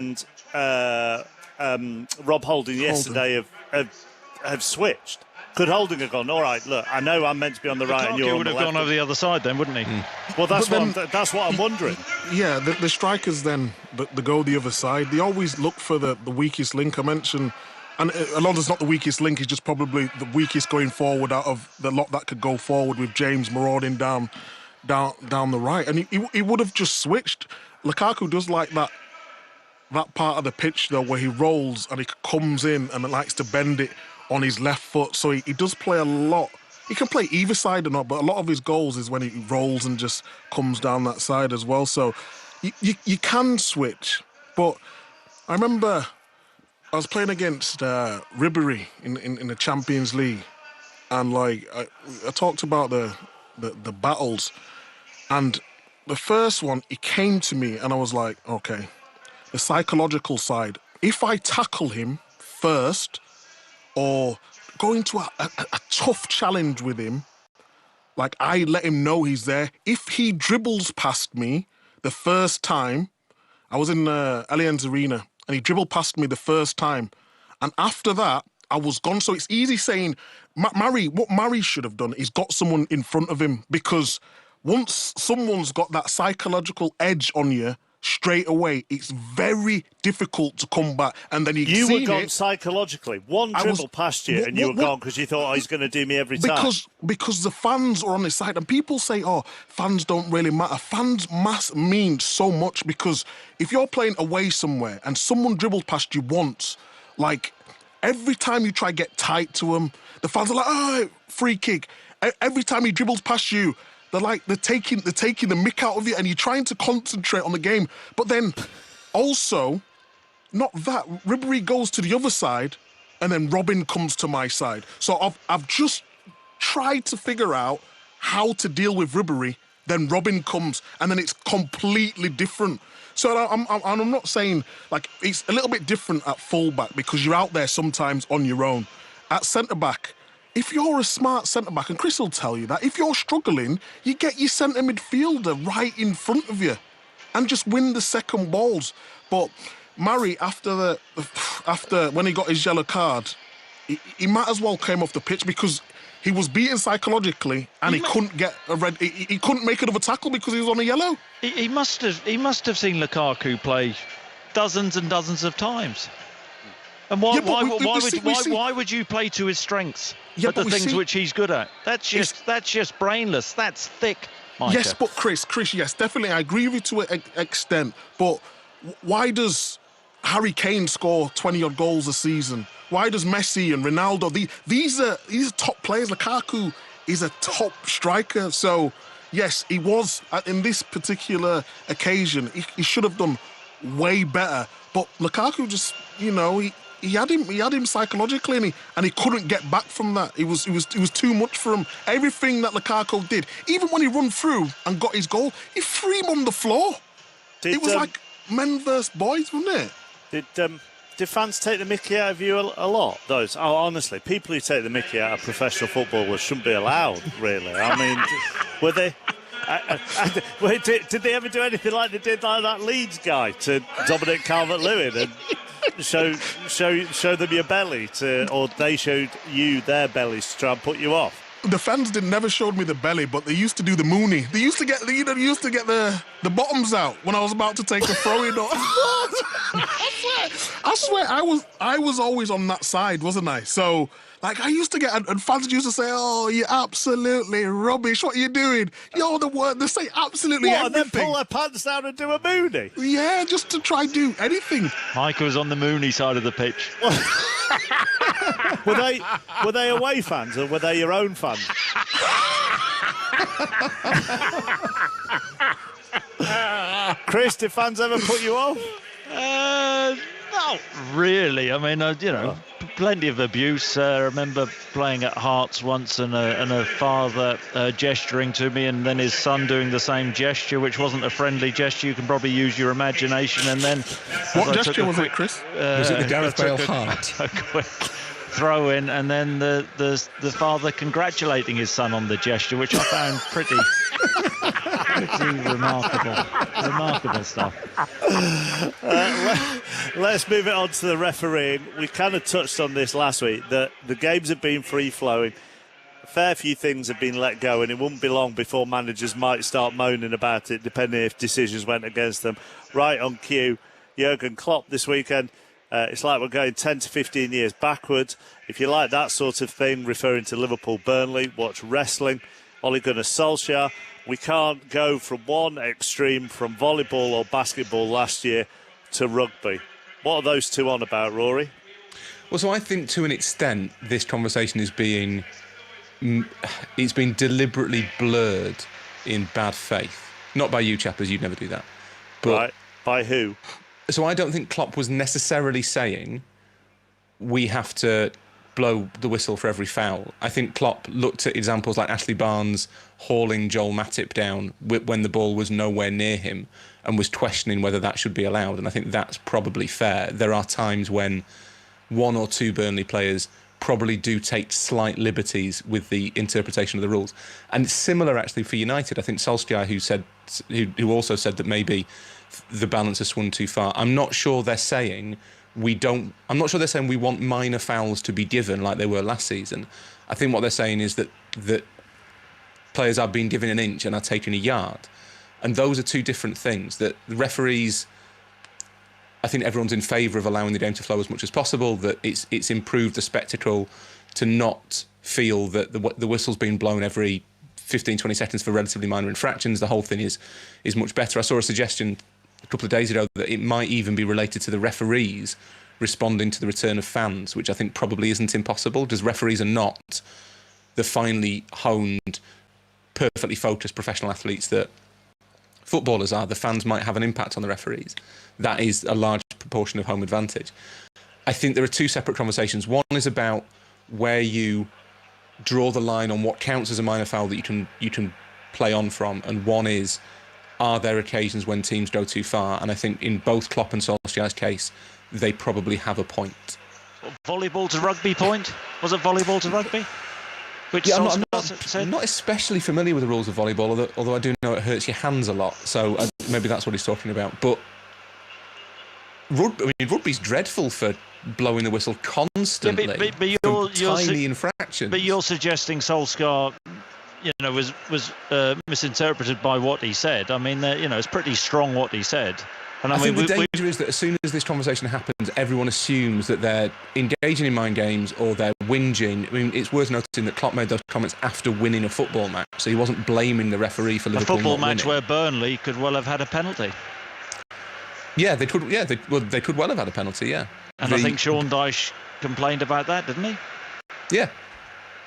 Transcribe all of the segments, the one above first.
and Rob Holding yesterday have switched. Could Holding have gone, all right, look, I know I'm meant to be on the right and you're on the left. He would have gone over the other side then, wouldn't he? Well, that's what I'm wondering. Yeah, the strikers then, that go the other side, they always look for the weakest link. I mentioned, and Alonso's not the weakest link, he's just probably the weakest going forward out of the lot that could go forward, with James marauding down the right. And he would have just switched. Lukaku does like that part of the pitch, though, where he rolls and he comes in and likes to bend it on his left foot. So he does play a lot. He can play either side or not, but a lot of his goals is when he rolls and just comes down that side as well. So you can switch. But I remember I was playing against Ribery in the Champions League, and like I talked about the battles, and the first one, he came to me and I was like, okay, the psychological side, if I tackle him first or go into a tough challenge with him, like I let him know he's there. If he dribbles past me the first time, I was in Allianz Arena, and he dribbled past me the first time, and after that, I was gone. So it's easy saying, what Murray should have done is got someone in front of him, because once someone's got that psychological edge on you, straight away, it's very difficult to come back. And then you were gone psychologically. One dribble past you and you were gone because you thought, he's going to do me every time. Because the fans are on his side, and people say, fans don't really matter. Fans mean so much, because if you're playing away somewhere and someone dribbled past you once, like every time you try to get tight to him, the fans are like, free kick. Every time he dribbles past you, they're taking the mick out of you, and you're trying to concentrate on the game. But then, also, not that, Ribery goes to the other side, and then Robin comes to my side. So I've just tried to figure out how to deal with Ribery. Then Robin comes, and then it's completely different. So I'm not saying, like, it's a little bit different at fullback, because you're out there sometimes on your own. At centre back, if you're a smart centre-back, and Chris will tell you that, if you're struggling, you get your centre midfielder right in front of you and just win the second balls. But Murray, after when he got his yellow card, he might as well came off the pitch, because he was beaten psychologically and he couldn't get a red. He couldn't make another tackle because he was on a yellow. He must have seen Lukaku play dozens and dozens of times. And why would you play to his strengths, but the things which he's good at? That's just brainless. That's thick, Micah. Yes, but Chris, yes, definitely, I agree with you to an extent. But why does Harry Kane score 20-odd goals a season? Why does Messi and Ronaldo? These are top players. Lukaku is a top striker. So yes, he was in this particular occasion. He should have done way better. But Lukaku just, He had him psychologically, and he couldn't get back from that. It was too much for him. Everything that Lukaku did, even when he run through and got his goal, he threw him on the floor. It was like men versus boys, wasn't it? Did fans take the mickey out of you a lot? Those, honestly, people who take the mickey out of professional footballers shouldn't be allowed, really. I mean, were they? Did they ever do anything like they did like that Leeds guy to Dominic Calvert-Lewin and show them your belly, or they showed you their bellies to try and put you off? The fans never showed me the belly, but they used to do the Mooney. They used to get the bottoms out when I was about to take a throw in. I swear, I was always on that side, wasn't I? So, like, I used to get, and fans used to say, "Oh, you're absolutely rubbish. What are you doing? You're the word." They say absolutely everything. And then pull their pants down and do a Mooney? Yeah, just to try and do anything. Micah was on the Mooney side of the pitch. Were they away fans, or were they your own fans? Chris, did fans ever put you off? Not really. I mean, plenty of abuse. I remember playing at Hearts once, and a father gesturing to me, and then his son doing the same gesture, which wasn't a friendly gesture. You can probably use your imagination. And then, what gesture was it, Chris? Was it the Gareth Bale heart? A quick throw in, and then the father congratulating his son on the gesture, which I found pretty Pretty remarkable stuff. Let's move it on to the refereeing. We kind of touched on this last week, that the games have been free-flowing. A fair few things have been let go, and it wouldn't be long before managers might start moaning about it, depending if decisions went against them. Right on cue, Jurgen Klopp this weekend. It's like we're going 10 to 15 years backwards. If you like that sort of thing, referring to Liverpool-Burnley, watch wrestling. Ole Gunnar Solskjaer. We can't go from one extreme, from volleyball or basketball last year, to rugby. What are those two on about, Rory? Well, so I think to an extent this conversation is being... it's been deliberately blurred in bad faith. Not by you, chappers, you'd never do that. But right. By who? So I don't think Klopp was necessarily saying we have to blow the whistle for every foul. I think Klopp looked at examples like Ashley Barnes hauling Joel Matip down when the ball was nowhere near him and was questioning whether that should be allowed, and I think that's probably fair. There are times when one or two Burnley players probably do take slight liberties with the interpretation of the rules. And it's similar actually for United. I think Solskjaer, who also said that maybe the balance has swung too far. I'm not sure they're saying we want minor fouls to be given like they were last season. I think what they're saying is that players are being given an inch and are taking a yard. And those are two different things. That the referees, I think everyone's in favour of allowing the game to flow as much as possible, that it's improved the spectacle to not feel that the whistle's being blown every 15, 20 seconds for relatively minor infractions. The whole thing is much better. I saw a suggestion a couple of days ago that it might even be related to the referees responding to the return of fans, which I think probably isn't impossible, because referees are not the finely honed, perfectly focused professional athletes that footballers are. The fans might have an impact on the referees. That is a large proportion of home advantage. I think there are two separate conversations. One is about where you draw the line on what counts as a minor foul that you can play on from, and one is, are there occasions when teams go too far? And I think in both Klopp and Solskjaer's case, they probably have a point. Volleyball to rugby point? Was it volleyball to rugby? Which I'm not especially familiar with the rules of volleyball, although I do know it hurts your hands a lot, so maybe that's what he's talking about. But rugby's dreadful for blowing the whistle constantly, but tiny infractions. But you're suggesting Solskjaer, was misinterpreted by what he said. I mean, it's pretty strong what he said. And I think the danger is that as soon as this conversation happens, everyone assumes that they're engaging in mind games or they're whinging. I mean, it's worth noting that Klopp made those comments after winning a football match, so he wasn't blaming the referee for Liverpool not winning. A football match where Burnley could well have had a penalty. Yeah, they could. Yeah, they could well have had a penalty. Yeah, and I think Sean Dyche complained about that, didn't he? Yeah,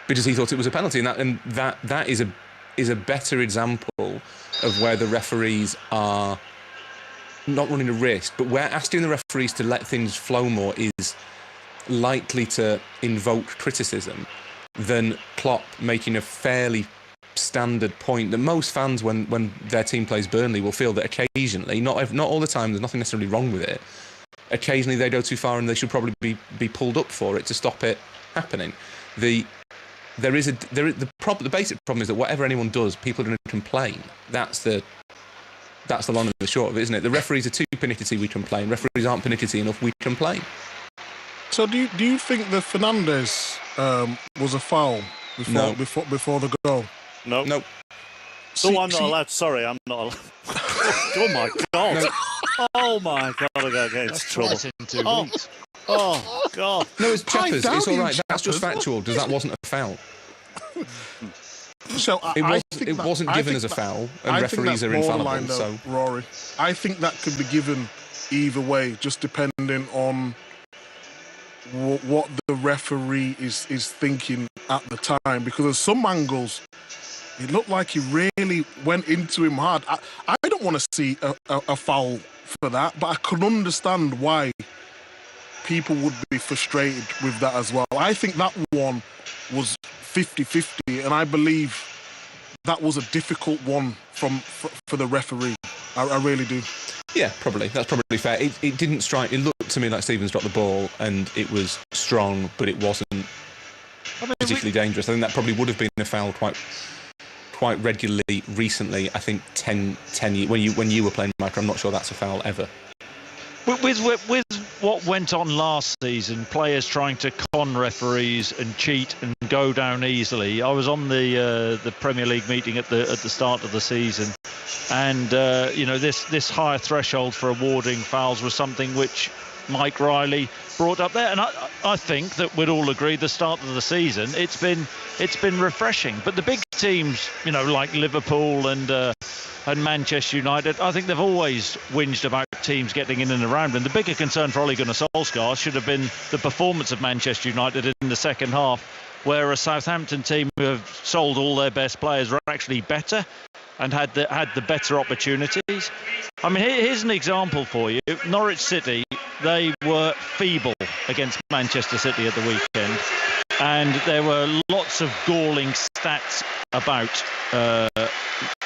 because he thought it was a penalty, and that is a better example of where the referees are not running a risk, but where asking the referees to let things flow more is likely to invoke criticism than Klopp making a fairly standard point that most fans, when their team plays Burnley, will feel that occasionally, not all the time, there's nothing necessarily wrong with it, occasionally they go too far and they should probably be pulled up for it to stop it happening. The basic problem is that whatever anyone does, people are going to complain. That's the long and the short of it, isn't it? The referees are too pernickety, we complain. Referees aren't pernickety enough, we complain. So do you think that Fernandes was a foul before the goal? No. No. I'm not allowed. Sorry, I'm not allowed. Oh my God. No. Oh my God, I'm going to get into trouble. In 2 weeks. Oh God. No, it's chappers. It's all right. That's just factual, because that wasn't a foul. So it wasn't given as a foul, and referees are infallible. So, Rory, I think that could be given either way, just depending on what the referee is thinking at the time. Because at some angles, it looked like he really went into him hard. I don't want to see a foul for that, but I could understand why people would be frustrated with that as well. I think that one was 50-50, and I believe that was a difficult one for the referee. I really do. Yeah, probably. That's probably fair. It didn't strike. It looked to me like Stevens dropped the ball, and it was strong, but it wasn't particularly dangerous. I think that probably would have been a foul quite quite regularly recently. I think 10 years when you were playing, Mike, I'm not sure that's a foul ever. With what went on last season, players trying to con referees and cheat and go down easily. I was on the Premier League meeting at the start of the season, and this higher threshold for awarding fouls was something which Mike Riley brought up there, and I think that we'd all agree the start of the season it's been refreshing. But the big teams, like Liverpool and Manchester United, I think they've always whinged about teams getting in and around, and the bigger concern for Ole Gunnar Solskjaer should have been the performance of Manchester United in the second half, where a Southampton team who have sold all their best players were actually better and had the better opportunities. I mean, here's an example for you. Norwich City, they were feeble against Manchester City at the weekend, and there were lots of galling stats about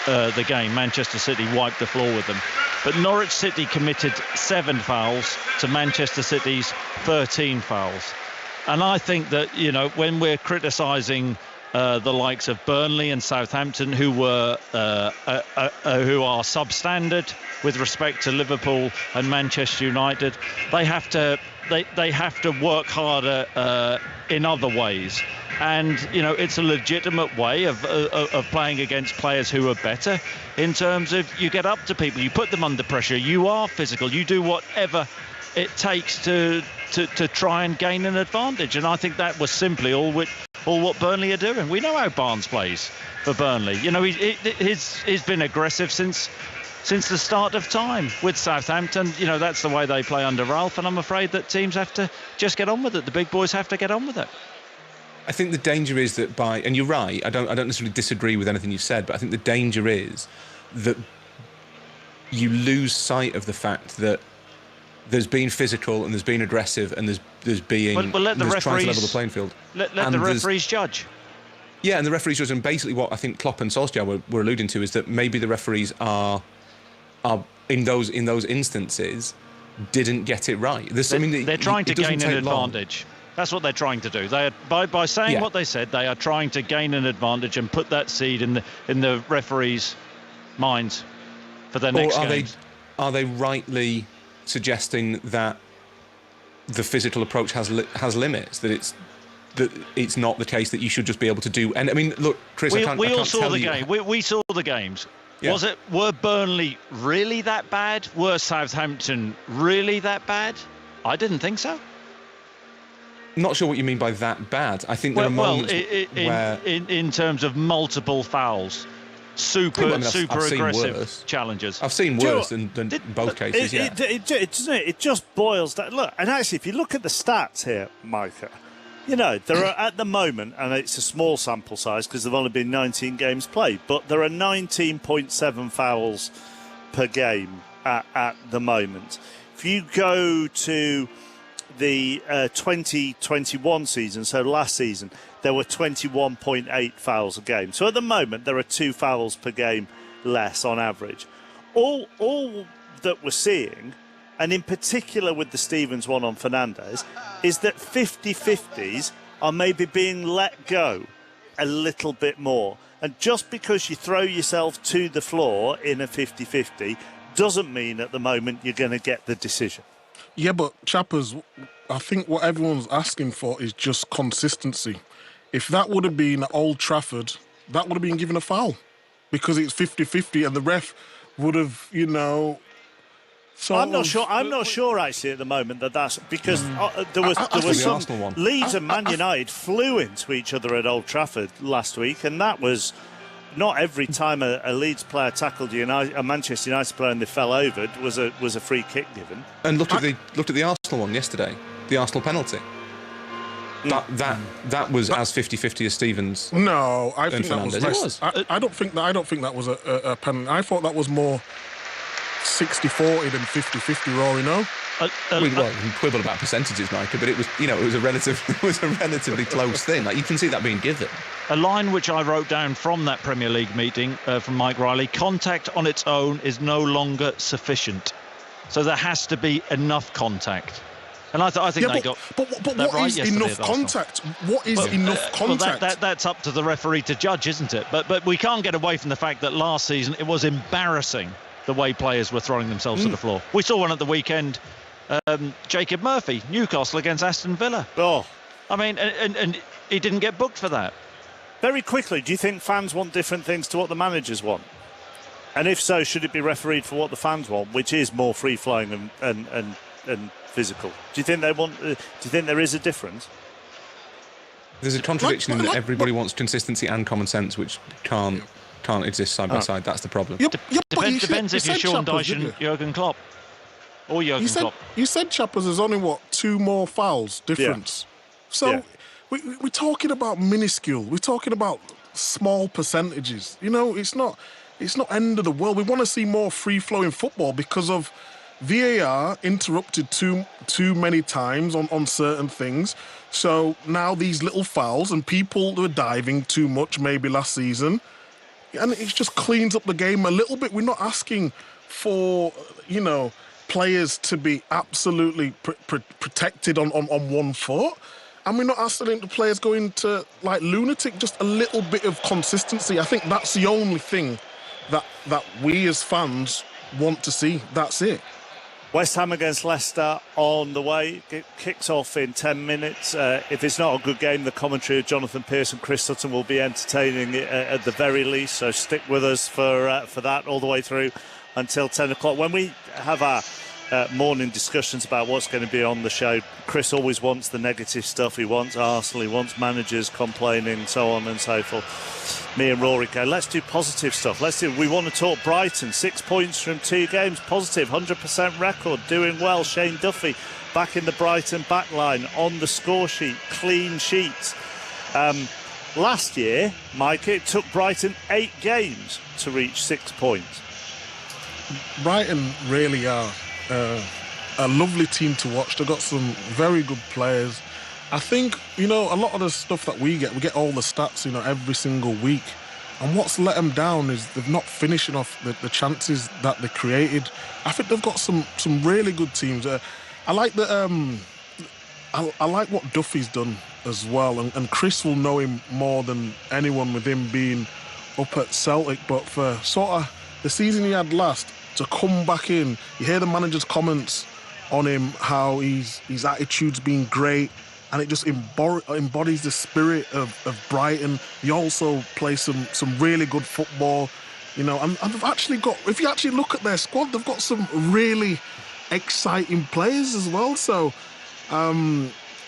the game. Manchester City wiped the floor with them, but Norwich City committed 7 fouls to Manchester City's 13 fouls. And I think that, when we're criticising the likes of Burnley and Southampton, who are substandard with respect to Liverpool and Manchester United, they have to work harder in other ways. And it's a legitimate way of playing against players who are better, in terms of you get up to people, you put them under pressure, you are physical, you do whatever it takes to try and gain an advantage. And I think that was simply all what Burnley are doing. We know how Barnes plays for Burnley. He's been aggressive since the start of time with Southampton. That's the way they play under Ralph, and I'm afraid that teams have to just get on with it. The big boys have to get on with it. I think the danger is that and you're right, I don't necessarily disagree with anything you've said, but I think the danger is that you lose sight of the fact that there's been physical and there's been aggressive and there's trying to level the playing field. Let the referees judge. Yeah, and the referees judge, and basically what I think Klopp and Solskjaer were alluding to is that maybe the referees are in those instances didn't get it right. They're trying to gain an advantage. That's what they're trying to do. They are, by saying what they said, they are trying to gain an advantage and put that seed in the referees' minds for their next games. Are they rightly suggesting that the physical approach has limits? That it's not the case that you should just be able to do. And I mean, look, Chris, we all saw the game. We saw the games. Yeah. Were Burnley really that bad? Were Southampton really that bad? I didn't think so. Not sure what you mean by that bad. I think there are moments where, in terms of multiple fouls, super aggressive challenges. I've seen worse than both cases. It just boils down. Look, and actually, if you look at the stats here, Micah, there are at the moment, and it's a small sample size because there've only been 19 games played, but there are 19.7 fouls per game at the moment. If you go to the 2021 season, so last season, there were 21.8 fouls a game. So at the moment, there are 2 fouls per game less on average. All that we're seeing, and in particular with the Stevens one on Fernandes, is that 50-50s are maybe being let go a little bit more. And just because you throw yourself to the floor in a 50-50 doesn't mean at the moment you're going to get the decision. Yeah, but Chappers, I think what everyone's asking for is just consistency. If that would have been at Old Trafford, that would have been given a foul because it's 50-50 and the ref would have, I'm not sure actually at the moment that's because there was some Leeds and Man United flew into each other at Old Trafford last week, and that was not every time a Leeds player tackled a Manchester United player and they fell over was a free kick given. And look at the Arsenal one yesterday, the Arsenal penalty. That was as 50-50 as Stevens. No, I think that was Fernandes. less. I don't think that was a penalty. I thought that was more 60-40 than 50-50, Rory. No. You can quibble about percentages, Micah, but it was a relatively close thing. Like, you can see that being given. A line which I wrote down from that Premier League meeting from Mike Riley: contact on its own is no longer sufficient. So there has to be enough contact. And I think they got But that what right is yesterday enough at Arsenal. contact? What is enough contact? Well, that's up to the referee to judge, isn't it? But we can't get away from the fact that last season it was embarrassing the way players were throwing themselves to the floor. We saw one at the weekend, Jacob Murphy, Newcastle against Aston Villa. Oh, I mean, and he didn't get booked for that. very quickly, do you think fans want different things to what the managers want? And if so, should it be refereed for what the fans want, which is more free-flowing and physical? Do you think they want? Do you think there is a difference? There's a contradiction in that everybody wants consistency and common sense, which can't exist side by side. That's the problem. Depends if you're Sean Dyche and Jurgen Klopp. Or Jurgen Klopp. You said, Chappers, there's only, 2 more fouls difference? Yeah. So we're talking about minuscule. We're talking about small percentages. You know, it's not end of the world. We want to see more free-flowing football because of VAR interrupted too many times on certain things. So now these little fouls and people were diving too much maybe last season. And it just cleans up the game a little bit. We're not asking for, players to be absolutely protected on 1 foot. And we're not asking the players go into like lunatic, just a little bit of consistency. I think that's the only thing that we as fans want to see. That's it. West Ham against Leicester on the way. It kicks off in 10 minutes. If it's not a good game, the commentary of Jonathan Pearce and Chris Sutton will be entertaining at the very least. So stick with us for that all the way through until 10 o'clock. When we have our morning discussions about what's going to be on the show, Chris always wants the negative stuff. He wants Arsenal, he wants managers complaining, so on and so forth. Me and Rory go, let's do positive stuff. We want to talk Brighton. 6 points from 2 games, positive, 100% record, doing well. Shane Duffy back in the Brighton backline, on the score sheet, clean sheets. Last year, Mike, it took Brighton 8 games to reach 6 points. Brighton really are a lovely team to watch. They've got some very good players. I think, a lot of the stuff that we get all the stats, every single week. And what's let them down is they've not finishing off the chances that they created. I think they've got some really good teams. I like that. I like what Duffy's done as well, and Chris will know him more than anyone with him being up at Celtic. But for sort of the season he had last, to come back in, you hear the manager's comments on him, how his attitude's been great. And it just embodies the spirit of Brighton. He also plays some really good football, and they've actually got, if you actually look at their squad, they've got some really exciting players as well. So,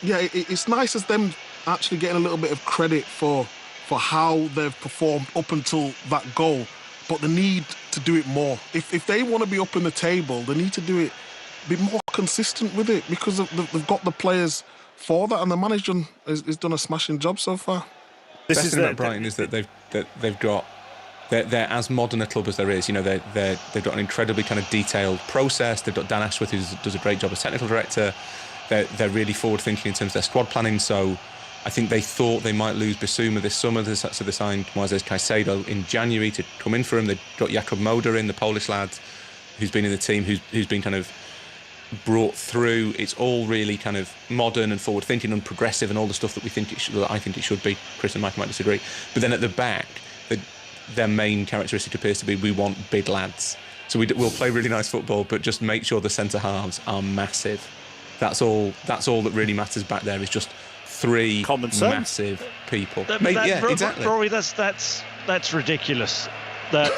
it's nice as them actually getting a little bit of credit for how they've performed up until that goal. But they need to do it more. If they want to be up in the table, they need to be more consistent with it, because they've got the players for that, and the manager has done a smashing job so far. The best thing about Brighton is that they've got, they're as modern a club as there is. They've got an incredibly kind of detailed process. They've got Dan Ashworth, who does a great job as technical director. They're really forward thinking in terms of their squad planning. So I think they thought they might lose Bissouma this summer, so they signed Moises Caicedo in January to come in for him. They got Jakub Moder in, the Polish lad, who's been in the team, who's been kind of brought through. It's all really kind of modern and forward thinking and progressive and all the stuff that I think it should be. Chris and Mike might disagree, but then at the back, their main characteristic appears to be, we want big lads. So we'll play really nice football, but just make sure the centre halves are massive. That's all that really matters back there, is just 3 massive people. Exactly. Rory, that's ridiculous. That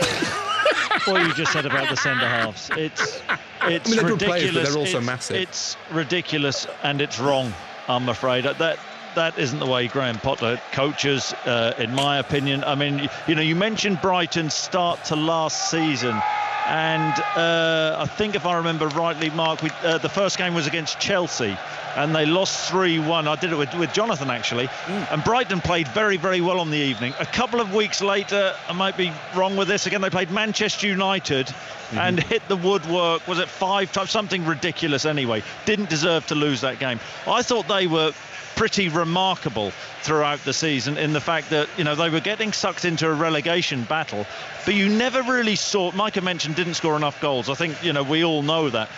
what you just said about the centre halves. It's they're ridiculous. Good players, but they're also massive. It's ridiculous and it's wrong, I'm afraid. That isn't the way Graham Potter coaches, in my opinion. I mean, you mentioned Brighton's start to last season, and I think if I remember rightly, Mark, the first game was against Chelsea, and they lost 3-1. I did it with Jonathan, actually. And Brighton played very, very well on the evening. A couple of weeks later, I might be wrong with this again, they played Manchester United and hit the woodwork. Was it 5 times? Something ridiculous anyway. Didn't deserve to lose that game. I thought they were pretty remarkable throughout the season, in the fact that they were getting sucked into a relegation battle, but you never really saw. Micah mentioned didn't score enough goals. I think we all know that,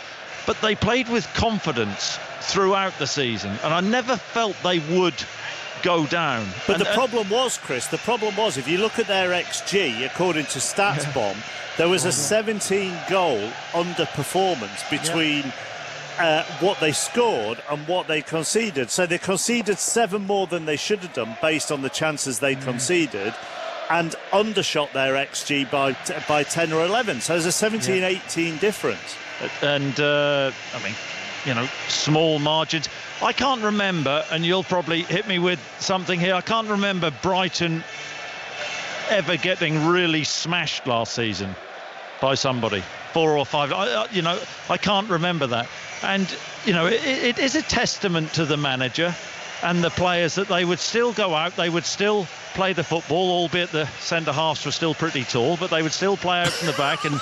but they played with confidence throughout the season, and I never felt they would go down. But the problem was, Chris, if you look at their XG, according to StatsBomb, there was a 17-goal underperformance between what they scored and what they conceded. So they conceded 7 more than they should have done based on the chances they conceded, and undershot their XG by 10 or 11. So there's a 17-18 difference. And, small margins. I can't remember, and you'll probably hit me with something here, I can't remember Brighton ever getting really smashed last season by somebody, 4 or 5. I can't remember that. And, it is a testament to the manager and the players that they would still go out, they would still play the football, albeit the centre-halves were still pretty tall, but they would still play out from the back and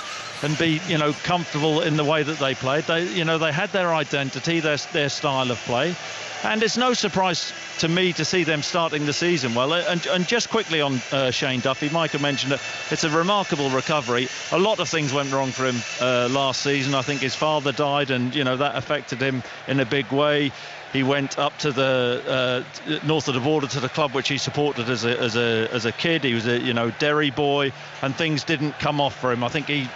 be, comfortable in the way that they played. They had their identity, their style of play. And it's no surprise to me to see them starting the season well. And just quickly on Shane Duffy, Michael mentioned it. It's a remarkable recovery. A lot of things went wrong for him last season. I think his father died, and that affected him in a big way. He went up to the north of the border to the club which he supported as a kid. He was a Derry boy, and things didn't come off for him. I think he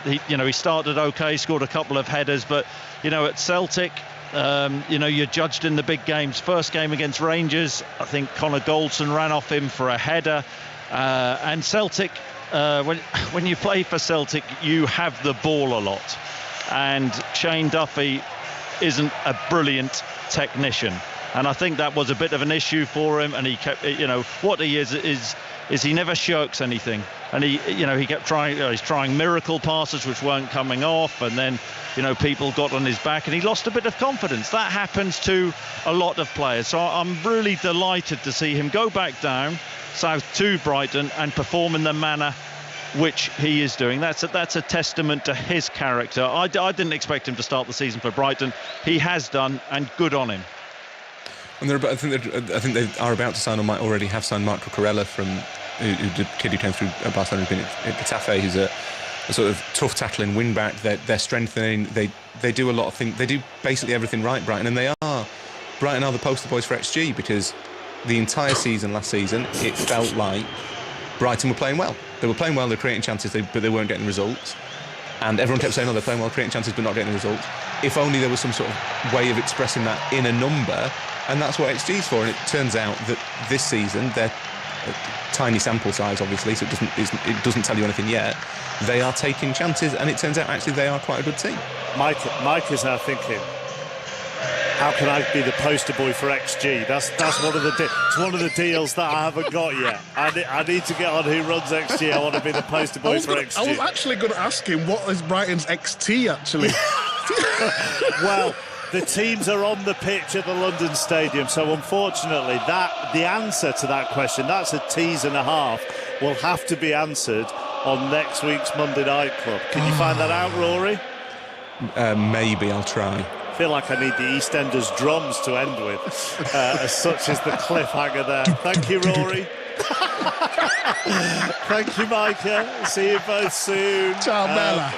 started okay, scored a couple of headers, but at Celtic, you're judged in the big games. First game against Rangers, I think Connor Goldson ran off him for a header, and Celtic, when you play for Celtic, you have the ball a lot, and Shane Duffy isn't a brilliant technician, and I think that was a bit of an issue for him. And he kept, what he is he never shirks anything, and he kept trying. He's trying miracle passes which weren't coming off, and then people got on his back, and he lost a bit of confidence. That happens to a lot of players. So I'm really delighted to see him go back down south to Brighton and perform in the manner which he is doing. That's a testament to his character. I didn't expect him to start the season for Brighton. He has done, and good on him. And I think they are about to sign, or might already have signed, Marco Corella the kid who came through Barcelona, who's been at Getafe, who's a sort of tough tackling wing back. They're strengthening. They do a lot of things. They do basically everything right, Brighton, and Brighton are the poster boys for XG, because the entire season last season it felt like Brighton were playing well. They were playing well, they were creating chances, but they weren't getting results. And everyone kept saying, they're playing well, creating chances, but not getting results. If only there was some sort of way of expressing that in a number, and that's what XG's for. And it turns out that this season, they're a tiny sample size, obviously, so it doesn't tell you anything yet. They are taking chances, and it turns out, actually, they are quite a good team. Mike is now thinking, how can I be the poster boy for XG? That's one of the deals that I haven't got yet. I need to get on who runs XG. I want to be the poster boy for XG. I was actually going to ask him, what is Brighton's XT actually? Well, the teams are on the pitch at the London Stadium, so unfortunately the answer to that question, that's a tease and a half, will have to be answered on next week's Monday Night Club. Can you find that out, Rory? Maybe, I'll try. I feel like I need the EastEnders drums to end with, as such as the cliffhanger there. Thank you, Rory. Thank you, Micah. See you both soon. Ciao, Bella.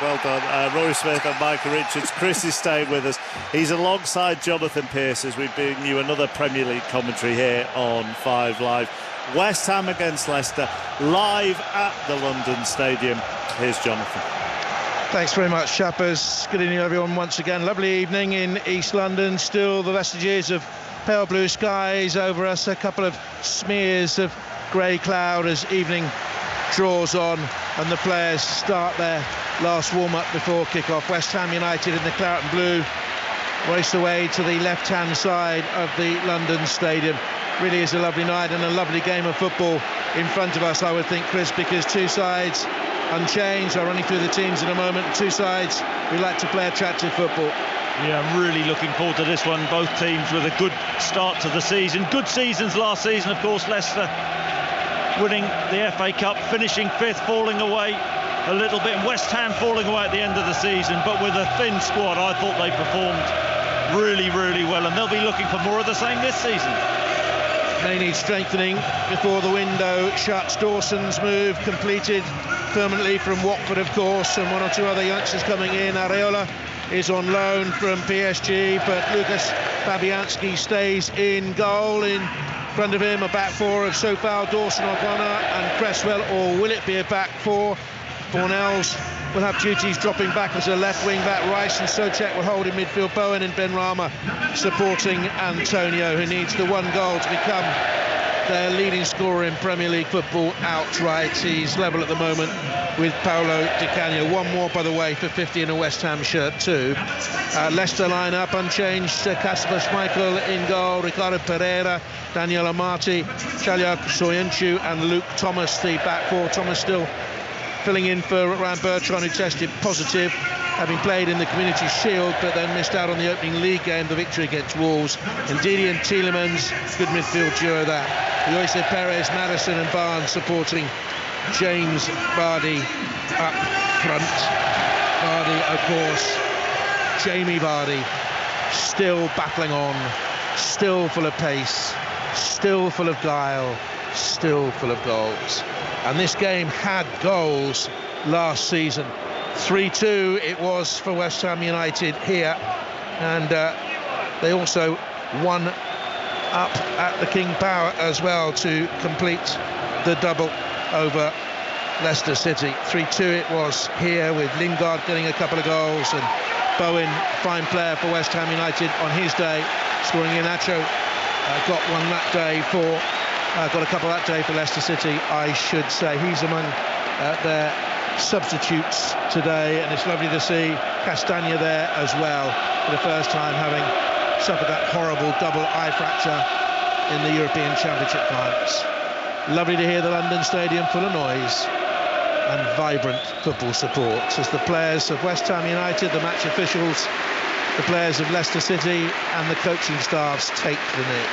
Well done. Rory Smith and Micah Richards. Chris is staying with us. He's alongside Jonathan Pearce as we bring you another Premier League commentary here on 5 Live. West Ham against Leicester, live at the London Stadium. Here's Jonathan. Thanks very much, chappers. Good evening, everyone, once again. Lovely evening in East London. Still the vestiges of pale blue skies over us. A couple of smears of grey cloud as evening draws on and the players start their last warm-up before kick-off. West Ham United in the claret and blue race away to the left-hand side of the London Stadium. Really is a lovely night and a lovely game of football in front of us, I would think, Chris, because two sides unchanged. I'm running through the teams in a moment. Two sides who like to play attractive football. Yeah, I'm really looking forward to this one. Both teams with a good start to the season. Good seasons last season, of course. Leicester winning the FA Cup, finishing 5th, falling away a little bit. And West Ham falling away at the end of the season, but with a thin squad. I thought they performed really, really well, and they'll be looking for more of the same this season. They need strengthening before the window shuts. Dawson's move completed permanently from Watford, of course, and one or two other youngsters coming in. Areola is on loan from PSG, but Lucas Fabianski stays in goal. In front of him, a back four of Sofal, Dawson, O'Connor and Cresswell, or will it be a back four? Fornells will have duties dropping back as a left wing back. Rice and Souček will hold in midfield. Bowen and Benrahma supporting Antonio, who needs the one goal to become their leading scorer in Premier League football outright. He's level at the moment with Paulo Di Canio. One more, by the way, for 50 in a West Ham shirt too. Leicester line-up unchanged. Kasper Schmeichel in goal, Ricardo Pereira, Daniel Amati, Chalyak Soyuncu and Luke Thomas, the back four. Thomas still filling in for Ryan Bertrand, who tested positive, having played in the Community Shield but then missed out on the opening league game, the victory against Wolves. And Ndidi and Tielemans, good midfield duo that. Jose Perez, Maddison and Barnes supporting James Vardy up front. Vardy, of course, Jamie Vardy, still battling on, still full of pace, still full of guile, still full of goals. And this game had goals last season. 3-2 it was for West Ham United here, and they also won up at the King Power as well to complete the double over Leicester City. 3-2 it was here, with Lingard getting a couple of goals and Bowen, fine player for West Ham United on his day, scoring. Iheanacho got one that day for got a couple that day for Leicester City, I should say. He's among their substitutes today, and it's lovely to see Castagna there as well, for the first time having suffered that horrible double eye fracture in the European Championship finals. Lovely to hear the London Stadium full of noise and vibrant football support as the players of West Ham United, the match officials, the players of Leicester City and the coaching staffs take the knee.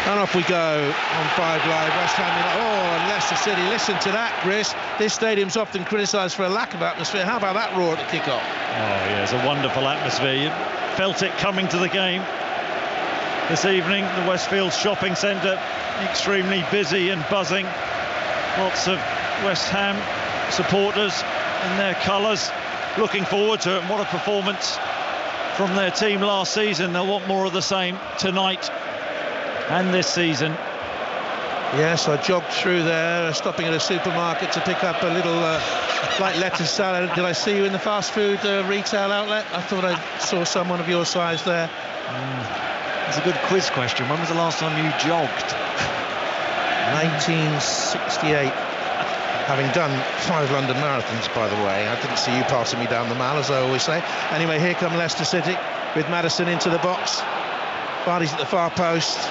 And off we go on 5 Live. West Ham United. Oh, and Leicester City. Listen to that, Chris. This stadium's often criticised for a lack of atmosphere. How about that roar at the kick-off? Oh, yeah, it's a wonderful atmosphere. You felt it coming to the game this evening. The Westfield Shopping Centre, extremely busy and buzzing. Lots of West Ham supporters in their colours, looking forward to it. And what a performance from their team last season. They'll want more of the same tonight and this season. Yes, I jogged through there, stopping at a supermarket to pick up a little light lettuce salad. Did I see you in the fast food retail outlet? I thought I saw someone of your size there. It's a good quiz question. When was the last time you jogged? 1968. Having done 5 London marathons, by the way. I didn't see you passing me down the mall, as I always say. Anyway, here come Leicester City with Maddison into the box. Vardy's at the far post.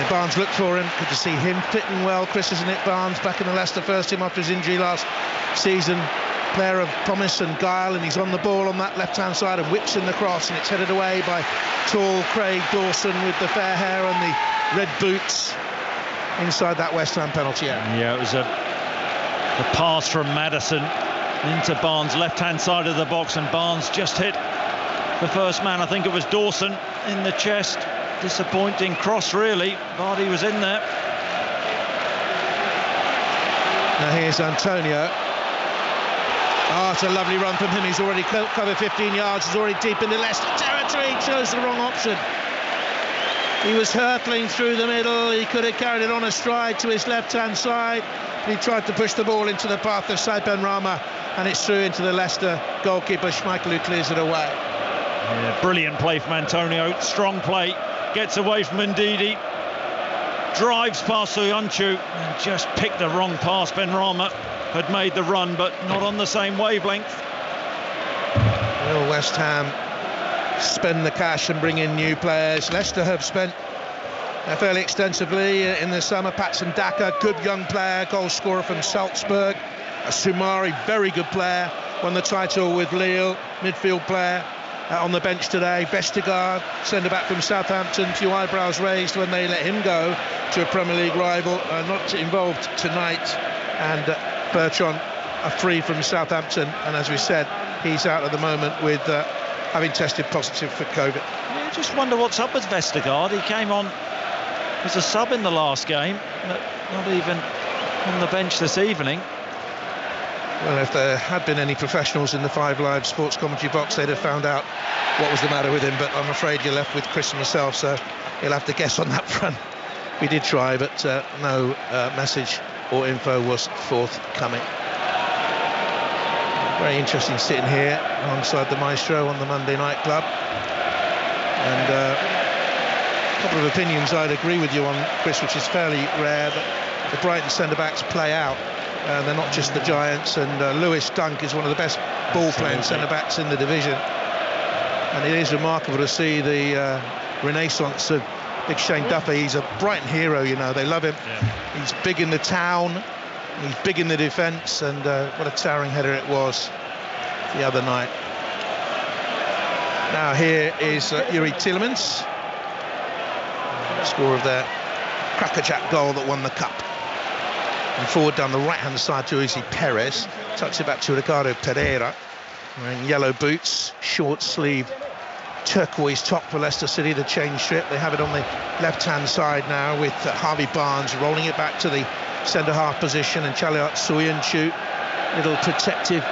Barnes looked for him. Good to see him fitting well, Chris, isn't it? Barnes back in the Leicester first team after his injury last season. Player of promise and guile, and he's on the ball on that left-hand side and whips in the cross, and it's headed away by tall Craig Dawson with the fair hair and the red boots inside that West Ham penalty area. Yeah, it was a pass from Maddison into Barnes' left-hand side of the box, and Barnes just hit the first man. I think it was Dawson in the chest. Disappointing cross, really. Vardy was in there. Now here's Antonio. Oh, it's a lovely run from him. He's already covered 15 yards. He's already deep in the Leicester territory. He chose the wrong option. He was hurtling through the middle. He could have carried it on a stride to his left-hand side. He tried to push the ball into the path of Said Benrahma, and it's through into the Leicester goalkeeper Schmeichel, who clears it away. Yeah, brilliant play from Antonio. Strong play. Gets away from Ndidi, drives past Soyuncu and just picked the wrong pass. Benrahma had made the run, but not on the same wavelength. Will West Ham spend the cash and bring in new players? Leicester have spent fairly extensively in the summer. Patson Daka, good young player, goal scorer from Salzburg. Soumari, very good player, won the title with Lille, midfield player. On the bench today, Vestergaard, centre-back from Southampton, few eyebrows raised when they let him go to a Premier League rival, not involved tonight. And Bertrand, a free from Southampton, and as we said, he's out at the moment with having tested positive for COVID. I just wonder what's up with Vestergaard. He came on as a sub in the last game, but not even on the bench this evening. Well, if there had been any professionals in the 5 Live sports commentary box, they'd have found out what was the matter with him, but I'm afraid you're left with Chris and myself, so you'll have to guess on that front. We did try, but no message or info was forthcoming. Very interesting sitting here alongside the maestro on the Monday Night Club. And a couple of opinions I'd agree with you on, Chris, which is fairly rare, that the Brighton centre-backs play out. They're not just the giants, and Lewis Dunk is one of the best ball-playing centre-backs in the division. And it is remarkable to see the renaissance of Big Shane Duffy. He's a Brighton hero, you know, they love him. Yeah. He's big in the town, he's big in the defence, and what a towering header it was the other night. Now here is Yuri Tielemans, scorer of their crackerjack goal that won the cup. And forward down the right-hand side to Uzi Perez, tucks it back to Ricardo Pereira, wearing yellow boots, short sleeve turquoise top for Leicester City, the change strip. They have it on the left-hand side now with Harvey Barnes rolling it back to the centre-half position, and Chaliot Soyuncu, little protective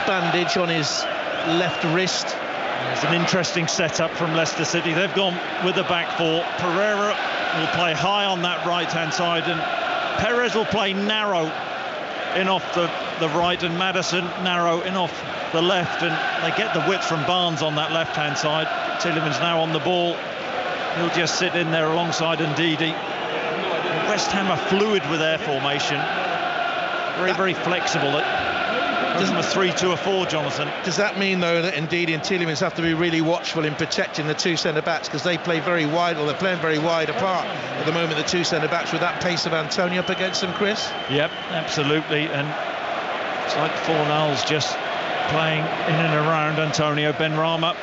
bandage on his left wrist. It's an interesting setup from Leicester City. They've gone with the back 4. Pereira will play high on that right-hand side, and Perez will play narrow in off the right, and Maddison narrow in off the left, and they get the width from Barnes on that left-hand side. Tielemans now on the ball. He'll just sit in there alongside Ndidi. West Ham are fluid with their formation. Very, very flexible. Doesn't a 3-2 or 4, Jonathan? Does that mean, though, that Ndidi and Tielemans have to be really watchful in protecting the 2 centre-backs, because they play very wide, or they're playing very wide apart at the moment, the 2 centre-backs, with that pace of Antonio up against them, Chris? Yep, absolutely. And it's like Fornals just playing in and around Antonio. Benrahma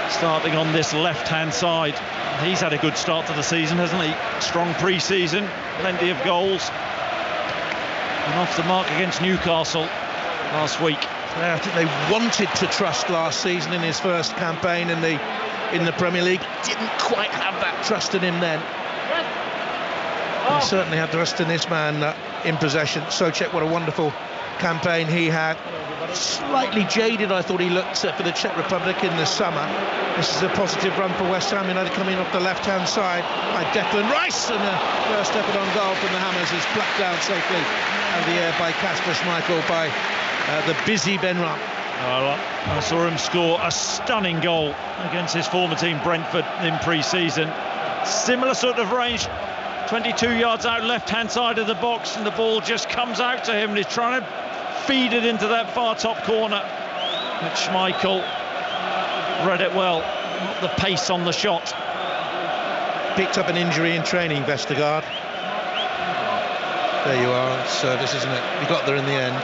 starting on this left-hand side. He's had a good start to the season, hasn't he? Strong pre-season, plenty of goals. And off the mark against Newcastle last week. Yeah, I think they wanted to trust last season in his first campaign in the Premier League. Didn't quite have that trust in him then. He certainly had the trust in this man in possession. Souček, what a wonderful campaign he had. Slightly jaded, I thought he looked for the Czech Republic in the summer. This is a positive run for West Ham United, coming off the left-hand side by Declan Rice, and the first effort on goal from the Hammers is plucked down safely out of the air by Kasper Schmeichel, by the busy Benrahma. I saw him score a stunning goal against his former team Brentford in pre-season. Similar sort of range, 22 yards out left-hand side of the box, and the ball just comes out to him, and he's trying to feed it into that far top corner. But Schmeichel read it well, not the pace on the shot. Picked up an injury in training, Vestergaard. There you are, service, isn't it? You got there in the end.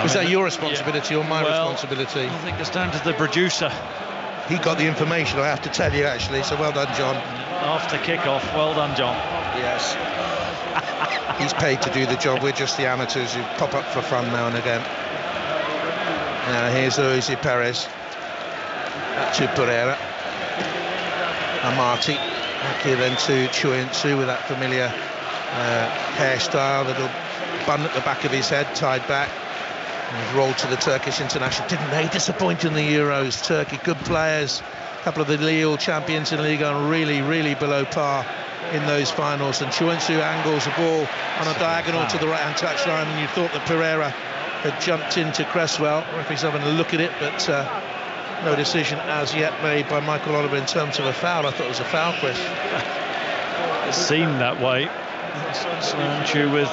Was that your responsibility or my responsibility? I think it's down to the producer. He got the information, I have to tell you, actually, so well done, John. After kick-off, well done, John. Yes. He's paid to do the job. We're just the amateurs who pop up for fun now and again. Now here's Uzi Perez. Back to Pereira. Amati. Back here then to Soyuncu with that familiar hairstyle, little bun at the back of his head, tied back. And he's rolled to the Turkish international. Didn't they disappoint in the Euros? Turkey, good players. A couple of the Lille champions in the league are really, really below par in those finals. And Soyuncu angles the ball on a diagonal to the right-hand touchline, and you thought that Pereira had jumped into Cresswell. Referee's having a look at it, but no decision as yet made by Michael Oliver in terms of a foul. I thought it was a foul, Chris. It seemed that way. Soyuncu with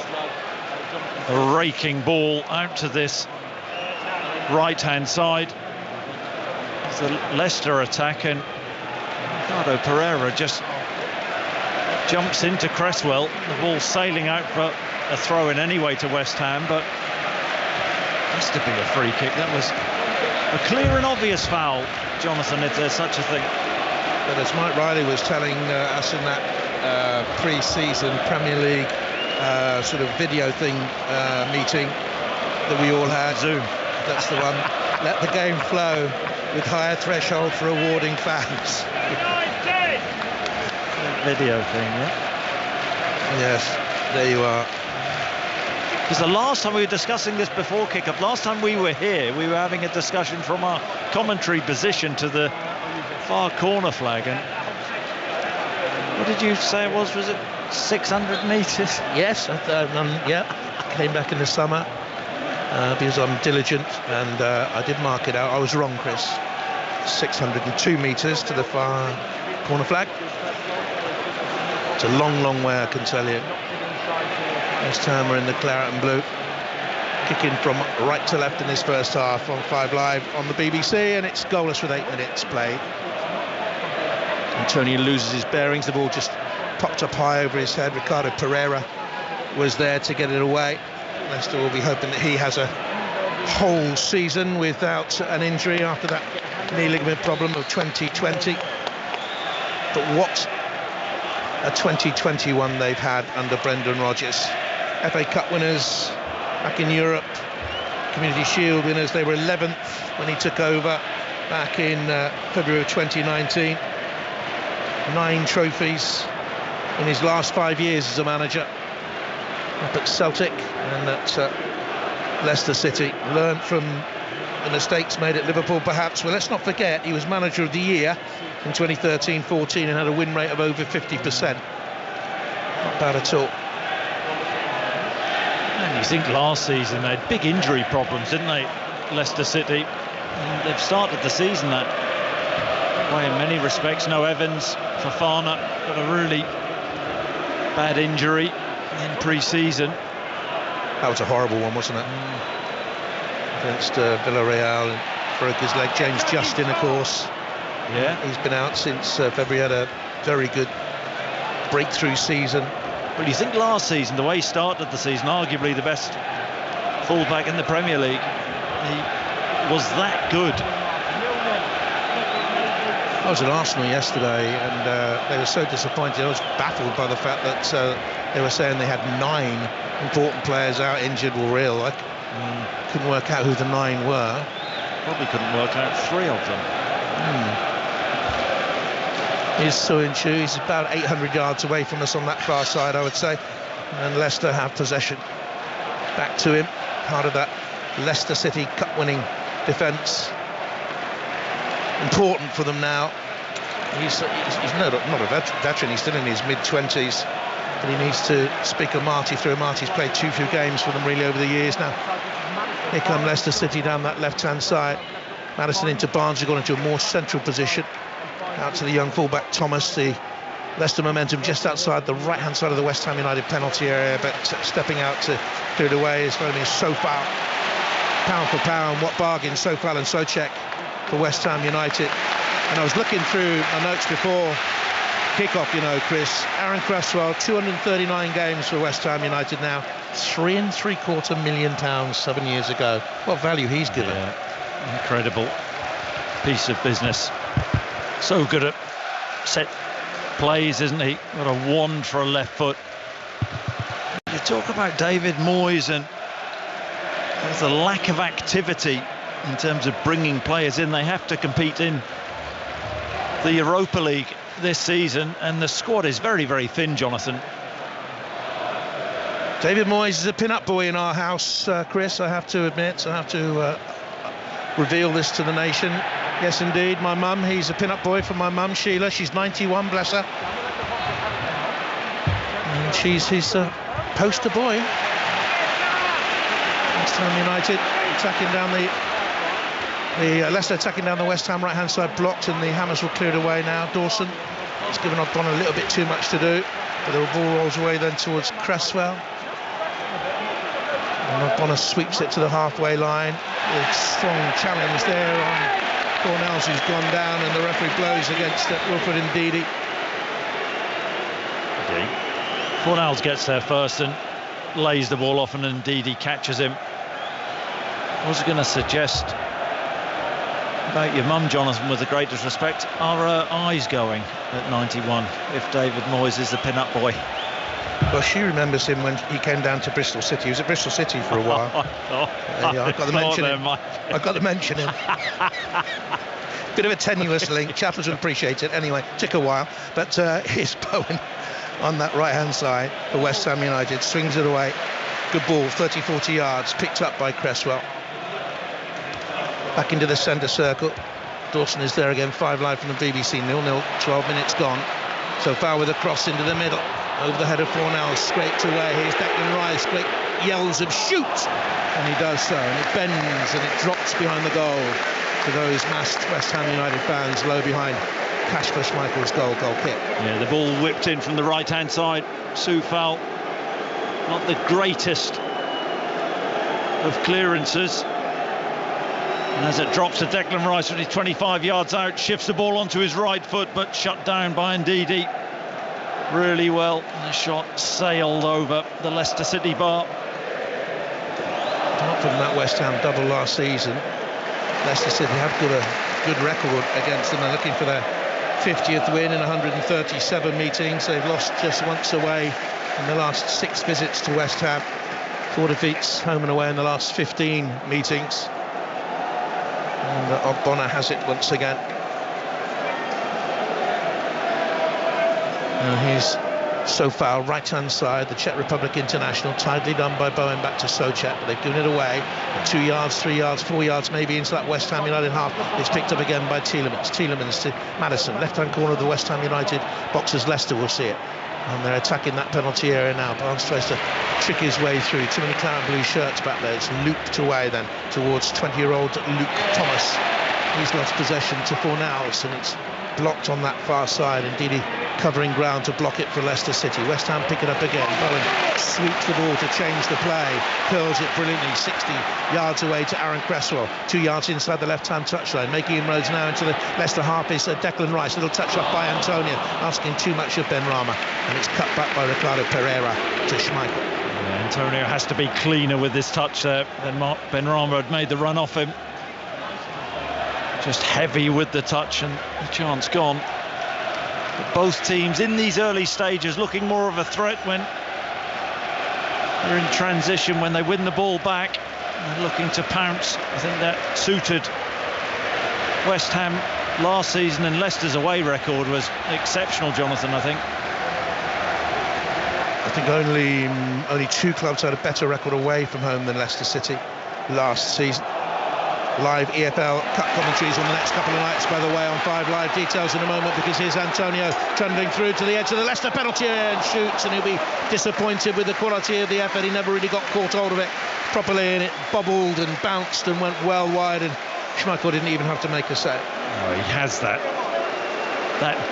a raking ball out to this right-hand side. It's a Leicester attack, and Ricardo Pereira just jumps into Cresswell. The ball sailing out for a throw-in anyway to West Ham, but has to be a free kick. That was a clear and obvious foul, Jonathan, if there's such a thing. But as Mike Riley was telling us in that pre-season Premier League sort of video thing meeting that we all had, Zoom, that's the one. Let the game flow with higher threshold for awarding fouls. Video thing, yeah. Yes, there you are. Because the last time we were discussing this before kick-off, last time we were here, we were having a discussion from our commentary position to the far corner flag. And what did you say it was? Was it 600 metres? Yes, yeah. Came back in the summer because I'm diligent, and I did mark it out. I was wrong, Chris. 602 metres to the far corner flag. It's a long, long way, I can tell you. West Ham are in the claret and blue, kicking from right to left in this first half on 5 Live on the BBC, and it's goalless with 8 minutes played. Antonio loses his bearings. The ball just popped up high over his head. Ricardo Pereira was there to get it away. Leicester will be hoping that he has a whole season without an injury after that knee ligament problem of 2020. But what a 2021 they've had under Brendan Rodgers. FA Cup winners back in Europe, Community Shield winners. They were 11th when he took over back in February of 2019. 9 trophies in his last 5 years as a manager up at Celtic and at Leicester City. Learned from the mistakes made at Liverpool, perhaps. Well, let's not forget he was manager of the year in 2013-14 and had a win rate of over 50%. Not bad at all. And you think last season they had big injury problems, didn't they, Leicester City? And they've started the season that way in many respects. No Evans, Fofana got a really bad injury in pre-season. That was a horrible one, wasn't it? Against Villarreal, and broke his leg. James Justin, of course. Yeah, he's been out since February. Had a very good breakthrough season. Well, you think last season, the way he started the season, arguably the best fullback in the Premier League, he was that good. I was at Arsenal yesterday, and they were so disappointed. I was baffled by the fact that they were saying they had 9 important players out, injured or ill. I couldn't work out who the 9 were. Probably couldn't work out 3 of them. Here's Suinchu. He's about 800 yards away from us on that far side, I would say. And Leicester have possession. Back to him. Part of that Leicester City Cup-winning defence. Important for them now. He's not a veteran. He's still in his mid-20s. But he needs to speak of Marty through. Marty's played too few games for them really over the years now. Here come Leicester City down that left-hand side. Maddison into Barnes, who's gone into a more central position. Out to the young fullback Thomas. The Leicester momentum just outside the right-hand side of the West Ham United penalty area, but stepping out to clear it away is going to be Sofal. Pound for pound, what bargain, Sofal and Souček for West Ham United. And I was looking through my notes before kick-off, you know, Chris. Aaron Cresswell, 239 games for West Ham United now. £3.75 million 7 years ago. What value he's given. Yeah, incredible piece of business. So good at set plays, isn't he? Got a wand for a left foot. You talk about David Moyes, and there's a lack of activity in terms of bringing players in. They have to compete in the Europa League this season, and the squad is very, very thin, Jonathan. David Moyes is a pin-up boy in our house, Chris, I have to admit. I have to reveal this to the nation. Yes, indeed, my mum, he's a pin-up boy for my mum, Sheila. She's 91, bless her. And she's his poster boy. West Ham United attacking down the Leicester attacking down the West Ham right-hand side, blocked, and the Hammers will clear it away now. Dawson has given up on a little bit too much to do, but the ball rolls away then towards Cresswell. And Bonner sweeps it to the halfway line. A strong challenge there on Cornels, who's gone down, and the referee blows against Wilfred Ndidi. Cornels gets there first and lays the ball off, and Ndidi catches him. I was going to suggest about your mum, Jonathan, with the greatest respect, are her eyes going at 91 if David Moyes is the pin-up boy? Well, she remembers him when he came down to Bristol City. He was at Bristol City for a while. I got to mention him. Bit of a tenuous link. Chappers would appreciate it. Anyway, took a while. But here's Bowen on that right-hand side for West Ham United. Swings it away. Good ball, 30-40 yards, picked up by Cresswell. Back into the centre circle. Dawson is there again, 5 live from the BBC, 0-0, 12 minutes gone. So far with a cross into the middle. Over the head of Fornell, scraped away. Here's Declan Rice, great yells of shoot! And he does so, and it bends and it drops behind the goal to those massed West Ham United fans low behind Kasper Schmeichel's goal kick. Yeah, the ball whipped in from the right-hand side. Soufal, not the greatest of clearances. And as it drops to Declan Rice, when he's 25 yards out, shifts the ball onto his right foot, but shut down by Ndidi really well. The shot sailed over the Leicester City bar. Apart from that West Ham double last season, Leicester City have got a good record against them. They're looking for their 50th win in 137 meetings. They've lost just once away in the last 6 visits to West Ham. 4 defeats home and away in the last 15 meetings. And Ogbonna has it once again. Now here's Soufal, right-hand side, the Czech Republic international, tidily done by Bowen back to Souček, but they've given it away. 2 yards, 3 yards, 4 yards maybe into that West Ham United half. It's picked up again by Tielemans. Tielemans to Maddison, left-hand corner of the West Ham United boxers. Leicester will see it. And they're attacking that penalty area now. Barnes tries to trick his way through. Too many claret blue shirts back there. It's looped away then towards 20-year-old Luke Thomas. He's lost possession to Fornals, and it's blocked on that far side. Indeed, covering ground to block it for Leicester City. West Ham pick it up again. Bowen sweeps the ball to change the play, curls it brilliantly 60 yards away to Aaron Cresswell, 2 yards inside the left-hand touchline, making inroads now into the Leicester half is Declan Rice. Little touch off by Antonio, asking too much of Benrahma, and it's cut back by Ricardo Pereira to Schmeichel. Yeah, Antonio has to be cleaner with this touch there. Benrahma had made the run off him, just heavy with the touch, and the chance gone. But both teams in these early stages looking more of a threat when they're in transition. When they win the ball back, they're looking to pounce. I think that suited West Ham last season, and Leicester's away record was exceptional, Jonathan, I think. Only 2 clubs had a better record away from home than Leicester City last season. Live EFL Cup commentaries on the next couple of nights, by the way, on 5 Live. Details in a moment, because here's Antonio trundling through to the edge of the Leicester penalty area and shoots, and he'll be disappointed with the quality of the effort. He never really got caught hold of it properly, and it bobbled and bounced and went well wide, and Schmeichel didn't even have to make a save. Oh, he has that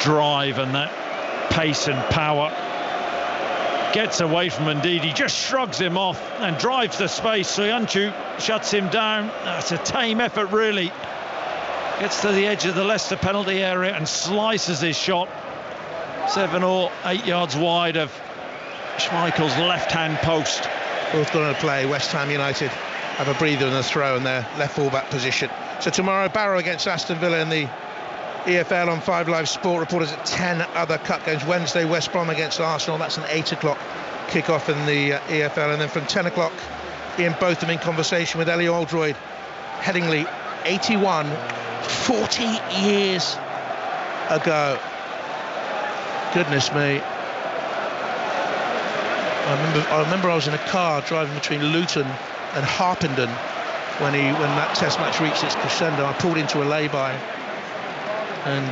drive and that pace and power. Gets away from Ndidi, just shrugs him off and drives the space. Soyuncu shuts him down. That's a tame effort, really. Gets to the edge of the Leicester penalty area and slices his shot 7 or 8 yards wide of Schmeichel's left-hand post. Both going to play. West Ham United have a breather in the throw in their left full-back position. So tomorrow, Barrow against Aston Villa in the EFL on 5 Live Sport. Reporters at 10 other cup games. Wednesday, West Brom against Arsenal. That's an 8 o'clock kick-off in the EFL. And then from 10 o'clock, Ian Botham in conversation with Ellie Oldroyd. Headingley, 81, 40 years ago. Goodness me. I remember I was in a car driving between Luton and Harpenden when that test match reached its crescendo. I pulled into a lay-by, and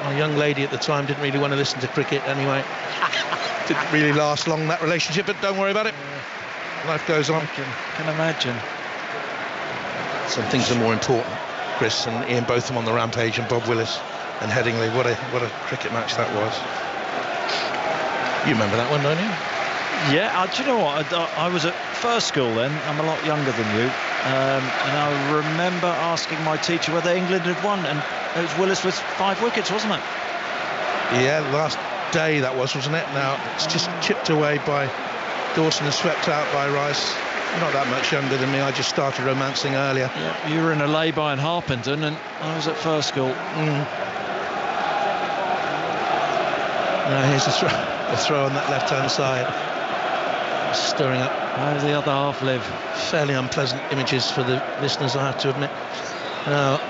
my young lady at the time didn't really want to listen to cricket anyway. Didn't really last long, that relationship, but don't worry about it. Life goes on. Can imagine. Some things are more important. Chris and Ian Botham on the rampage, and Bob Willis and Headingley. What a cricket match that was. You remember that one, don't you? Yeah, do you know what? I was at first school then. I'm a lot younger than you. And I remember asking my teacher whether England had won, and it was Willis with 5 wickets, wasn't it? Yeah, last day that wasn't it? Now it's just chipped away by Dawson and swept out by Rice. Not that much younger than me. I just started romancing earlier. Yeah, you were in a lay-by in Harpenden, and I was at first school. Now here's the throw on that left-hand side. Stirring up. How does the other half live? Fairly unpleasant images for the listeners, I have to admit. Now,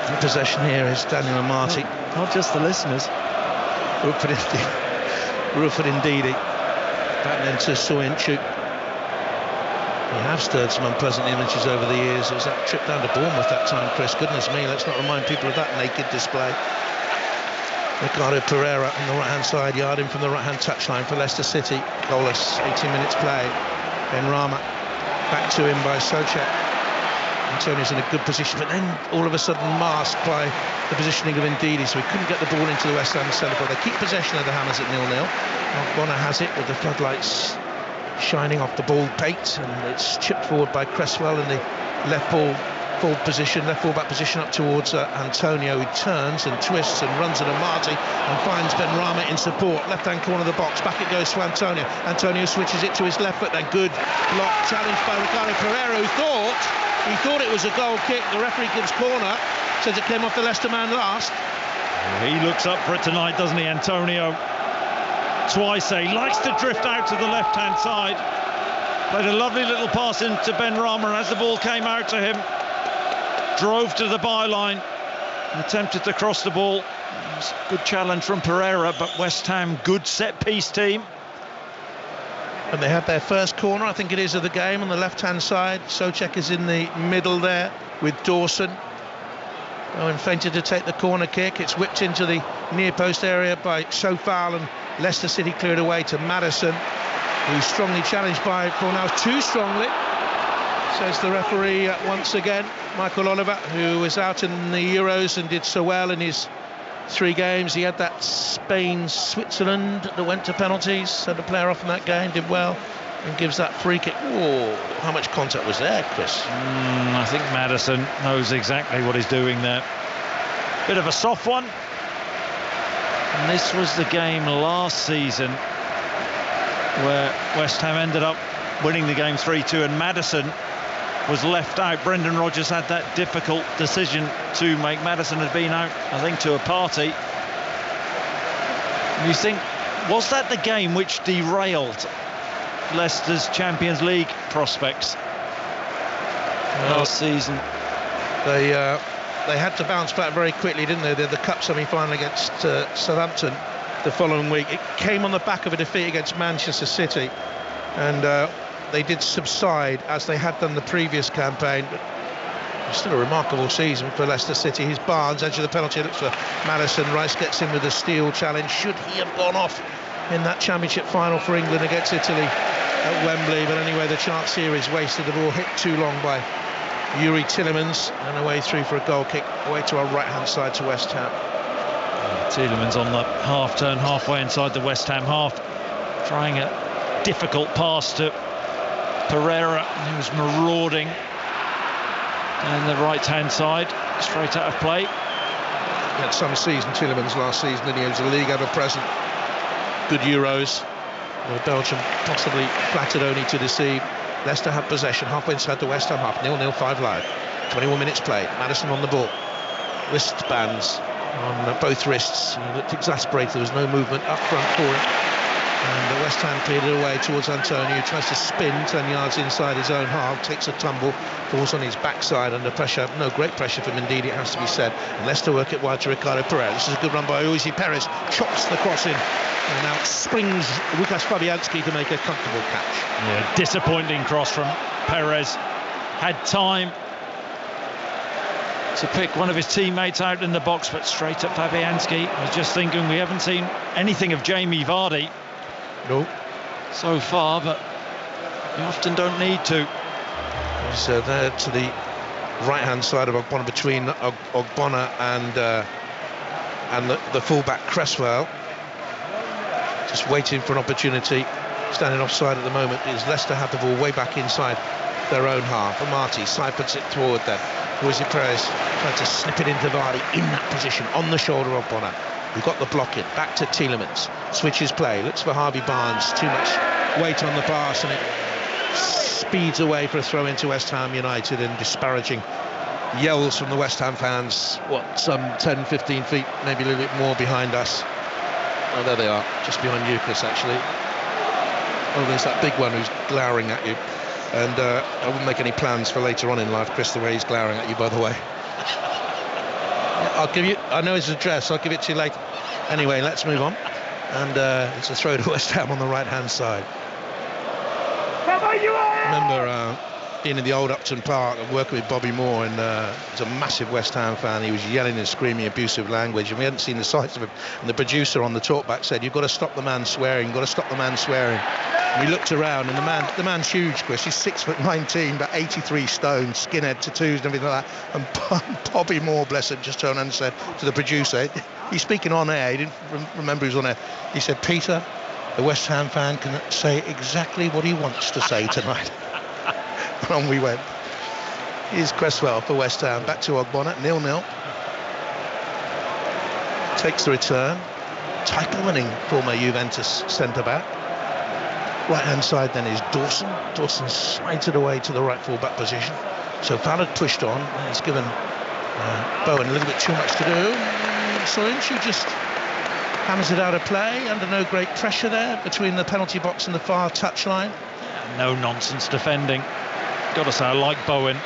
in possession here is Daniel Amati. Not just the listeners. Rupert Ndidi. Back then to Soyuncu. We have stirred some unpleasant images over the years. It was that trip down to Bournemouth that time, Chris. Goodness me, let's not remind people of that naked display. Ricardo Pereira on the right-hand side, yarding from the right-hand touchline for Leicester City. Goalless, 18 minutes play. Benrahma back to him by Souček. Antonio's in a good position, but then all of a sudden masked by the positioning of Ndidi, so he couldn't get the ball into the West Ham centre. They keep possession of the Hammers at 0-0. Bonner has it with the floodlights shining off the ball pate, and it's chipped forward by Cresswell in the left full-back position up towards Antonio, who turns and twists and runs at Amati and finds Benrahma in support. Left-hand corner of the box, back it goes to Antonio. Antonio switches it to his left foot, then good block, challenged by Ricardo Pereira, who thought it was a goal kick. The referee gives corner, says it came off the Leicester man last. He looks up for it tonight, doesn't he, Antonio? Twice he likes to drift out to the left-hand side. Played a lovely little pass into Benrahma, and as the ball came out to him, drove to the byline and attempted to cross the ball. It was a good challenge from Pereira, but West Ham, good set-piece team. And they had their first corner, I think it is, of the game on the left-hand side. Souček is in the middle there with Dawson. Owen fainted to take the corner kick. It's whipped into the near post area by Sofal, and Leicester City cleared away to Maddison, who's strongly challenged by Fornals, too strongly, says the referee once again. Michael Oliver, who was out in the Euros and did so well in his 3 games. He had that Spain-Switzerland that went to penalties, sent a player off in that game, did well, and gives that free kick. Whoa, how much contact was there, Chris? I think Maddison knows exactly what he's doing there. Bit of a soft one. And this was the game last season where West Ham ended up winning the game 3-2, and Maddison was left out. Brendan Rodgers had that difficult decision to make. Maddison had been out, I think, to a party. And you think, was that the game which derailed Leicester's Champions League prospects last season? They had to bounce back very quickly, didn't they? They had the cup semi-final against Southampton the following week. It came on the back of a defeat against Manchester City, and they did subside as they had done the previous campaign. But it's still a remarkable season for Leicester City. Here's Barnes, edge of the penalty, looks for Maddison. Rice gets in with a steal challenge. Should he have gone off in that championship final for England against Italy at Wembley? But anyway, the chance here is wasted. The ball hit too long by Yuri Tielemans, and away through for a goal kick, away to our right-hand side to West Ham. Tielemans on the half-turn, halfway inside the West Ham half, trying a difficult pass to Pereira, who was marauding down the right-hand side, straight out of play. He had some season, Tielemans, last season, and he was a league ever-present. Good Euros. Belgium possibly flattered only to deceive. Leicester have possession halfway inside the West Ham half, 0-0, 5 live. 21 minutes played. Maddison on the ball. Wristbands on both wrists. He looked exasperated. There was no movement up front for him. And the West Ham cleared it away towards Antonio, who tries to spin 10 yards inside his own half, takes a tumble, falls on his backside under pressure. No great pressure from Ndidi, it has to be said. And Leicester work it wide to Ricardo Pereira. This is a good run by Uzi Perez, chops the cross in, and now springs Łukasz Fabianski to make a comfortable catch. Yeah, disappointing cross from Perez. Had time to pick one of his teammates out in the box, but straight at Fabianski. I was just thinking, we haven't seen anything of Jamie Vardy so far, but you often don't need to. He's there to the right-hand side of Ogbonna, between Ogbonna and the fullback Cresswell, just waiting for an opportunity, standing offside at the moment, because Leicester have the ball way back inside their own half. Amati side puts it toward them. Uzi Perez tried to snip it into Vardy in that position, on the shoulder of Bonner, who got the block in. Back to Tielemans, switches play, looks for Harvey Barnes, too much weight on the pass, and it speeds away for a throw into West Ham United, and disparaging yells from the West Ham fans, some 10-15 feet, maybe a little bit more behind us. Oh, there they are, just behind you, Chris, actually. Oh, there's that big one who's glowering at you. And I wouldn't make any plans for later on in life, Chris, the way he's glowering at you, by the way. I'll give you, I know his address, I'll give it to you later. Anyway, let's move on. And it's a throw to West Ham on the right-hand side. I remember being in the old Upton Park and working with Bobby Moore, and he was a massive West Ham fan. He was yelling and screaming abusive language, and we hadn't seen the sights of him. And the producer on the talkback said, "You've got to stop the man swearing. You've got to stop the man swearing." And we looked around, and the man's huge, Chris. He's 6'19", but 83 stone, skinhead, tattoos, and everything like that. And Bobby Moore, bless him, just turned and said to the producer, he's speaking on air. He didn't remember he was on air. He said, "Peter, the West Ham fan can say exactly what he wants to say tonight." On we went. Here's Cresswell for West Ham. Back to Ogbonna, 0-0. Takes the return. Title winning former Juventus centre-back. Right hand side then is Dawson. Dawson slides it away to the right full-back position. So Fowler pushed on. He's given Bowen a little bit too much to do. Soyuncu just hammers it out of play, under no great pressure there between the penalty box and the far touchline. No nonsense defending. Got to say, I like Bowen.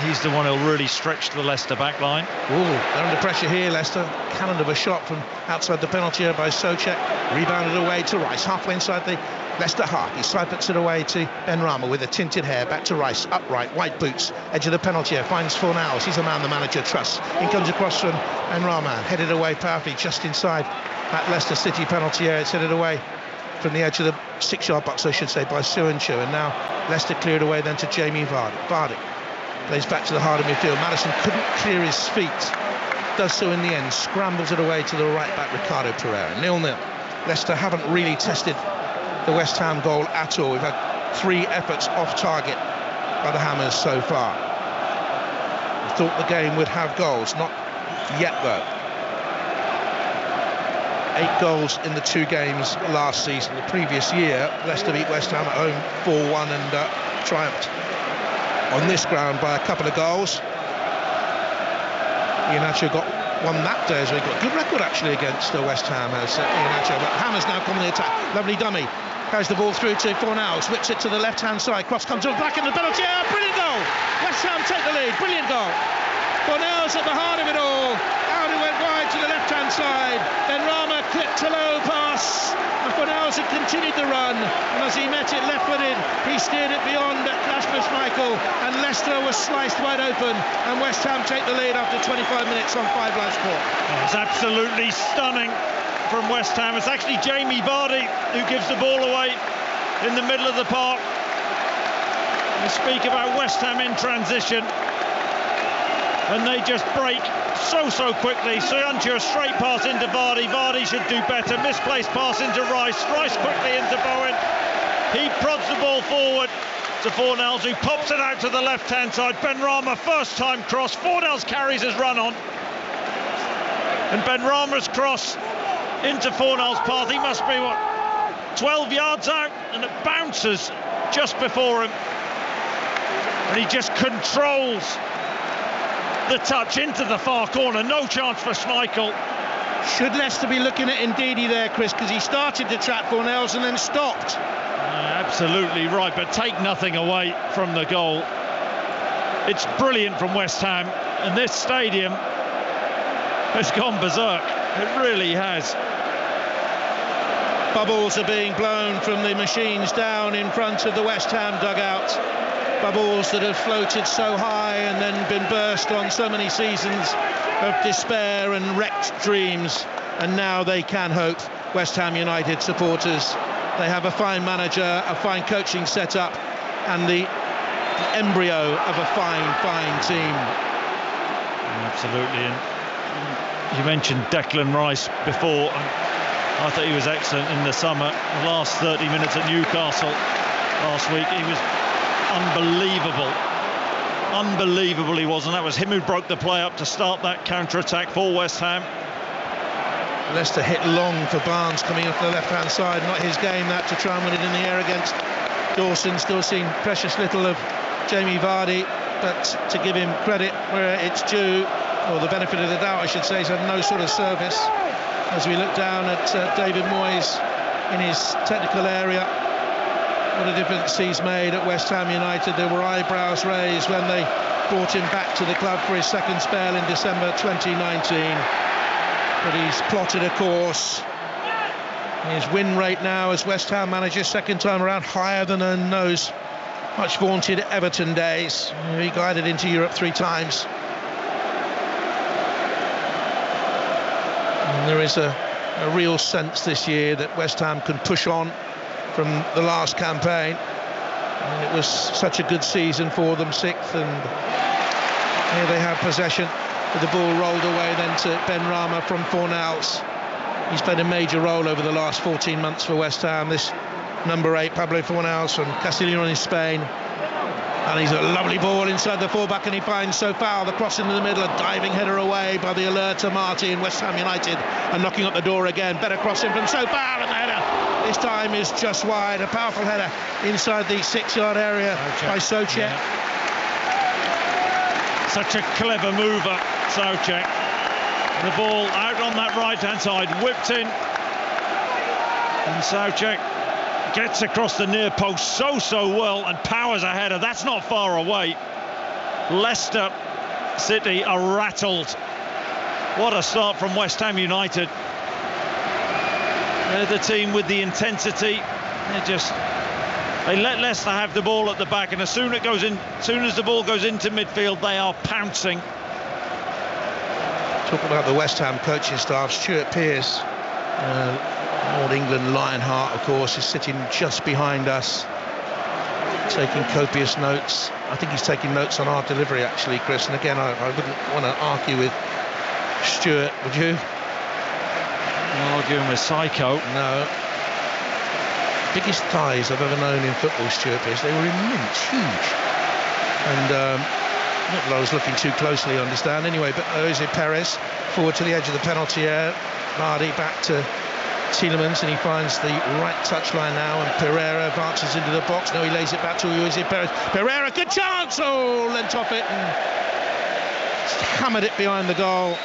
He's the one who'll really stretch the Leicester back line. They're under pressure here, Leicester. Cannon of a shot from outside the penalty area by Souček. Rebounded away to Rice, halfway inside the Leicester half. He sipets it away to Benrahma with a tinted hair. Back to Rice, upright, white boots, edge of the penalty area. Finds Fornals. He's a man the manager trusts. In comes across from Benrahma, headed away powerfully just inside that Leicester City penalty area. It's headed away from the edge of the 6-yard box, I should say, by Soyuncu. And now Leicester cleared away then to Jamie Vardy. Vardy plays back to the heart of midfield. Maddison couldn't clear his feet. Does so in the end. Scrambles it away to the right back, Ricardo Pereira. 0-0. Leicester haven't really tested the West Ham goal at all. We've had 3 efforts off target by the Hammers so far. I thought the game would have goals. Not yet, though. 8 goals in the 2 games last season. The previous year, Leicester beat West Ham at home 4-1 and triumphed on this ground by a couple of goals. Iheanacho got one that day as well. He got a good record actually against West Ham as Iheanacho. But Hammers now come on the attack. Lovely dummy. Carries the ball through to Fornals. Whips it to the left-hand side. Cross comes on back in the penalty area. Brilliant goal. West Ham take the lead. Brilliant goal. Fornals at the heart of it all. Out it went wide to the left-hand side. Benrahma clipped a low pass. And Fornals had continued the run. And as he met it left-footed, he steered it beyond Kasper Schmeichel. And Leicester was sliced wide open. And West Ham take the lead after 25 minutes on 5 Live Sport. It's absolutely stunning from West Ham. It's actually Jamie Vardy who gives the ball away in the middle of the park. We speak about West Ham in transition. And they just break so quickly. Soyuncu, a straight pass into Vardy. Vardy should do better. Misplaced pass into Rice. Rice quickly into Bowen. He prods the ball forward to Fornals, who pops it out to the left-hand side. Benrahma, first time cross. Fornals carries his run on. And Benrahma's cross into Fornals' path. He must be, 12 yards out? And it bounces just before him. And he just controls the touch into the far corner. No chance for Schmeichel. Should Leicester be looking at Ndidi there, Chris, because he started to trap Fornals and then stopped. Absolutely right, but take nothing away from the goal. It's brilliant from West Ham, and this stadium has gone berserk. It really has. Bubbles are being blown from the machines down in front of the West Ham dugout. Bubbles that have floated so high and then been burst on so many seasons of despair and wrecked dreams. And now they can hope. West Ham United supporters, they have a fine manager, a fine coaching setup, and the embryo of a fine team. Absolutely. And you mentioned Declan Rice before. I thought he was excellent in the summer. The last 30 minutes at Newcastle last week, he was unbelievable he was, and that was him who broke the play up to start that counter-attack for West Ham. Leicester hit long for Barnes coming off the left-hand side. Not his game that, to try and win it in the air against Dawson. Still seen precious little of Jamie Vardy, but to give him credit where it's due, or the benefit of the doubt I should say, he's had no sort of service. As we look down at David Moyes in his technical area, what a difference he's made at West Ham United. There were eyebrows raised when they brought him back to the club for his second spell in December 2019. But he's plotted a course. His win rate now as West Ham manager, second time around, higher than a nose much vaunted Everton days. He guided into Europe 3 times. And there is a real sense this year that West Ham can push on from the last campaign. And it was such a good season for them, 6th, and here they have possession with the ball rolled away then to Ben Rama from Fornals. He's played a major role over the last 14 months for West Ham, this number 8 Pablo Fornals from Castellón in Spain. And he's a lovely ball inside the fullback, and he finds Sofao, the cross into the middle, a diving header away by the alert Marty, and West Ham United are knocking at the door again. Better cross in from Sofao, and the header this time is just wide. A powerful header inside the 6-yard area by Soucek. Yeah. Such a clever mover, Soucek. The ball out on that right-hand side, whipped in, and Soucek gets across the near post so well and powers a header. That's not far away. Leicester City are rattled. What a start from West Ham United. They're the team with the intensity. They let Leicester have the ball at the back, and as soon as the ball goes into midfield, they are pouncing. Talking about the West Ham coaching staff, Stuart Pearce, Old England Lionheart, of course, is sitting just behind us, taking copious notes. I think he's taking notes on our delivery, actually, Chris. And again, I wouldn't want to argue with Stuart, would you? Arguing with Psycho. No. Biggest thighs I've ever known in football, Stuart Pearce. They were immense, huge. And not that I was looking too closely, I understand. Anyway, but Jose Perez forward to the edge of the penalty area. Vardy back to Tielemans, and he finds the right touchline now, and Pereira advances into the box. Now he lays it back to Jose Perez. Pereira, good chance! Oh, leant off it and hammered it behind the goal.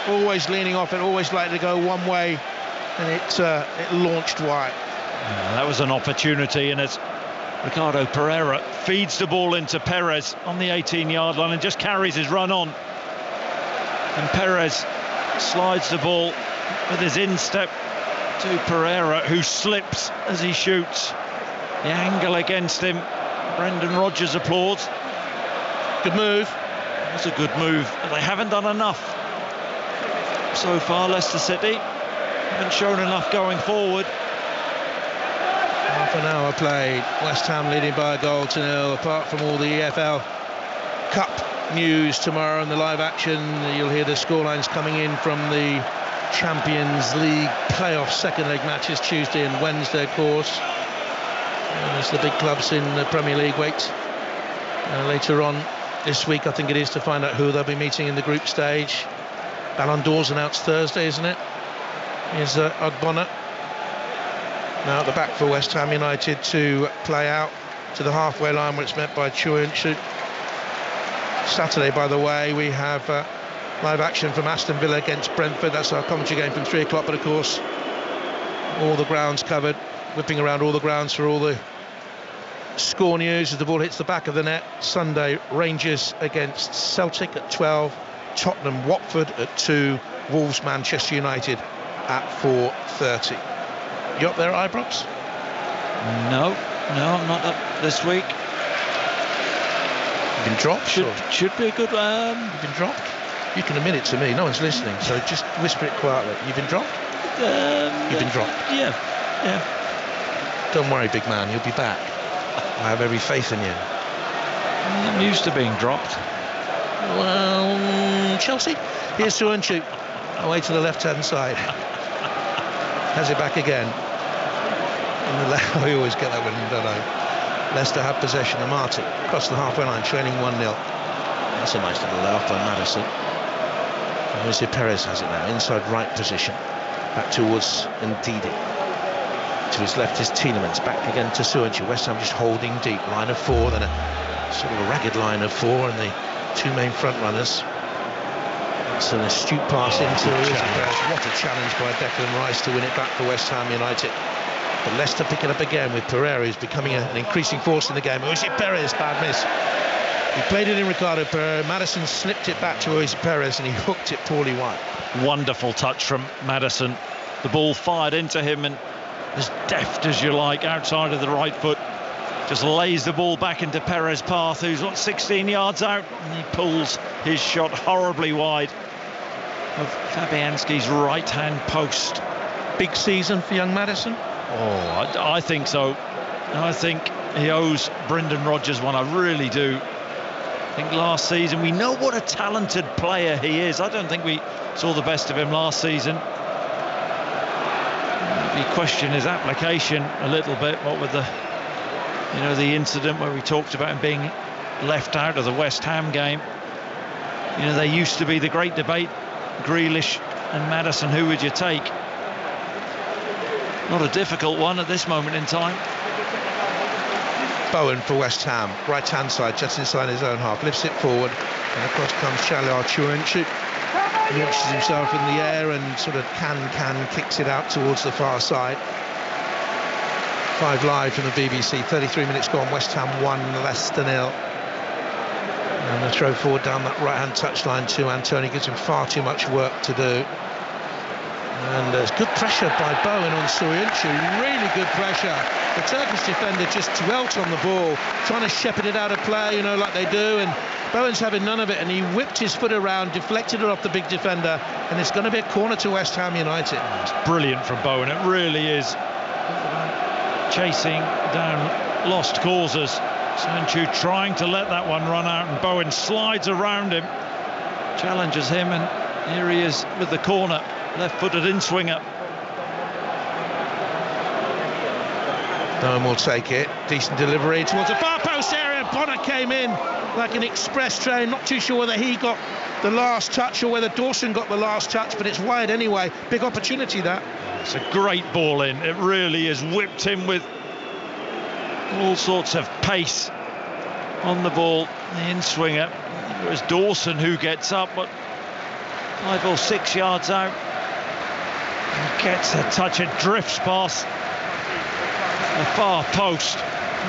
Always leaning off it, always likely to go one way, and it launched wide. Yeah, that was an opportunity, and as Ricardo Pereira feeds the ball into Perez on the 18-yard line and just carries his run on. And Perez slides the ball with his instep to Pereira, who slips as he shoots. The angle against him. Brendan Rodgers applauds. Good move. That's a good move, but they haven't done enough so far. Leicester City haven't shown enough going forward. Half an hour played. West Ham leading by a goal to 0. Apart from all the EFL Cup news tomorrow and the live action, you'll hear the scorelines coming in from the Champions League playoff second leg matches Tuesday and Wednesday, of course. And as the big clubs in the Premier League wait later on this week, I think it is, to find out who they'll be meeting in the group stage. Ballon d'Or's announced Thursday, isn't it? Is Ogbonna now at the back for West Ham United to play out to the halfway line where it's met by Chuanchu. Saturday, by the way, we have live action from Aston Villa against Brentford. That's our commentary game from 3 o'clock, but of course all the grounds covered, whipping around all the grounds for all the score news as the ball hits the back of the net. Sunday, Rangers against Celtic at 12, Tottenham Watford at 2, Wolves Manchester United at 4:30. You up there, Ibrox? No, I'm not up this week. You've been dropped? Should be a good one. You've been dropped? You can admit it to me, no one's listening, so just whisper it quietly. You've been dropped? You've been dropped? Yeah. Don't worry, big man, you'll be back. I have every faith in you. I'm used to being dropped. Well, Chelsea. Here's Suanchu, away to the left-hand side. Has it back again. I always get that one, don't I? Leicester have possession of Martin. Across the halfway line, trailing 1-0. That's a nice little layoff by Maddison. Jose Perez has it now, inside right position. Back towards Ndidi. To his left is Tielemans, back again to Suanchu. West Ham just holding deep, line of 4, then a sort of a ragged line of 4, and the 2 main front runners. It's an astute pass into what a challenge by Declan Rice to win it back for West Ham United. But Leicester pick it up again with Pereira, who's becoming an increasing force in the game. Jose Perez, bad miss. He played it in Ricardo Pereira. Maddison slipped it back to Jose Perez and he hooked it poorly wide. Wonderful touch from Maddison. The ball fired into him, and as deft as you like outside of the right foot. just lays the ball back into Perez's path, who's 16 yards out, and he pulls his shot horribly wide of Fabianski's right-hand post. Big season for young Maddison? Oh, I think so. I think he owes Brendan Rodgers one. I really do. I think last season, we know what a talented player he is. I don't think we saw the best of him last season. We question his application a little bit, what with the incident where we talked about him being left out of the West Ham game. There used to be the great debate, Grealish and Maddison, who would you take? Not a difficult one at this moment in time. Bowen for West Ham, right-hand side, just inside his own half, lifts it forward, and across comes Shalar Chuenchu. Launches himself in the air and sort of kicks it out towards the far side. 5 live from the BBC, 33 minutes gone, West Ham 1, Leicester 0. And the throw forward down that right-hand touchline to Antony gives him far too much work to do. And there's good pressure by Bowen on Soyuncu, really good pressure. The Turkish defender just dwelt on the ball, trying to shepherd it out of play, like they do, and Bowen's having none of it, and he whipped his foot around, deflected it off the big defender, and it's going to be a corner to West Ham United. It's brilliant from Bowen, it really is. Chasing down lost causes. Soyuncu trying to let that one run out, and Bowen slides around him, challenges him, and here he is with the corner. Left-footed in-swinger. Bowen will take it. Decent delivery towards the far post area. Bonner came in like an express train. Not too sure whether he got the last touch or whether Dawson got the last touch, but it's wide anyway. Big opportunity, that. It's a great ball in. It really is. Whipped him with all sorts of pace on the ball. The in-swinger. It was Dawson who gets up, but 5 or 6 yards out. He gets a touch, it drifts past the far post.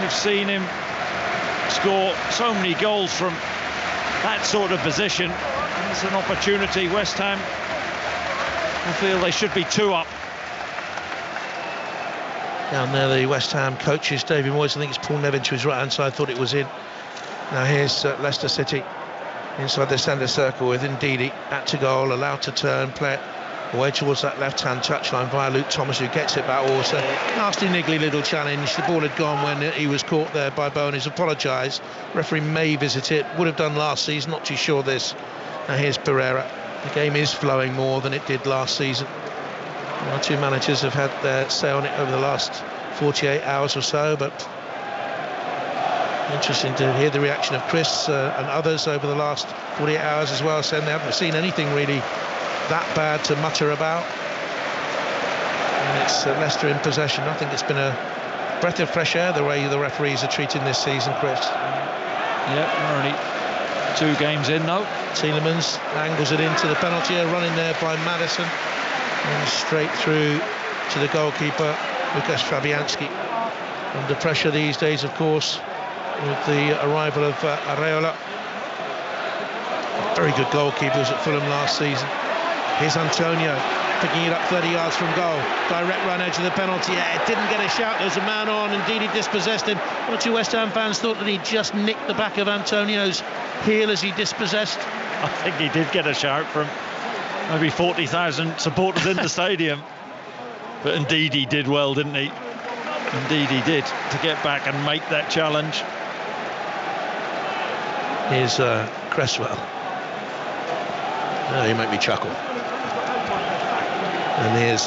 We've seen him score so many goals from that sort of position. It's an opportunity. West Ham, I feel they should be 2 up. Down there, the West Ham coaches, David Moyes, I think it's Paul Nevin to his right-hand side, thought it was in. Now here's Leicester City inside the centre circle with Ndidi at to goal, allowed to turn, play it away towards that left-hand touchline via Luke Thomas, who gets it back also. Nasty niggly little challenge. The ball had gone when he was caught there by Bowen. He's apologised. Referee may visit it, would have done last season, not too sure this. Now here's Pereira. The game is flowing more than it did last season. One or two managers have had their say on it over the last 48 hours or so, but interesting to hear the reaction of Chris and others over the last 48 hours as well, saying they haven't seen anything really that bad to mutter about. And it's Leicester in possession. I think it's been a breath of fresh air the way the referees are treating this season, Chris. Yeah, we're only 2 games in though. Tielemans angles it into the penalty area, running there by Maddison, and straight through to the goalkeeper, Łukasz Fabianski. Under pressure these days, of course, with the arrival of Areola. Very good goalkeepers at Fulham last season. Here's Antonio picking it up 30 yards from goal. Direct run edge of the penalty. Yeah, it didn't get a shout. There's a man on. Indeed, he dispossessed him. One or two West Ham fans thought that he just nicked the back of Antonio's heel as he dispossessed. I think he did get a shout from maybe 40,000 supporters in the stadium. But indeed he did well, didn't he? Indeed he did, to get back and make that challenge. Here's Cresswell. Oh, you make me chuckle. And here's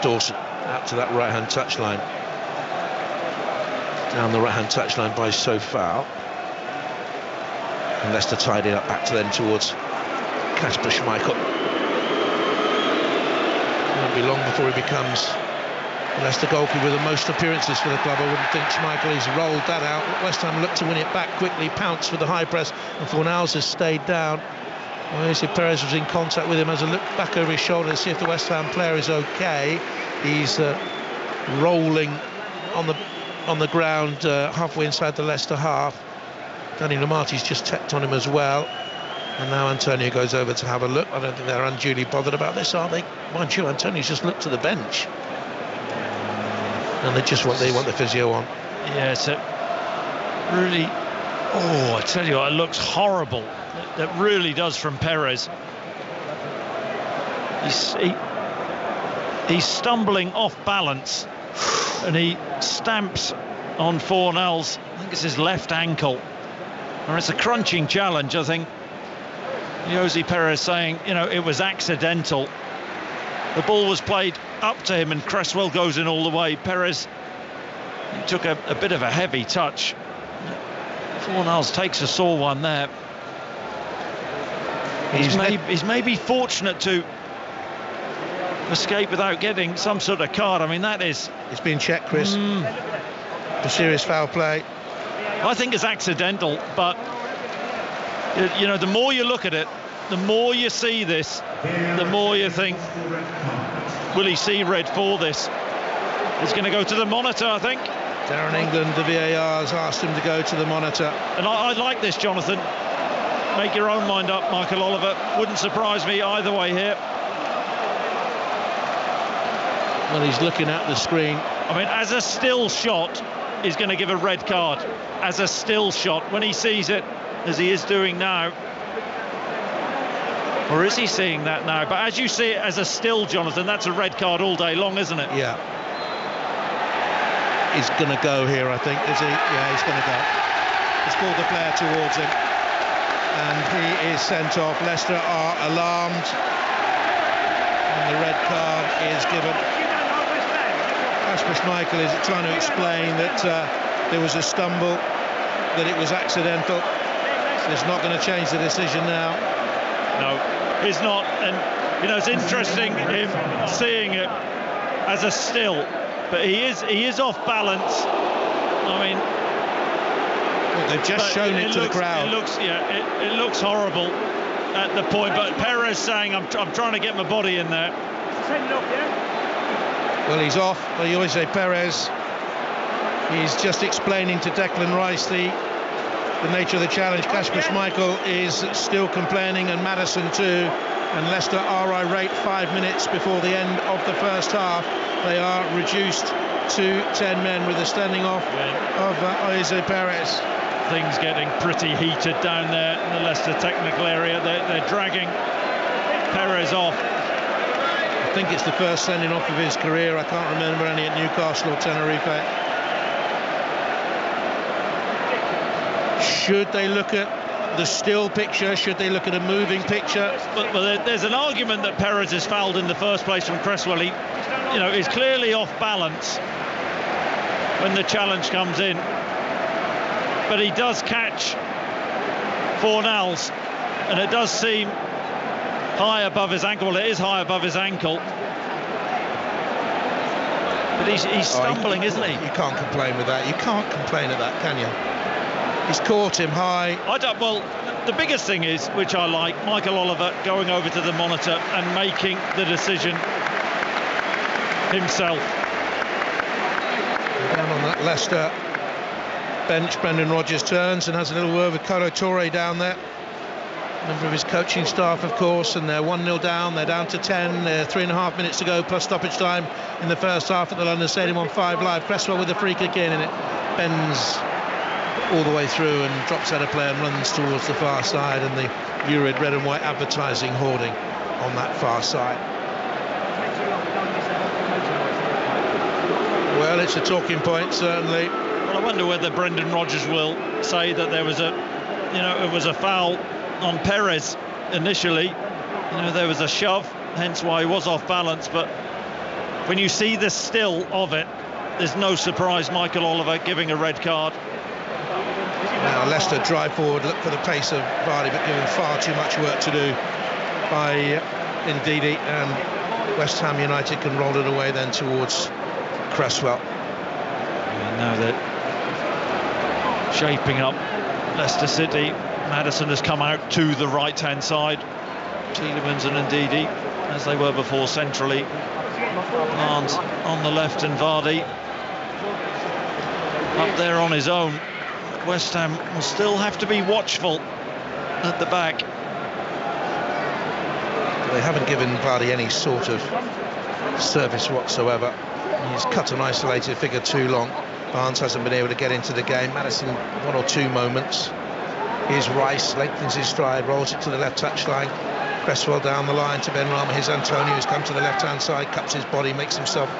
Dawson out to that right-hand touchline. Down the right-hand touchline by Sofal. And Leicester tied it up back to then towards Kasper Schmeichel. It won't be long before he becomes the Leicester goalkeeper with the most appearances for the club. I wouldn't think Schmeichel has rolled that out. West Ham looked to win it back quickly, pounced with the high press, and Fornals has stayed down. Jose Perez was in contact with him, as a look back over his shoulder to see if the West Ham player is okay. He's rolling on the ground halfway inside the Leicester half. Danny Lamarty's just tapped on him as well, and now Antonio goes over to have a look. I don't think they're unduly bothered about this, are they? Mind you, Antonio's just looked to the bench, and they want the physio on. Yeah, really, I tell you what, it looks horrible. That really does from Perez. He's stumbling off balance and he stamps on Fornals. I think it's his left ankle. And it's a crunching challenge, I think. Jose Perez saying, it was accidental. The ball was played up to him and Cresswell goes in all the way. Perez, he took a bit of a heavy touch. Fornals takes a sore one there. He's maybe fortunate to escape without getting some sort of card. I mean, that is... It's been checked, Chris. For serious foul play. I think it's accidental, but the more you look at it, the more you see this, the more you think, will he see red for this? He's going to go to the monitor, I think. Darren England, the VAR has asked him to go to the monitor. And I like this, Jonathan. Make your own mind up, Michael Oliver. Wouldn't surprise me either way here. Well, he's looking at the screen. I mean, as a still shot, he's going to give a red card. As a still shot, when he sees it, as he is doing now. Or is he seeing that now? But as you see it as a still, Jonathan, that's a red card all day long, isn't it? Yeah. He's going to go here, I think. Is he? Yeah, he's going to go. He's pulled the player towards him. And he is sent off. Leicester are alarmed. And the red card is given. Schmeichel is trying to explain that there was a stumble, that it was accidental. It's not going to change the decision now. No, it's not. And, it's interesting him seeing it as a still. But he is off balance. I mean... Well, they've just shown it to the crowd. It looks horrible at the point. But Perez saying, I'm trying to get my body in there. Well, he's off. Well, you always say Perez. He's just explaining to Declan Rice the nature of the challenge. Schmeichel is still complaining, and Maddison too. And Leicester are irate 5 minutes before the end of the first half. They are reduced to 10 men with a standing off of Jose Perez. Things getting pretty heated down there in the Leicester technical area. They're dragging Perez off. I think it's the first sending off of his career. I can't remember any at Newcastle or Tenerife. Should they look at the still picture? Should they look at a moving picture? Well, there's an argument that Perez is fouled in the first place from Cresswell. He, is clearly off balance when the challenge comes in, but he does catch Fornals, and it does seem high above his ankle. Well, it is high above his ankle, but he's stumbling, isn't he? You can't complain with that. You can't complain at that, can you? He's caught him high. Well, the biggest thing is, which I like, Michael Oliver going over to the monitor and making the decision himself. Down on that Leicester bench, Brendan Rodgers turns and has a little word with Kolo Touré down there. Member of his coaching staff, of course, and they're 1-0 down. They're down to 10. 3.5 minutes to go, plus stoppage time in the first half at the London Stadium on 5 Live. Cresswell with the free kick in, and it bends all the way through and drops out of play and runs towards the far side, and the lurid red and white advertising hoarding on that far side. Well, it's a talking point, certainly. Well, I wonder whether Brendan Rodgers will say that there was it was a foul on Perez initially. There was a shove, hence why he was off balance. But when you see the still of it, there's no surprise Michael Oliver giving a red card. Now Leicester drive forward, look for the pace of Vardy, but given far too much work to do by Ndidi, and West Ham United can roll it away then towards Cresswell. And now they're shaping up Leicester City. Maddison has come out to the right-hand side. Tielemans and Ndidi, as they were before, centrally. Barnes on the left, and Vardy up there on his own. West Ham will still have to be watchful at the back. They haven't given Vardy any sort of service whatsoever. He's cut an isolated figure too long. Barnes hasn't been able to get into the game. Maddison, one or two moments. Here's Rice, lengthens his stride, rolls it to the left touchline. Cresswell down the line to Benrahma. Here's Antonio, who's come to the left-hand side, cups his body, makes himself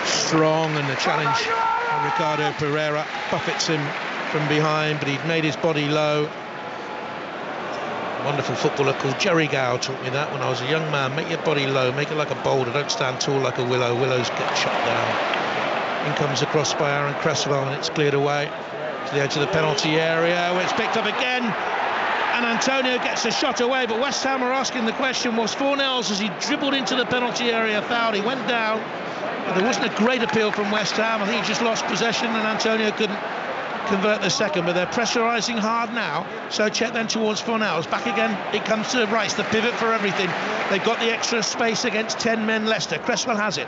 strong, and the challenge of Ricardo Pereira buffets him from behind, but he'd made his body low. A wonderful footballer called Jerry Gow taught me that when I was a young man. Make your body low, make it like a boulder, don't stand tall like a willow. Willows get shot down. In comes across by Aaron Cresswell, and it's cleared away to the edge of the penalty area, where it's picked up again, and Antonio gets a shot away. But West Ham are asking the question, was Fornells, as he dribbled into the penalty area, fouled? He went down, but there wasn't a great appeal from West Ham. I think he just lost possession, and Antonio couldn't convert the second. But they're pressurising hard now. So check then towards Fornells. Back again, it comes to Rice, the pivot for everything. They've got the extra space against 10 men Leicester. Cresswell has it.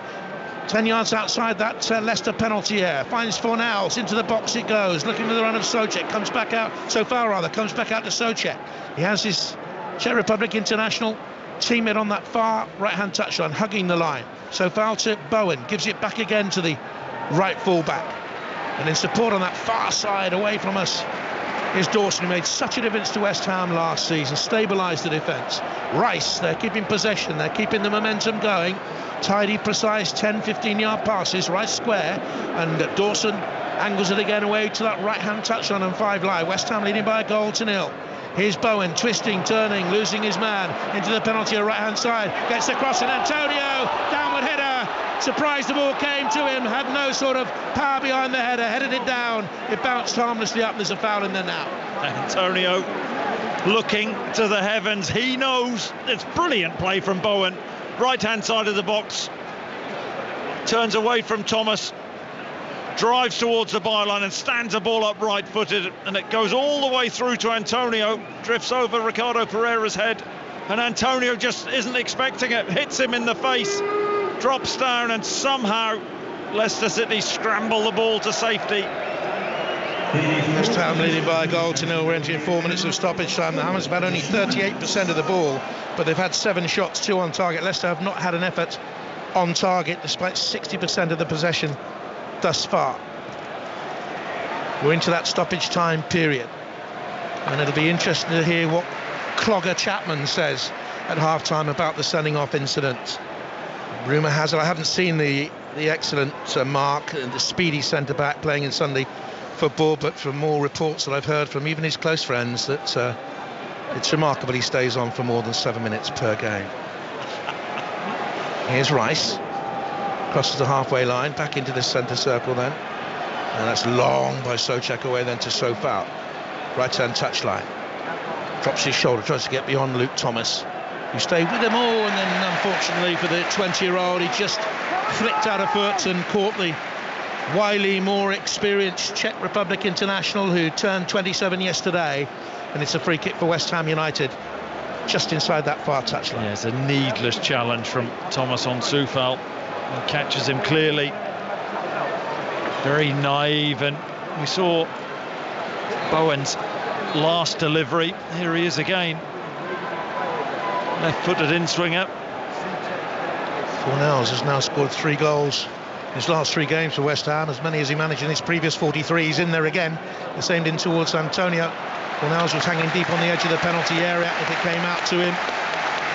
10 yards outside that Leicester penalty area. Finds Fornells, into the box it goes, looking for the run of Souček, comes back out to Souček. He has his Czech Republic international teammate on that far right-hand touchline, hugging the line. So foul to Bowen, gives it back again to the right full-back. And in support on that far side, away from us, is Dawson, who made such a difference to West Ham last season, stabilised the defence. Rice, they're keeping possession, they're keeping the momentum going. Tidy, precise 10-15 yard passes, right square, and Dawson angles it again away to that right-hand touchline on 5 line. West Ham leading by a goal to 0. Here's Bowen, twisting, turning, losing his man into the penalty area right-hand side. Gets the cross, and Antonio, downward header. Surprised the ball came to him, had no sort of power behind the header, headed it down. It bounced harmlessly up, and there's a foul in there now. Antonio looking to the heavens. He knows. It's brilliant play from Bowen. Right-hand side of the box. Turns away from Thomas. Drives towards the byline and stands the ball up right-footed, and it goes all the way through to Antonio. Drifts over Ricardo Pereira's head, and Antonio just isn't expecting it. Hits him in the face. Drops down, and somehow Leicester City scramble the ball to safety. West Ham leading by a goal to 0. We're entering 4 minutes of stoppage time. The Hammers have had only 38% of the ball, but they've had 7 shots, 2 on target. Leicester have not had an effort on target, despite 60% of the possession thus far. We're into that stoppage time period, and it'll be interesting to hear what Clogger Chapman says at half-time about the sending off incident. Rumour has it, I haven't seen the excellent Mark, the speedy centre-back playing in Sunday football, but from more reports that I've heard from even his close friends, that it's remarkable he stays on for more than 7 minutes per game. Here's Rice, crosses the halfway line, back into the centre circle then, and that's long by Souček away then to Sofal. Right-hand touchline, drops his shoulder, tries to get beyond Luke Thomas, who stayed with them all, and then unfortunately for the 20-year-old, he just flicked out a foot and caught the wily, more experienced Czech Republic international, who turned 27 yesterday, and it's a free kick for West Ham United just inside that far touchline. Yeah, it's a needless challenge from Thomas on Sofal, and catches him clearly. Very naive, and we saw Bowen's last delivery. Here he is again. Left-footed in-swinger. Fornells has now scored 3 goals in his last 3 games for West Ham, as many as he managed in his previous 43. He's in there again. The same in towards Antonio. Fornells was hanging deep on the edge of the penalty area. If it came out to him,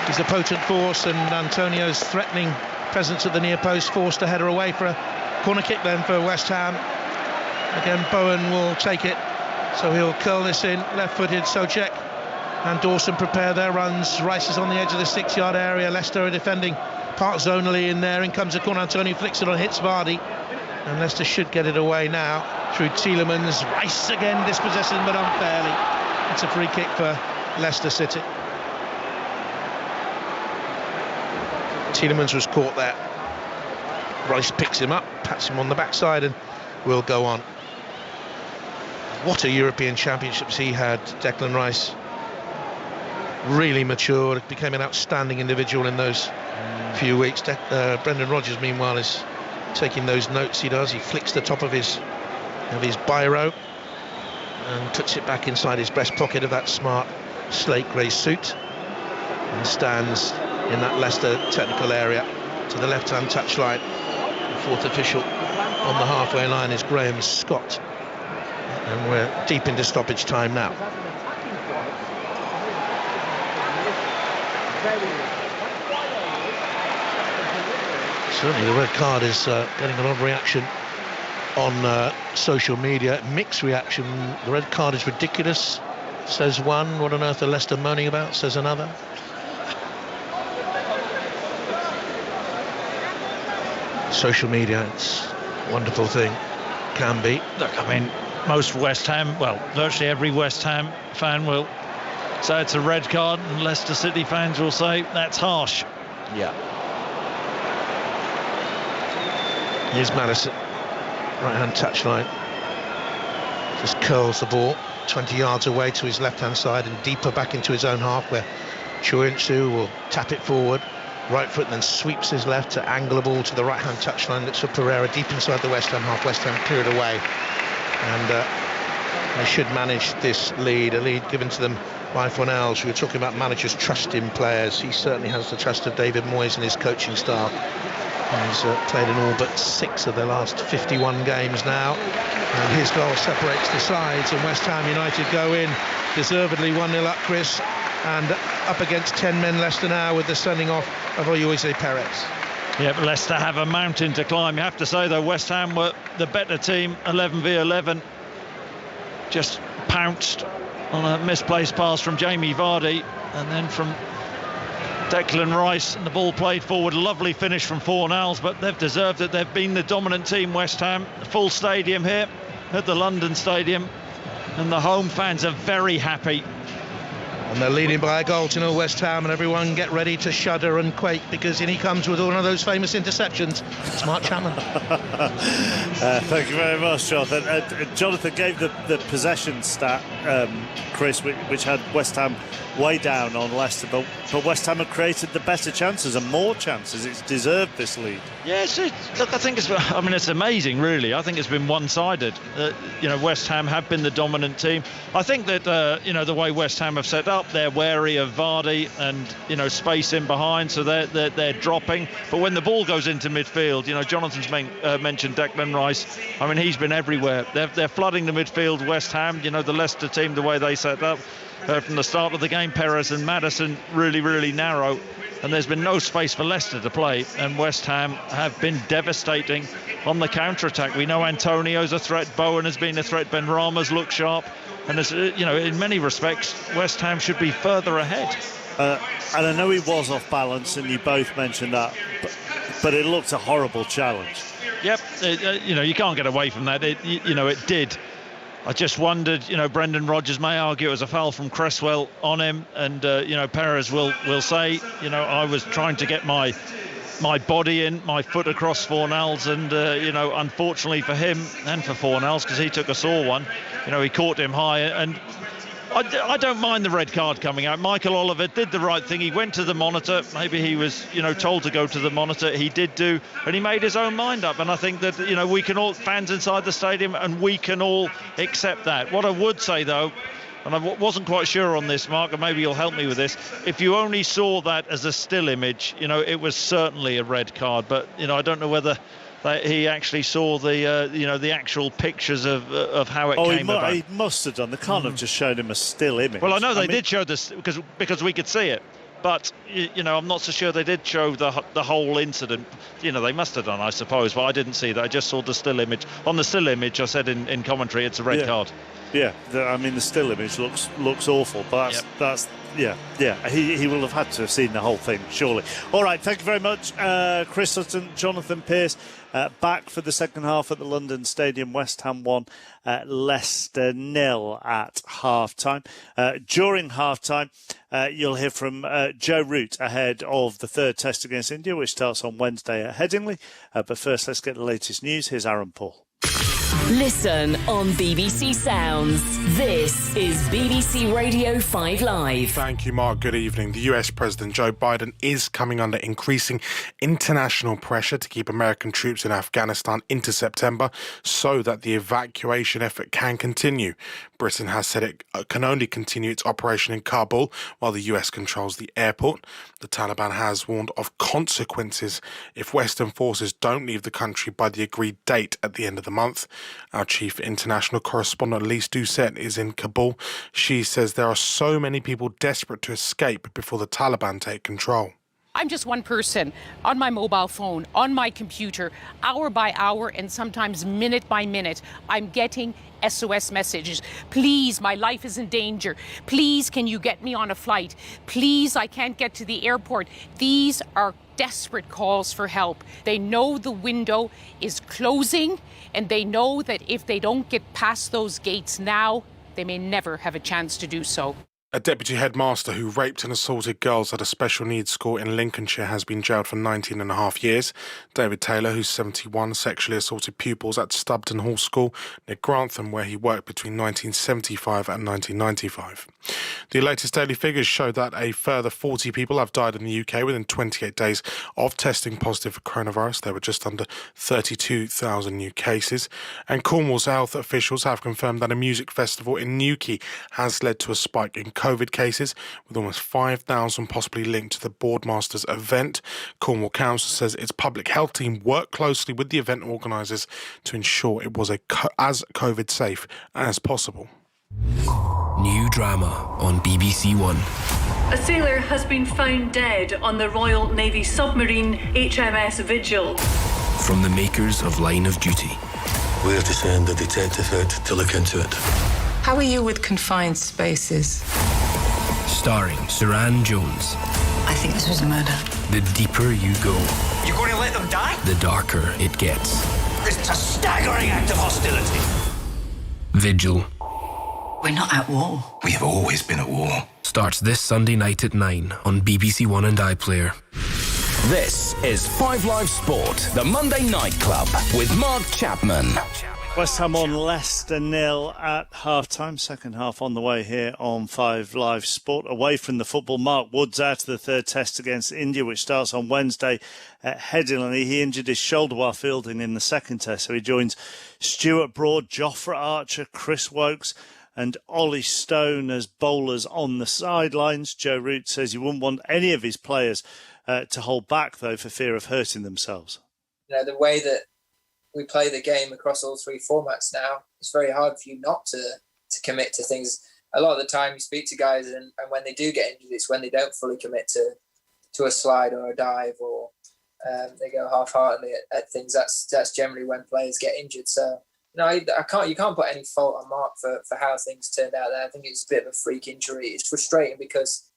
he's a potent force, and Antonio's threatening presence at the near post forced a header away for a corner kick then for West Ham. Again, Bowen will take it, so he'll curl this in. Left-footed, Souček and Dawson prepare their runs. Rice is on the edge of the 6-yard area. Leicester are defending part zonally in there. In comes a corner. Antonio flicks it on, hits Vardy, and Leicester should get it away now through Tielemans. Rice again dispossessing, but unfairly. It's a free kick for Leicester City. Tielemans was caught there. Rice picks him up, pats him on the backside, and will go on. What a European Championships he had, Declan Rice. Really matured, became an outstanding individual in those few weeks. Brendan Rodgers, meanwhile, is taking those notes. He does. He flicks the top of his biro and puts it back inside his breast pocket of that smart slate grey suit, and stands in that Leicester technical area to the left-hand touchline. The fourth official on the halfway line is Graham Scott. And we're deep into stoppage time now. Certainly the red card is getting a lot of reaction on social media. Mixed reaction. The red card is ridiculous, says one. What on earth are Leicester moaning about, says another. Social media, it's a wonderful thing. Can be. Look, I mean, most West Ham, well, virtually every West Ham fan will say it's a red card, and Leicester City fans will say that's harsh. Yeah. Here's Maddison, right-hand touchline. Just curls the ball 20 yards away to his left-hand side and deeper back into his own half, where Chuinsu will tap it forward, right foot, and then sweeps his left to angle the ball to the right-hand touchline. Looks for Pereira deep inside the West Ham half. West Ham clear it away, and they should manage this lead, a lead given to them by Fornells. We were talking about managers trusting players. He certainly has the trust of David Moyes and his coaching staff. He's played in all but 6 of the last 51 games now, and his goal separates the sides, and West Ham United go in deservedly 1-0 up, Chris, and up against 10 men Leicester now with the sending off of Oyuise Perez. Yeah, but Leicester have a mountain to climb. You have to say, though, West Ham were the better team, 11v11. Just pounced on a misplaced pass from Jamie Vardy, and then from Declan Rice, and the ball played forward. A lovely finish from Fornells, but they've deserved it. They've been the dominant team, West Ham. Full stadium here at the London Stadium, and the home fans are very happy. And they're leading by a goal to nil, West Ham, and everyone get ready to shudder and quake, because in he comes with one of those famous interceptions. It's Mark Chapman. Thank you very much, Jonathan. Jonathan gave the possession stat, Chris, which had West Ham way down on Leicester, but West Ham have created the better chances and more chances. It's deserved this lead. Yes, look, I think it's amazing, really. I think it's been one-sided. West Ham have been the dominant team. I think that the way West Ham have set up, they're wary of Vardy and space in behind, so they're dropping. But when the ball goes into midfield, Jonathan's mentioned Declan Rice. I mean, he's been everywhere. They're flooding the midfield. West Ham, the Leicester team, the way they set up. From the start of the game, Perez and Maddison really, really narrow, and there's been no space for Leicester to play, and West Ham have been devastating on the counter-attack. We know Antonio's a threat, Bowen has been a threat, Ben Rama's looked sharp, and in many respects West Ham should be further ahead. And I know he was off balance, and you both mentioned that, but it looked a horrible challenge. Yep, you can't get away from that. It did. I just wondered, Brendan Rodgers may argue it was a foul from Cresswell on him, and Perez will say, I was trying to get my body in, my foot across Fornells, and unfortunately for him and for Fornells, because he took a sore one, he caught him high, and I don't mind the red card coming out. Michael Oliver did the right thing. He went to the monitor. Maybe he was, told to go to the monitor. He did do, and he made his own mind up. And I think that, we can all, fans inside the stadium, and we can all accept that. What I would say, though, and I wasn't quite sure on this, Mark, and maybe you'll help me with this, if you only saw that as a still image, it was certainly a red card. But, I don't know whether he actually saw the actual pictures of how it came about. He must have done. They can't have just shown him a still image. Well, I know they did show this because we could see it, but I'm not so sure they did show the whole incident. They must have done, I suppose, but I didn't see that. I just saw the still image. On the still image, I said in commentary, it's a red card. Yeah, the still image looks awful, but that's he will have had to have seen the whole thing, surely. All right, thank you very much, Chris Sutton, Jonathan Pearce, back for the second half at the London Stadium. West Ham 1, Leicester 0 at half-time. During half-time, you'll hear from Joe Root ahead of the third test against India, which starts on Wednesday at Headingley. But first, let's get the latest news. Here's Aaron Paul. Listen on BBC Sounds. This is BBC Radio 5 Live. Thank you, Mark. Good evening. The US President Joe Biden is coming under increasing international pressure to keep American troops in Afghanistan into September so that the evacuation effort can continue. Britain has said it can only continue its operation in Kabul while the US controls the airport. The Taliban has warned of consequences if Western forces don't leave the country by the agreed date at the end of the month. Our chief international correspondent Lise Doucet is in Kabul. She says there are so many people desperate to escape before the Taliban take control. I'm just one person on my mobile phone, on my computer, hour by hour and sometimes minute by minute. I'm getting SOS messages. Please, my life is in danger. Please, can you get me on a flight? Please, I can't get to the airport. These are desperate calls for help. They know the window is closing, and they know that if they don't get past those gates now, they may never have a chance to do so. A deputy headmaster who raped and assaulted girls at a special needs school in Lincolnshire has been jailed for 19 and a half years. David Taylor, who's 71, sexually assaulted pupils at Stubton Hall School near Grantham, where he worked between 1975 and 1995. The latest daily figures show that a further 40 people have died in the UK within 28 days of testing positive for coronavirus. There were just under 32,000 new cases. And Cornwall's health officials have confirmed that a music festival in Newquay has led to a spike in COVID cases, with almost 5,000 possibly linked to the Boardmasters event. Cornwall Council says its public health team worked closely with the event organisers to ensure it was as COVID safe as possible. New drama on BBC One. A sailor has been found dead on the Royal Navy submarine HMS Vigil. From the makers of Line of Duty. We have to send a detective out to look into it. How are you with confined spaces? Starring Saran Jones. I think this was a murder. The deeper you go, you're going to let them die? the darker it gets. It's a staggering act of hostility. Vigil. We're not at war. We have always been at war. Starts this Sunday night at 9 on BBC One and iPlayer. This is 5 Live Sport, the Monday Night Club with Mark Chapman. West Ham on Leicester 0 at half-time. Second half on the way here on 5 Live Sport. Away from the football, Mark Wood's out of the third test against India, which starts on Wednesday at Headingley. He injured his shoulder while fielding in the second test, so he joins Stuart Broad, Jofra Archer, Chris Wokes and Ollie Stone as bowlers on the sidelines. Joe Root says he wouldn't want any of his players to hold back, though, for fear of hurting themselves. You know, the way that we play the game across all three formats now, it's very hard for you not to commit to things. A lot of the time you speak to guys and when they do get injured, it's when they don't fully commit to a slide or a dive, or they go half-heartedly at things. That's generally when players get injured. So, you can't put any fault on Mark for how things turned out there. I think it's a bit of a freak injury. It's frustrating because,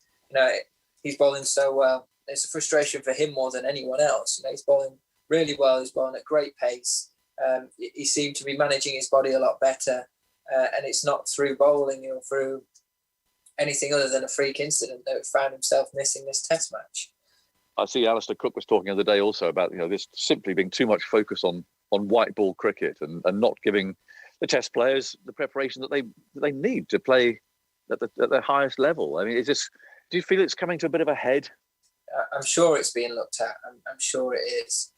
he's bowling so well. It's a frustration for him more than anyone else. He's bowling really well. He's bowling at great pace. He seemed to be managing his body a lot better. And it's not through bowling or through anything other than a freak incident that found himself missing this test match. I see Alistair Cook was talking the other day also about, this simply being too much focus on white ball cricket and not giving the test players the preparation that they need to play at their highest level. I mean, do you feel it's coming to a bit of a head? I'm sure it's being looked at. I'm sure it is.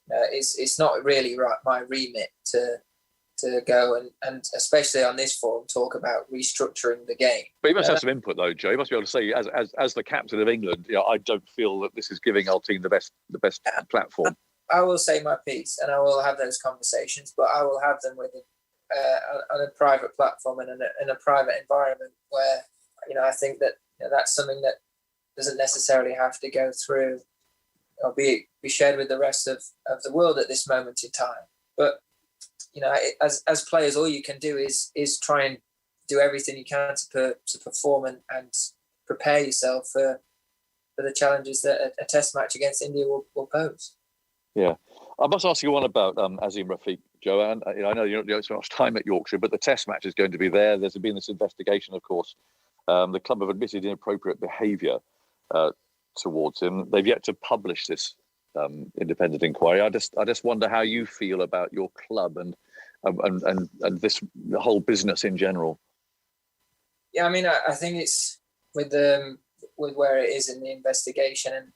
It's not really my remit to go and especially on this forum talk about restructuring the game. But you must have some input though, Joe. You must be able to say, as the captain of England, I don't feel that this is giving our team the best platform. I will say my piece and I will have those conversations, but I will have them with on a private platform and in a private environment where I think that that's something that doesn't necessarily have to go through or be shared with the rest of the world at this moment in time. But as players, all you can do is try and do everything you can to perform and prepare yourself for the challenges that a test match against India will pose. Yeah, I must ask you one about Azim Rafiq, Joe. And I know you don't spend much time at Yorkshire, but the test match is going to be there. There's been this investigation, of course. The club have admitted inappropriate behaviour towards him. They've yet to publish this independent inquiry. I just wonder how you feel about your club and this the whole business in general. Yeah, I mean, I think it's with where it is in the investigation, and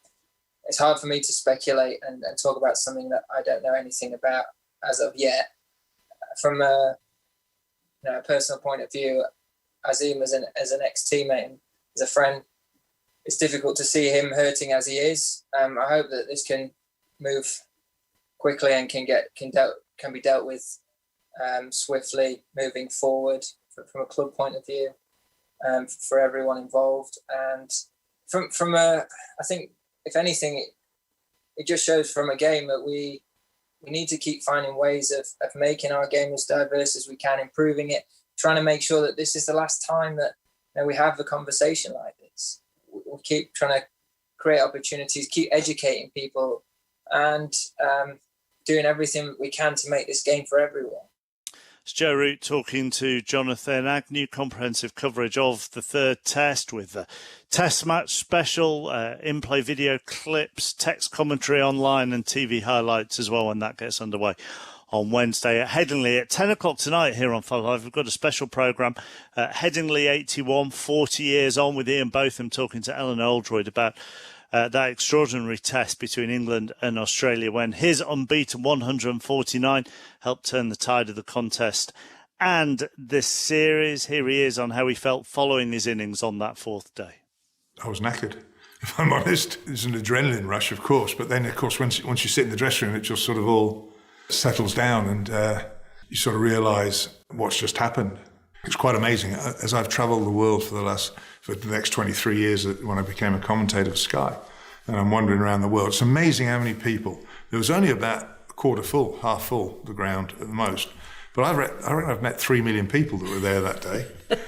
it's hard for me to speculate and talk about something that I don't know anything about as of yet. From a personal point of view, Azim as an ex-teammate and as a friend. It's difficult to see him hurting as he is. I hope that this can move quickly and can be dealt with swiftly moving forward from a club point of view, for everyone involved. And I think if anything, it just shows from a game that we need to keep finding ways of making our game as diverse as we can, improving it, trying to make sure that this is the last time that we have a conversation like this. We'll keep trying to create opportunities, keep educating people, and doing everything we can to make this game for everyone. It's Joe Root talking to Jonathan Agnew. Comprehensive coverage of the third test with the test match special, in-play video clips, text commentary online and TV highlights as well when that gets underway on Wednesday at Headingley at 10 o'clock tonight here on 5 Live. We've got a special programme, Headingley 81, 40 years on, with Ian Botham talking to Ellen Oldroyd about that extraordinary test between England and Australia when his unbeaten 149 helped turn the tide of the contest and this series. Here he is on how he felt following his innings on that fourth day. I was knackered, if I'm honest. There's an adrenaline rush, of course, but then, of course, once you sit in the dressing room, it just sort of all settles down and you sort of realise what's just happened. It's quite amazing. As I've travelled the world for the next 23 years when I became a commentator for Sky, and I'm wandering around the world, it's amazing how many people. There was only about a quarter full, half full, the ground at the most. But I reckon I've met 3 million people that were there that day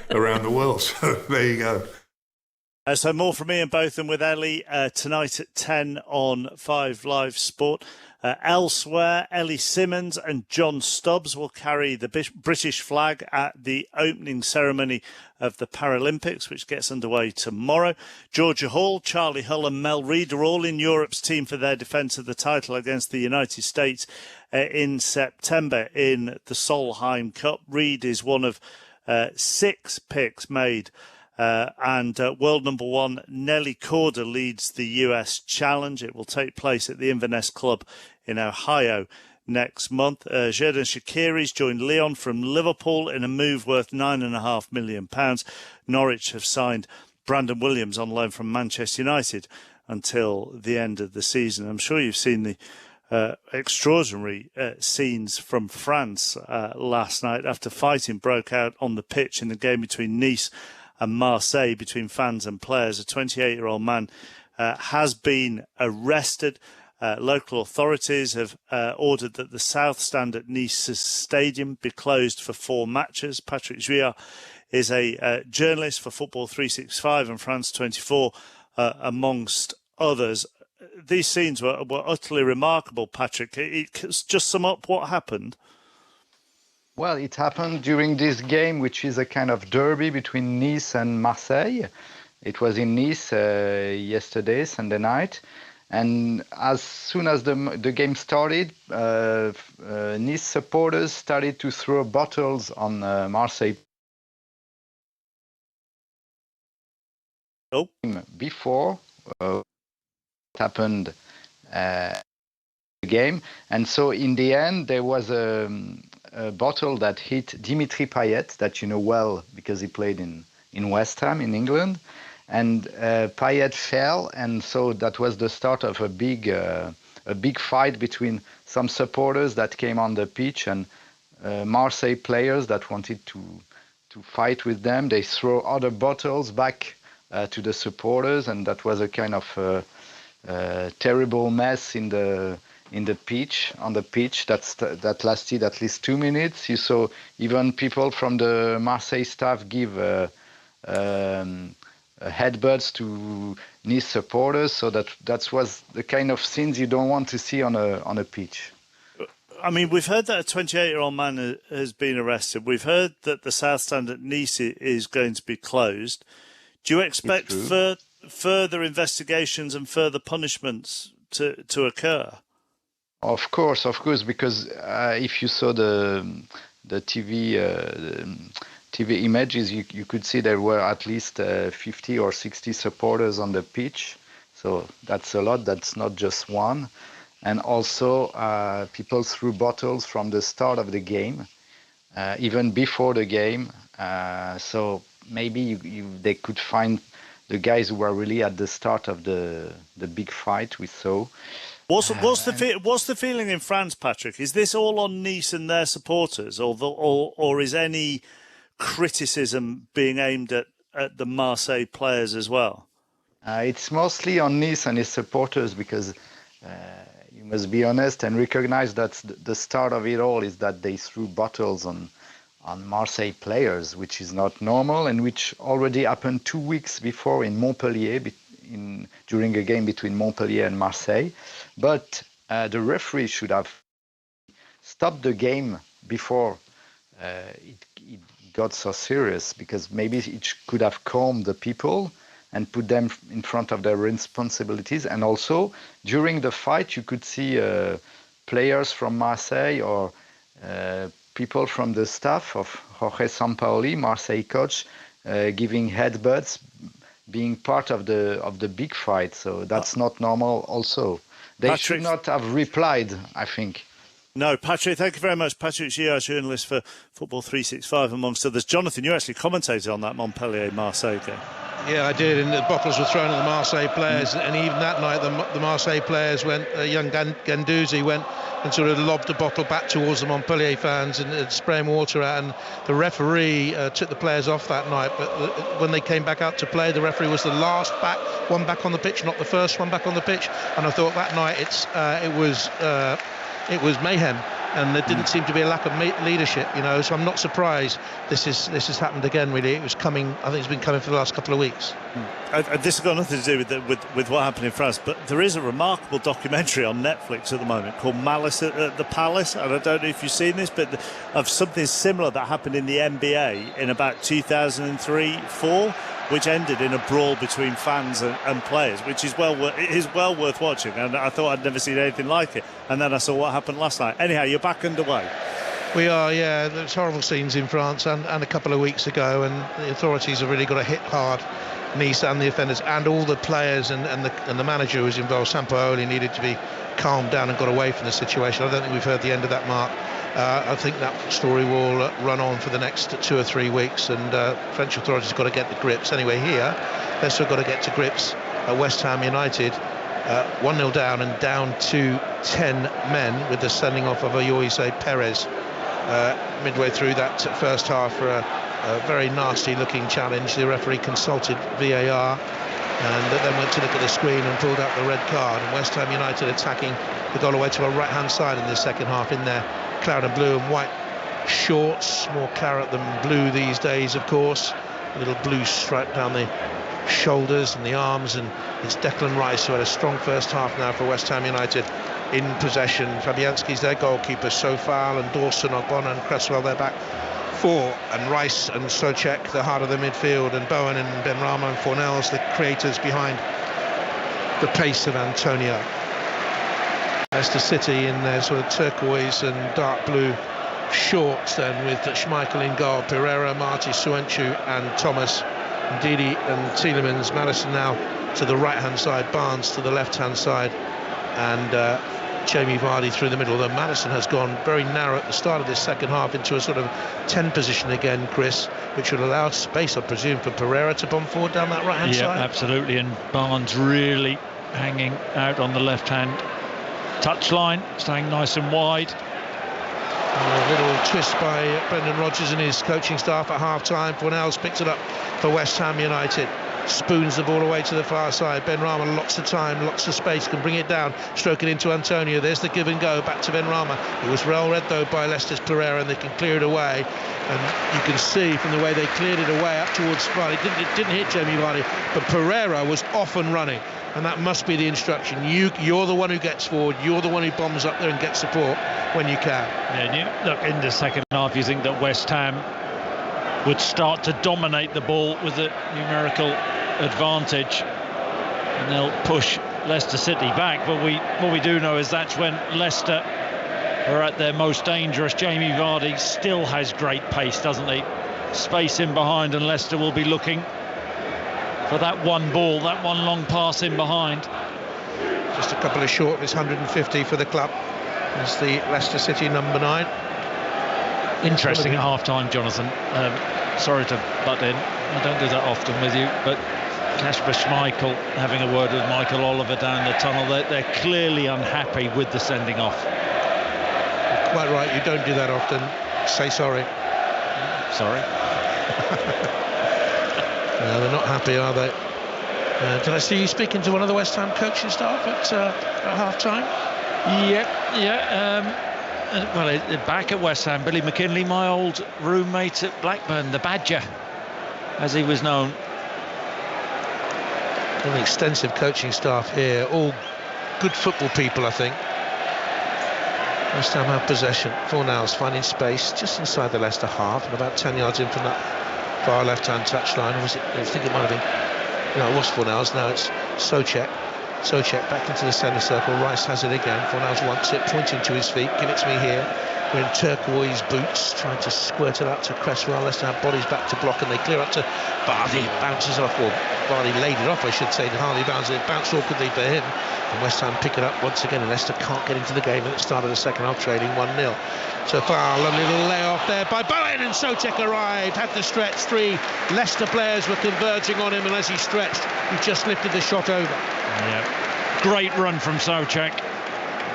around the world. So there you go. So more from Ian Botham with Ellie tonight at 10 on 5 Live Sport. Elsewhere, Ellie Simmons and John Stubbs will carry the British flag at the opening ceremony of the Paralympics, which gets underway tomorrow. Georgia Hall, Charlie Hull and Mel Reid are all in Europe's team for their defence of the title against the United States in September in the Solheim Cup. Reid is one of 6 picks made. And world number 1, Nelly Korda, leads the US Challenge. It will take place at the Inverness Club in Ohio next month. Xherdan Shaqiri's joined Lyon from Liverpool in a move worth £9.5 million. Norwich have signed Brandon Williams on loan from Manchester United until the end of the season. I'm sure you've seen the extraordinary scenes from France last night after fighting broke out on the pitch in the game between Nice and Marseille, between fans and players. A 28-year-old man has been arrested. Local authorities have ordered that the South Stand at Nice's stadium be closed for 4 matches. Patrick Juillard is a journalist for Football 365 and France 24, amongst others. These scenes were utterly remarkable, Patrick. Just sum up what happened. Well, it happened during this game, which is a kind of derby between Nice and Marseille. It was in Nice yesterday, Sunday night. And as soon as the game started, Nice supporters started to throw bottles on Marseille. Oh. Before what happened the game. And so in the end, there was a bottle that hit Dimitri Payet, that you know well because he played in West Ham in England, and Payet fell, and so that was the start of a big fight between some supporters that came on the pitch and Marseille players that wanted to fight with them. They throw other bottles back to the supporters, and that was a kind of terrible mess on the pitch that lasted at least 2 minutes. You saw even people from the Marseille staff give headbutts to Nice supporters. So that was the kind of scenes you don't want to see on a pitch. I mean, we've heard that a 28-year-old man has been arrested. We've heard that the South Stand at Nice is going to be closed. Do you expect further investigations and further punishments to occur? Of course, because if you saw the TV images, you could see there were at least 50 or 60 supporters on the pitch. So that's a lot. That's not just one. And also, people threw bottles from the start of the game, even before the game. So maybe they could find the guys who were really at the start of the big fight we saw. What's the feeling in France, Patrick? Is this all on Nice and their supporters, or is any criticism being aimed at the Marseille players as well? It's mostly on Nice and his supporters, because you must be honest and recognize that the start of it all is that they threw bottles on Marseille players, which is not normal, and which already happened 2 weeks before in Montpellier, during a game between Montpellier and Marseille. But the referee should have stopped the game before it got so serious, because maybe it could have calmed the people and put them in front of their responsibilities. And also, during the fight, you could see players from Marseille or people from the staff of Jorge Sampaoli, Marseille coach, giving headbutts, being part of the big fight. So that's not normal also. They should not have replied, I think. No, Patrick, thank you very much. Patrick Giard, journalist for Football 365, amongst others. Jonathan, you actually commentated on that Montpellier-Marseille game. Yeah, I did, and the bottles were thrown at the Marseille players, and even that night the Marseille players went, young Guendouzi went and sort of lobbed a bottle back towards the Montpellier fans and spraying water out, and the referee took the players off that night, but when they came back out to play, the referee was the last one back on the pitch, not the first one back on the pitch, and I thought that night it was mayhem, and there didn't seem to be a lack of leadership, so I'm not surprised this has happened again, really. It was coming, I think it's been coming for the last couple of weeks. This has got nothing to do with what happened in France, but there is a remarkable documentary on Netflix at the moment called Malice at the Palace, and I don't know if you've seen this, but of something similar that happened in the NBA in about 2003-04, which ended in a brawl between fans and players, which is well worth watching. And I thought I'd never seen anything like it. And then I saw what happened last night. Anyhow, you're back underway. We are, yeah. There's horrible scenes in France and a couple of weeks ago, and the authorities have really got to hit hard Nice and the offenders and all the players and the manager who was involved. Sampaoli needed to be calmed down and got away from the situation. I don't think we've heard the end of that, Mark. I think that story will run on for the next 2 or 3 weeks, and French authorities have got to get the grips. Anyway, here, Leicester have got to get to grips at West Ham United, 1-0 down and down to 10 men with the sending off of Ayoise Perez midway through that first half for a very nasty-looking challenge. The referee consulted VAR and then went to look at the screen and pulled out the red card. And West Ham United attacking the goal away to a right-hand side in the second half in their claret and blue and white shorts, more claret than blue these days, of course. A little blue stripe down the shoulders and the arms, and it's Declan Rice, who had a strong first half now for West Ham United in possession. Fabianski's their goalkeeper, Sofal and Dawson, Ogbonna and Cresswell their back four, and Rice and Soucek the heart of the midfield, and Bowen and Benrahma and Fornells the creators behind the pace of Antonio. Leicester City in their sort of turquoise and dark blue shorts then, with Schmeichel in goal, Pereira, Marty, Suenchu and Thomas, Ndidi and Tielemans. Maddison now to the right hand side, Barnes to the left hand side, and Jamie Vardy through the middle. Though Maddison has gone very narrow at the start of this second half into a sort of 10 position again, Chris, which would allow space, I presume, for Pereira to bomb forward down that right hand side. Yeah, absolutely, and Barnes really hanging out on the left hand touchline, staying nice and wide. A little twist by Brendan Rodgers and his coaching staff at half-time. Fornells picks it up for West Ham United. Spoons the ball away to the far side. Benrahma, lots of time, lots of space, can bring it down, stroke it into Antonio. There's the give and go back to Benrahma. It was well read though by Leicester's Pereira, and they can clear it away. And you can see from the way they cleared it away up towards Vardy. It didn't hit Jamie Vardy, but Pereira was off and running. And that must be the instruction. You're the one who gets forward. You're the one who bombs up there and gets support when you can. Yeah, look, in the second half, you think that West Ham would start to dominate the ball with a numerical advantage, and they'll push Leicester City back. But what we do know is that's when Leicester are at their most dangerous. Jamie Vardy still has great pace, doesn't he? Space in behind, and Leicester will be looking for that one ball, that one long pass in behind. Just a couple of short of his 150 for the club. It's the Leicester City number 9. Interesting at half-time, Jonathan. sorry to butt in, I don't do that often with you, but Kasper Schmeichel having a word with Michael Oliver down the tunnel. They're clearly unhappy with the sending off. Quite right, you don't do that often. Say sorry. Sorry. No, they're not happy, are they? Did I see you speaking to one of the West Ham coaching staff at half-time? Yeah. Well, back at West Ham, Billy McKinley, my old roommate at Blackburn, the Badger, as he was known. An extensive coaching staff here, all good football people, I think. West Ham have possession. Fornals finding space just inside the Leicester half and about 10 yards in from that far left-hand touchline. Or was it? I think it might have been. No, it was Fornals. Now it's Souček. Souček back into the centre circle. Rice has it again. Fornals wants it, pointing to his feet. Give it to me here. We're in turquoise boots, trying to squirt it up to Cresswell. Leicester have bodies back to block, and they clear up to Vardy. Bounces off, or Vardy laid it off, I should say. Harley bounces it, bounced awkwardly for him. And West Ham pick it up once again, and Leicester can't get into the game at the start of the second half, trailing 1-0. So far, lovely little layoff there by Bowen, and Souček arrived, had the stretch. 3 Leicester players were converging on him, and as he stretched, he just lifted the shot over. Yeah, great run from Souček,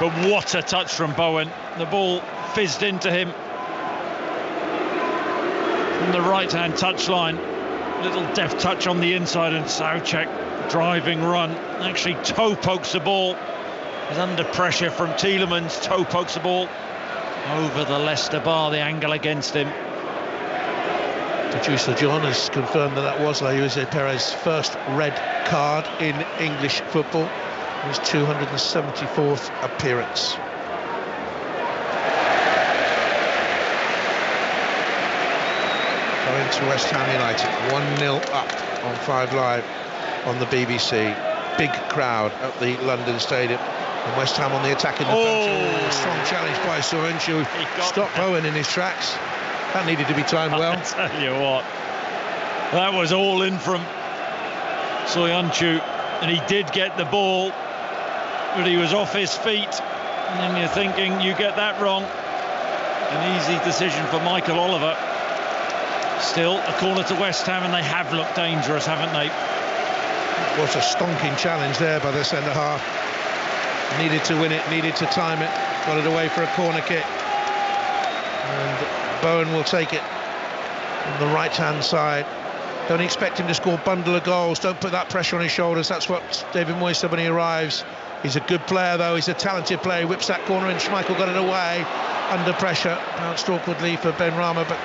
but what a touch from Bowen. The ball fizzed into him from the right-hand touchline. Little deft touch on the inside, and Souček driving run. Actually toe pokes the ball. He's under pressure from Tielemans. Toe pokes the ball over the Leicester bar. The angle against him. Producer John has confirmed that was Jose Perez's first red card in English football. His 274th appearance. Going to West Ham United, 1-0 up on 5 Live on the BBC. Big crowd at the London Stadium. And West Ham on the attack in the front. Strong challenge by Soyuncu. Stopped Bowen in his tracks. That needed to be timed well. I tell you what, that was all in from Soyuncu, and he did get the ball, but he was off his feet. And you're thinking, you get that wrong. An easy decision for Michael Oliver. Still a corner to West Ham, and they have looked dangerous, haven't they? What a stonking challenge there by the centre-half. Needed to win it, needed to time it, got it away for a corner kick. And Bowen will take it on the right-hand side. Don't expect him to score a bundle of goals. Don't put that pressure on his shoulders. That's what David Moyes said when he arrives. He's a good player, though. He's a talented player. He whips that corner in. Schmeichel got it away. Under pressure. Bounced awkwardly for Ben Rama, but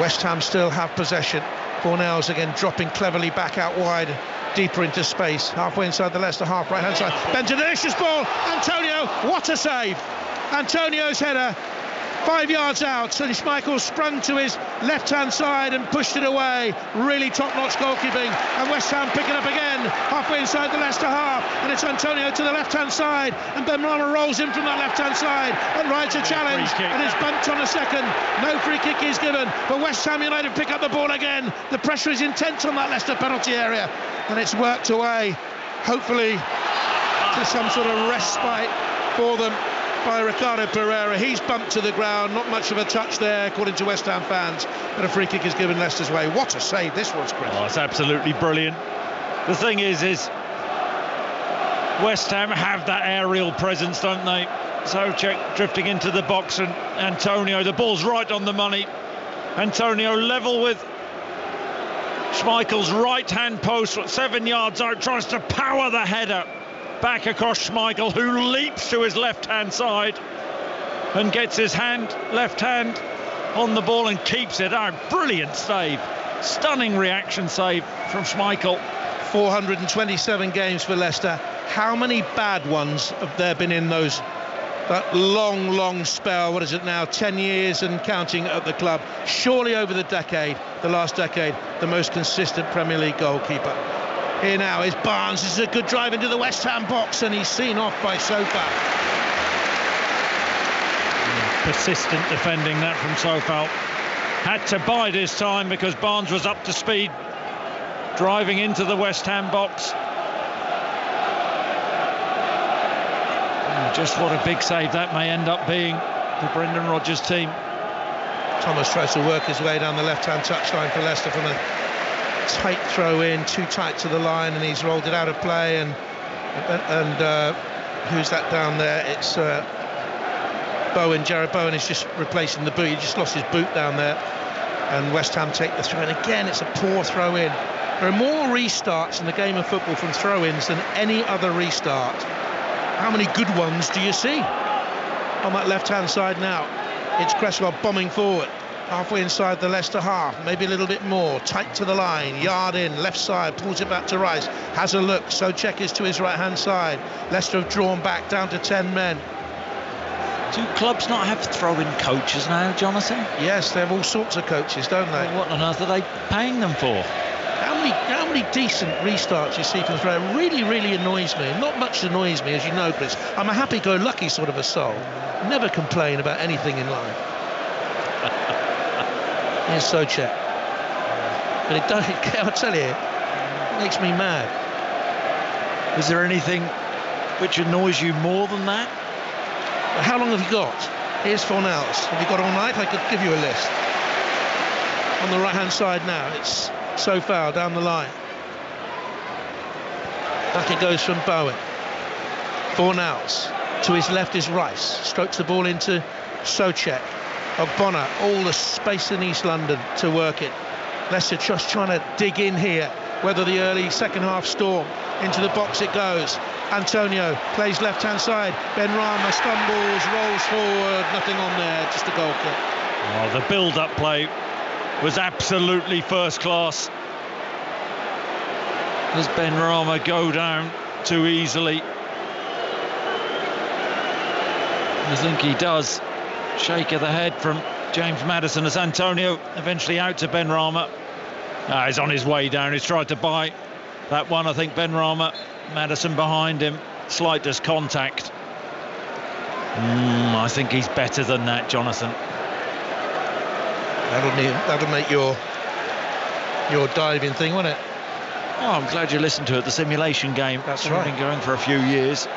West Ham still have possession. Fornals again dropping cleverly back out wide, deeper into space, halfway inside the Leicester half, right-hand side. Bent a delicious ball. Antonio, what a save. Antonio's header, 5 yards out, and Schmeichel sprung to his left-hand side and pushed it away. Really top-notch goalkeeping, and West Ham pick it up again, halfway inside the Leicester half, and it's Antonio to the left-hand side, and Ben Rama rolls in from that left-hand side and rides a challenge, and is bumped on a second. No free kick is given, but West Ham United pick up the ball again. The pressure is intense on that Leicester penalty area, and it's worked away, hopefully to some sort of respite for them by Ricardo Pereira. He's bumped to the ground, not much of a touch there according to West Ham fans, but a free kick is given Leicester's way. What a save this was, Chris. Oh, it's absolutely brilliant. The thing is West Ham have that aerial presence, don't they? Souček drifting into the box, and Antonio, the ball's right on the money. Antonio level with Schmeichel's right-hand post, 7 yards out, tries to power the header back across Schmeichel, who leaps to his left-hand side and gets his left hand on the ball and keeps it out. Brilliant save. Stunning reaction save from Schmeichel. 427 games for Leicester. How many bad ones have there been in that long spell? What is it now? 10 years and counting at the club. Surely over the last decade, the most consistent Premier League goalkeeper. Here now is Barnes. This is a good drive into the West Ham box, and he's seen off by Sofal. Persistent defending that from Sofal. Had to bide his time because Barnes was up to speed, driving into the West Ham box. And just what a big save that may end up being for Brendan Rodgers' team. Thomas tries to work his way down the left-hand touchline for Leicester from a tight throw in, too tight to the line, and he's rolled it out of play. And who's that down there? It's Bowen. Jared Bowen is just replacing the boot. He just lost his boot down there, and West Ham take the throw. And again, it's a poor throw in. There are more restarts in the game of football from throw-ins than any other restart. How many good ones do you see on that left-hand side now? It's Cresswell bombing forward, halfway inside the Leicester half, maybe a little bit more, tight to the line, yard in, left side, pulls it back to Rice, has a look, Souček is to his right-hand side. Leicester have drawn back down to 10 men. Do clubs not have throw-in coaches now, Jonathan? Yes, they have all sorts of coaches, don't they? Well, what on earth are they paying them for? How many decent restarts you see from throw? It really, really annoys me. Not much annoys me, as you know, Chris. I'm a happy-go-lucky sort of a soul. Never complain about anything in life. Here's Souček. But it does, I'll tell you, it makes me mad. Is there anything which annoys you more than that? How long have you got? Here's Fornals. Have you got all night? I could give you a list. On the right-hand side now, it's Sofal down the line. Back it goes from Bowen. Fornals. To his left is Rice. Strokes the ball into Souček. Ogbonna, all the space in East London to work it. Leicester just trying to dig in here. Weather the early second half storm. Into the box it goes. Antonio plays left-hand side. Benrahma stumbles, rolls forward. Nothing on there, just a goal kick. Oh, the build-up play was absolutely first class. Does Benrahma go down too easily? I think he does. Shake of the head from James Maddison as Antonio eventually out to Benrahma. He's on his way down. He's tried to buy that one. I think Benrahma, Maddison behind him. Slightest contact. I think he's better than that, Jonathan. That'll make your diving thing, won't it? Oh, I'm glad you listened to it. The simulation game. That's right. Been going for a few years.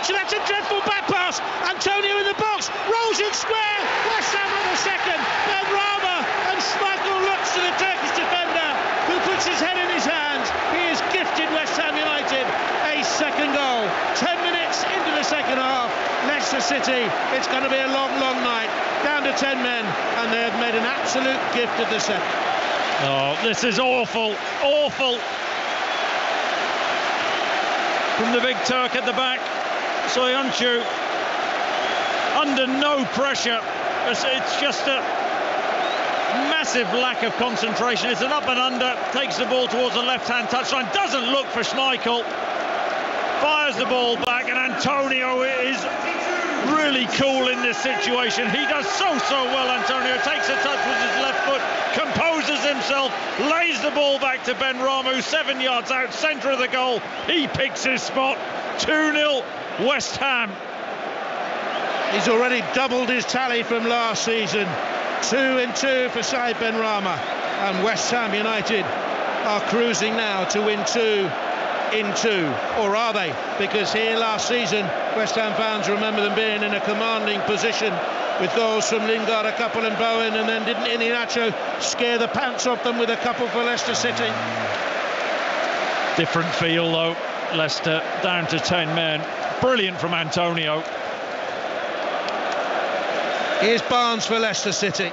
That's a dreadful back pass. Antonio in the box, rolls it square. West Ham on the second. Benrahma, and Schmeichel looks to the Turkish defender, who puts his head in his hands. He has gifted West Ham United a second goal. 10 minutes into the second half. Leicester City, it's going to be a long, long night. Down to 10 men, and they have made an absolute gift of the second. Oh, this is awful, awful. From the big Turk at the back, Soyuncu, under no pressure. It's just a massive lack of concentration. It's an up and under, takes the ball towards the left-hand touchline, doesn't look for Schmeichel, fires the ball back, and Antonio is really cool in this situation. He does so well, Antonio. Takes a touch with his left foot, composes himself, lays the ball back to Benrahma, who's 7 yards out, centre of the goal. He picks his spot. 2-0 West Ham. He's already doubled his tally from last season. 2-2 for Said Benrahma. And West Ham United are cruising now to win 2-2. Or are they? Because here last season, West Ham fans remember them being in a commanding position with goals from Lingard, a couple, and Bowen, and then didn't Iheanacho scare the pants off them with a couple for Leicester City? Different feel though. Leicester down to 10 men. Brilliant from Antonio. Here's Barnes for Leicester City.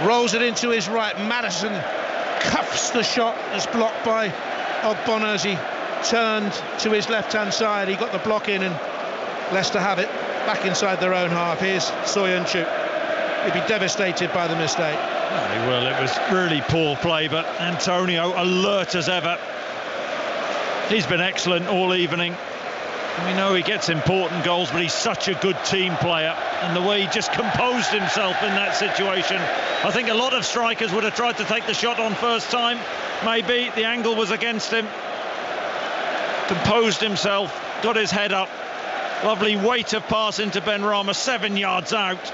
Rolls it into his right. Maddison cuffs the shot. It's blocked by Ogbonna as he turned to his left-hand side. He got the block in, and Leicester have it back inside their own half. Here's Soyuncu. He'd be devastated by the mistake. Well, it was really poor play, but Antonio, alert as ever. He's been excellent all evening. We know he gets important goals, but he's such a good team player, and the way he just composed himself in that situation. I think a lot of strikers would have tried to take the shot on first time. Maybe the angle was against him. Composed himself, got his head up. Lovely weight of pass into Benrahma, 7 yards out.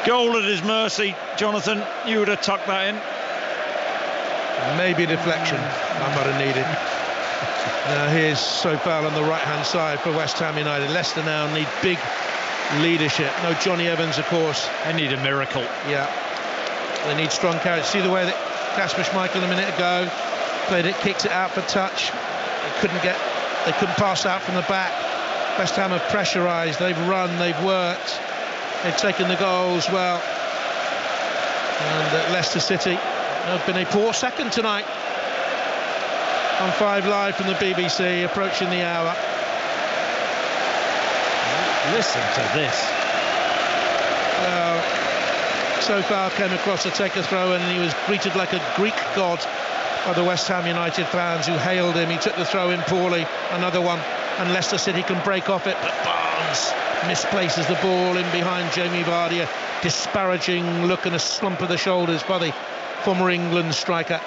Goal at his mercy. Jonathan, you would have tucked that in. Maybe deflection. I might have needed. Now here's Sofal on the right-hand side for West Ham United. Leicester now need big leadership. No Johnny Evans, of course. They need a miracle. Yeah. They need strong character. See the way that Kasper Schmeichel a minute ago played it, kicked it out for touch. They couldn't pass out from the back. West Ham have pressurised, they've run, they've worked, they've taken the goals well. And Leicester City have been a poor second tonight. On 5 Live from the BBC, approaching the hour. Listen to this. Sofal came across to take a throw and he was greeted like a Greek god by the West Ham United fans who hailed him. He took the throw in poorly, another one, and Leicester City can break off it, but Barnes misplaces the ball in behind Jamie Vardy. A disparaging look and a slump of the shoulders by the former England striker.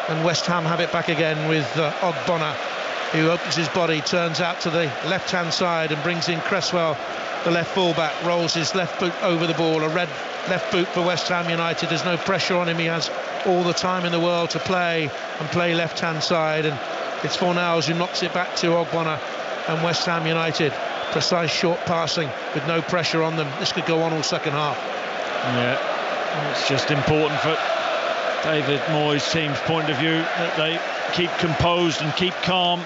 And West Ham have it back again with Ogbonna, who opens his body, turns out to the left-hand side and brings in Cresswell, the left full-back, rolls his left boot over the ball. A red left boot for West Ham United. There's no pressure on him. He has all the time in the world to play left-hand side. And it's Fornals who knocks it back to Ogbonna and West Ham United. Precise short passing with no pressure on them. This could go on all second half. Yeah, it's just important for David Moyes' team's point of view that they keep composed and keep calm.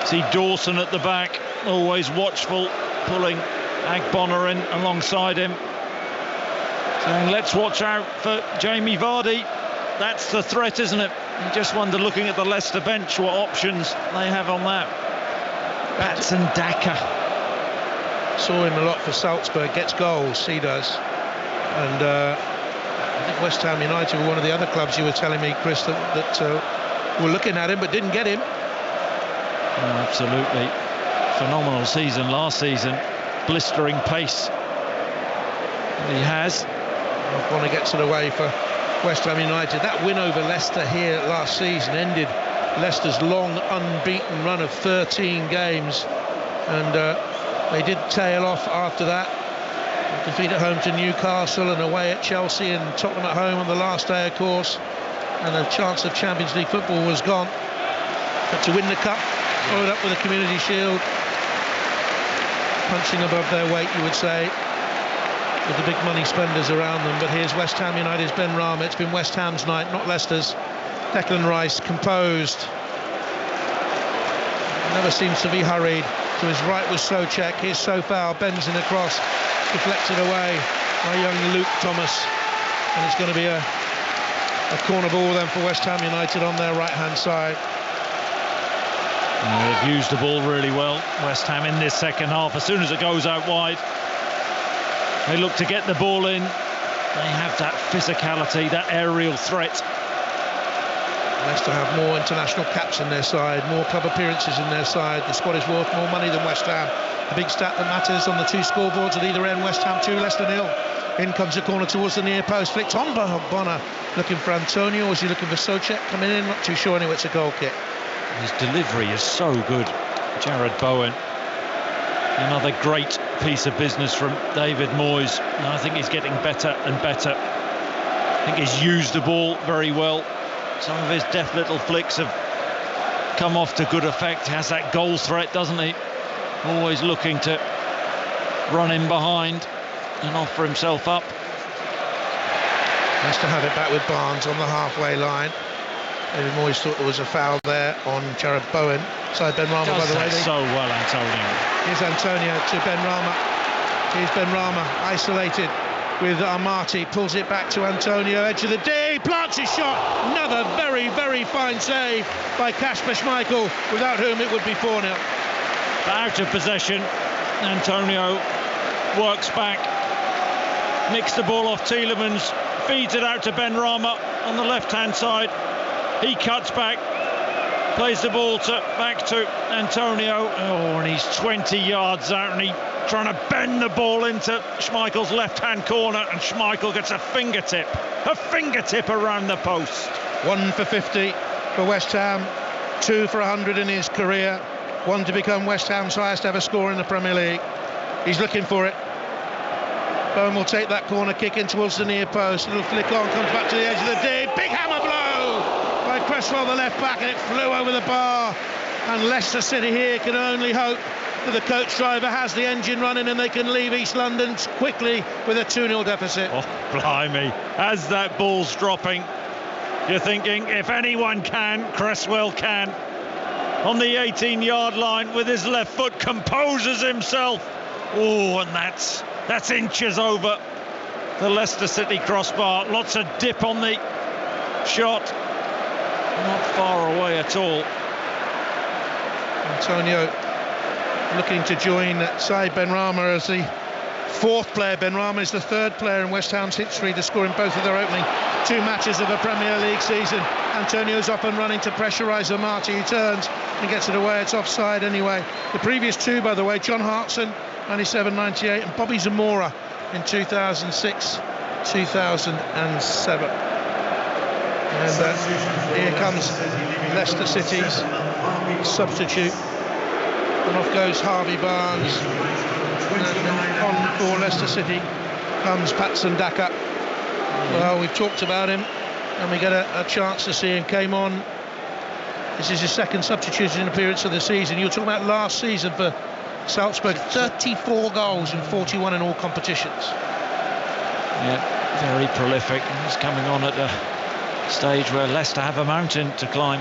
See Dawson at the back, always watchful, pulling Ogbonna in alongside him, saying let's watch out for Jamie Vardy. That's the threat, isn't it? You just wonder, looking at the Leicester bench, what options they have on that. Patson Daka. Saw him a lot for Salzburg, gets goals, he does. And I think West Ham United were one of the other clubs you were telling me, Chris, that were looking at him but didn't get him. Oh, absolutely. Phenomenal season last season. Blistering pace. He has. Ogbonna gets it away for West Ham United. That win over Leicester here last season ended Leicester's long unbeaten run of 13 games, and they did tail off after that. Defeat at home to Newcastle and away at Chelsea, and Tottenham at home on the last day, of course, and the chance of Champions League football was gone. But to win the cup, followed up with a Community Shield, punching above their weight, you would say, with the big money spenders around them. But here's West Ham United's Ben Rama. It's been West Ham's night, not Leicester's. Declan Rice, composed, never seems to be hurried. To his right was Souček. Here's Sofal, bends in across, deflected away by young Luke Thomas, and it's going to be a corner ball then for West Ham United on their right-hand side. And they've used the ball really well, West Ham, in this second half. As soon as it goes out wide, they look to get the ball in. They have that physicality, that aerial threat. Leicester have more international caps in their side, more club appearances in their side. The squad is worth more money than West Ham. The big stat that matters on the two scoreboards at either end: West Ham 2, Leicester 0. In comes the corner towards the near post, flicked on by Ogbonna, looking for Antonio. Is he looking for Souček coming in? Not too sure anyway. It's a goal kick. His delivery is so good. Jared Bowen. Another great piece of business from David Moyes. And I think he's getting better and better. I think he's used the ball very well. Some of his deft little flicks have come off to good effect. He has that goal threat, doesn't he? Always looking to run in behind and offer himself up. Leicester have it back with Barnes on the halfway line. David Moyes thought there was a foul there on Jared Bowen. Side Ben Rama, by the way. So well, Antonio. Here's Antonio to Ben Rama. Here's Ben Rama, isolated with Amati, pulls it back to Antonio, edge of the D, plants his shot. Another very, very fine save by Kasper Schmeichel, without whom it would be 4-0. Out of possession, Antonio works back, nicks the ball off Tielemans, feeds it out to Ben Rama on the left-hand side. He cuts back, plays the ball back to Antonio. Oh, and he's 20 yards out, and he's trying to bend the ball into Schmeichel's left-hand corner, and Schmeichel gets a fingertip around the post. 1 for 50 for West Ham, 2 for 100 in his career, 1 to become West Ham's highest ever score in the Premier League. He's looking for it. Bowen will take that corner kick in towards the near post. Little flick on, comes back to the edge of the D. Big hammer blow by Cresswell, the left back, and it flew over the bar. And Leicester City here can only hope that the coach driver has the engine running and they can leave East London quickly with a 2-0 deficit. Oh, blimey. As that ball's dropping, you're thinking, if anyone can, Cresswell can. On the 18-yard line with his left foot, composes himself. Oh, and that's inches over the Leicester City crossbar. Lots of dip on the shot. Not far away at all. Antonio looking to join Saïd Benrahma as the fourth player. Benrahma is the third player in West Ham's history to score in both of their opening 2 matches of a Premier League season. Antonio's up and running to pressurise Amati, who turns and gets it away. It's offside anyway. The previous 2, by the way, John Hartson, 97-98, and Bobby Zamora in 2006, 2007. And here comes Leicester City's substitute. And off goes Harvey Barnes. And on for Leicester City comes Patson Daka. Well, we've talked about him, and we get a chance to see him. Came on. This is his second substitution appearance of the season. You were talking about last season for Salzburg, 34 goals and 41 in all competitions. Yeah, very prolific. He's coming on at a stage where Leicester have a mountain to climb.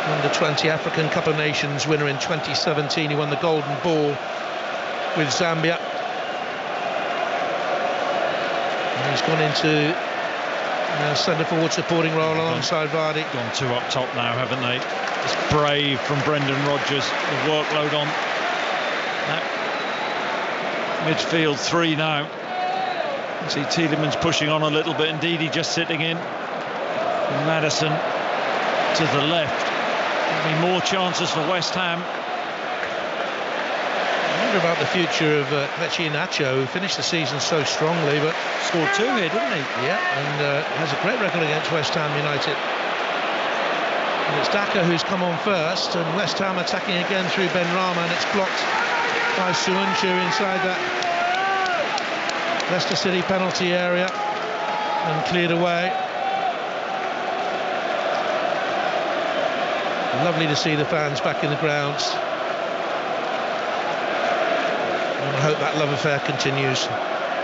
Under 20 African Cup of Nations winner in 2017. He won the Golden Ball with Zambia. And he's gone into centre-forward supporting role alongside Vardy. Gone 2 up top now, haven't they? It's brave from Brendan Rodgers. The workload on that midfield 3 now. You see Tielemans pushing on a little bit. Indeed, he just sitting in. And Maddison to the left. There'll be more chances for West Ham. I wonder about the future of Kelechi Iheanacho, who finished the season so strongly, but scored 2 here, didn't he? Yeah, and has a great record against West Ham United. And it's Daka who's come on first, and West Ham attacking again through Benrahma, and it's blocked by Suunchu inside that Leicester City penalty area and cleared away. Lovely to see the fans back in the grounds. And I hope that love affair continues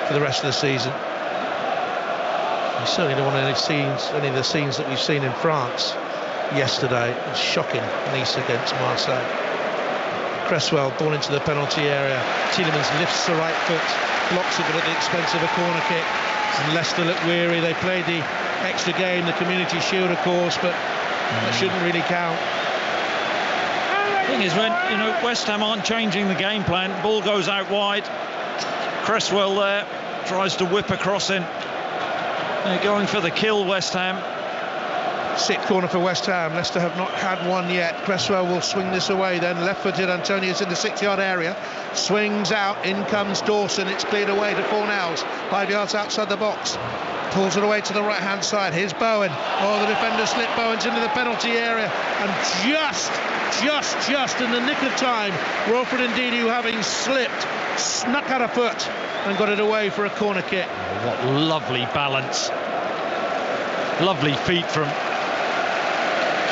for the rest of the season. We certainly don't want any of the scenes that we've seen in France yesterday. It was shocking. Nice against Marseille. Cresswell, ball into the penalty area. Tielemans lifts the right foot, blocks it, but at the expense of a corner kick. And Leicester look weary. They played the extra game, the Community Shield, of course, but that shouldn't really count. The thing is, when West Ham aren't changing the game plan, ball goes out wide. Cresswell there tries to whip across in. They're going for the kill, West Ham. 6th corner for West Ham. Leicester have not had one yet. Cresswell will swing this away then. Left-footed. Antonio's in the 6-yard area. Swings out. In comes Dawson. It's cleared away to Fornells. 5 yards outside the box. Pulls it away to the right-hand side. Here's Bowen. Oh, the defender slipped. Bowen's into the penalty area. And just in the nick of time, Wilfred Ndidi, who having slipped, snuck out a foot and got it away for a corner kick. Oh, what lovely balance. Lovely feet from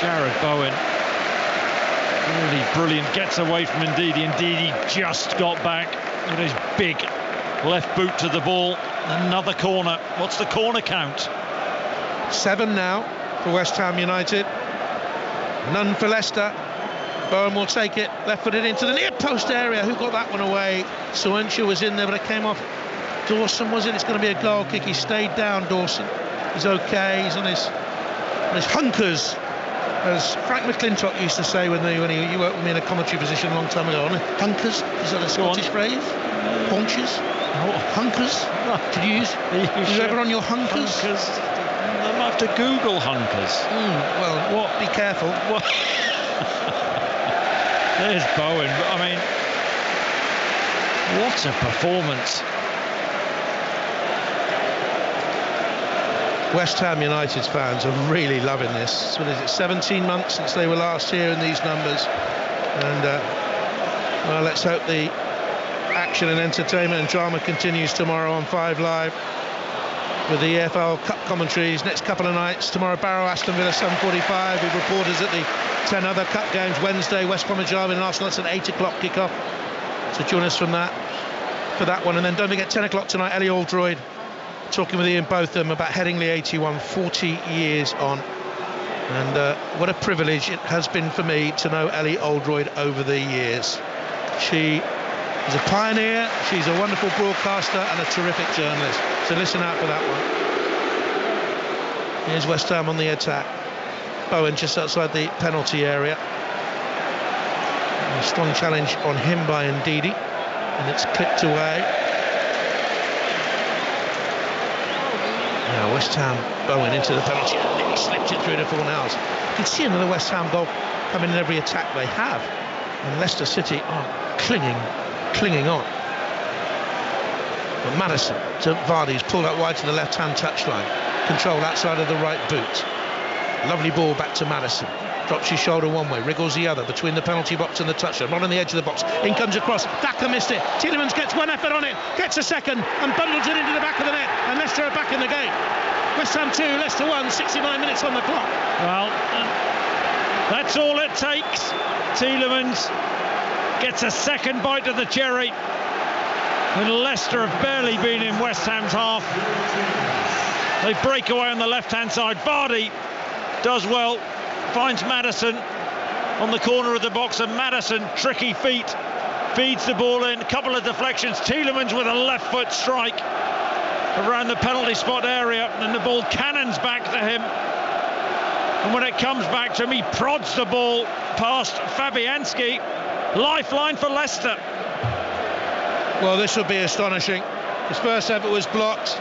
Jared Bowen. Really brilliant. Gets away from Ndidi. Ndidi just got back with his big left boot to the ball. Another corner. What's the corner count? 7 now for West Ham United. None for Leicester. Bowen will take it. Left-footed into the near post area. Who got that one away? Suunchu was in there, but it came off Dawson, was it? It's going to be a goal kick. He stayed down, Dawson. He's okay. He's on his hunkers, as Frank McClintock used to say when he worked with me in a commentary position a long time ago. Hunkers? Is that a Scottish phrase? Haunches? Hunkers? Did you use? Are you ever on your hunkers? I'm have to Google hunkers. Well, what? Be careful. What? There's Bowen. I mean, what a performance. West Ham United's fans are really loving this. What is it, 17 months since they were last here in these numbers? And well, let's hope the action and entertainment and drama continues tomorrow on 5 Live. with the EFL Cup commentaries next couple of nights. Tomorrow, Barrow, Aston Villa, 7:45. With reporters at the 10 other Cup games. Wednesday, West Bromwich Albion and Arsenal. That's an 8 o'clock kickoff. So join us from that for that one. And then don't forget, 10 o'clock tonight, Ellie Oldroyd talking with Ian Botham about Headingley 81, 40 years on. And what a privilege it has been for me to know Ellie Oldroyd over the years. She is a pioneer, she's a wonderful broadcaster and a terrific journalist. So listen out for that one. Here's West Ham on the attack. Bowen just outside the penalty area. A strong challenge on him by Ndidi, and it's clipped away. Now West Ham, Bowen into the penalty, and he slipped it through to Fornals. You can see another West Ham goal coming in every attack they have, and Leicester City are clinging on. But Maddison to Vardy, who's pulled out wide to the left-hand touchline. Control outside of the right boot. Lovely ball back to Maddison. Drops his shoulder one way, wriggles the other between the penalty box and the touchline. Not on the edge of the box. In comes across. Daka missed it. Tielemans gets one effort on it, gets a second, and bundles it into the back of the net. And Leicester are back in the game. West Ham 2, Leicester 1, 69 minutes on the clock. Well, that's all it takes. Tielemans gets a second bite of the cherry. And Leicester have barely been in West Ham's half. They break away on the left-hand side. Vardy does well, finds Maddison on the corner of the box, and Maddison, tricky feet, feeds the ball in. A couple of deflections. Tielemans with a left foot strike around the penalty spot area, and the ball cannons back to him. And when it comes back to him, he prods the ball past Fabianski. Lifeline for Leicester. Well, this will be astonishing. His first effort was blocked,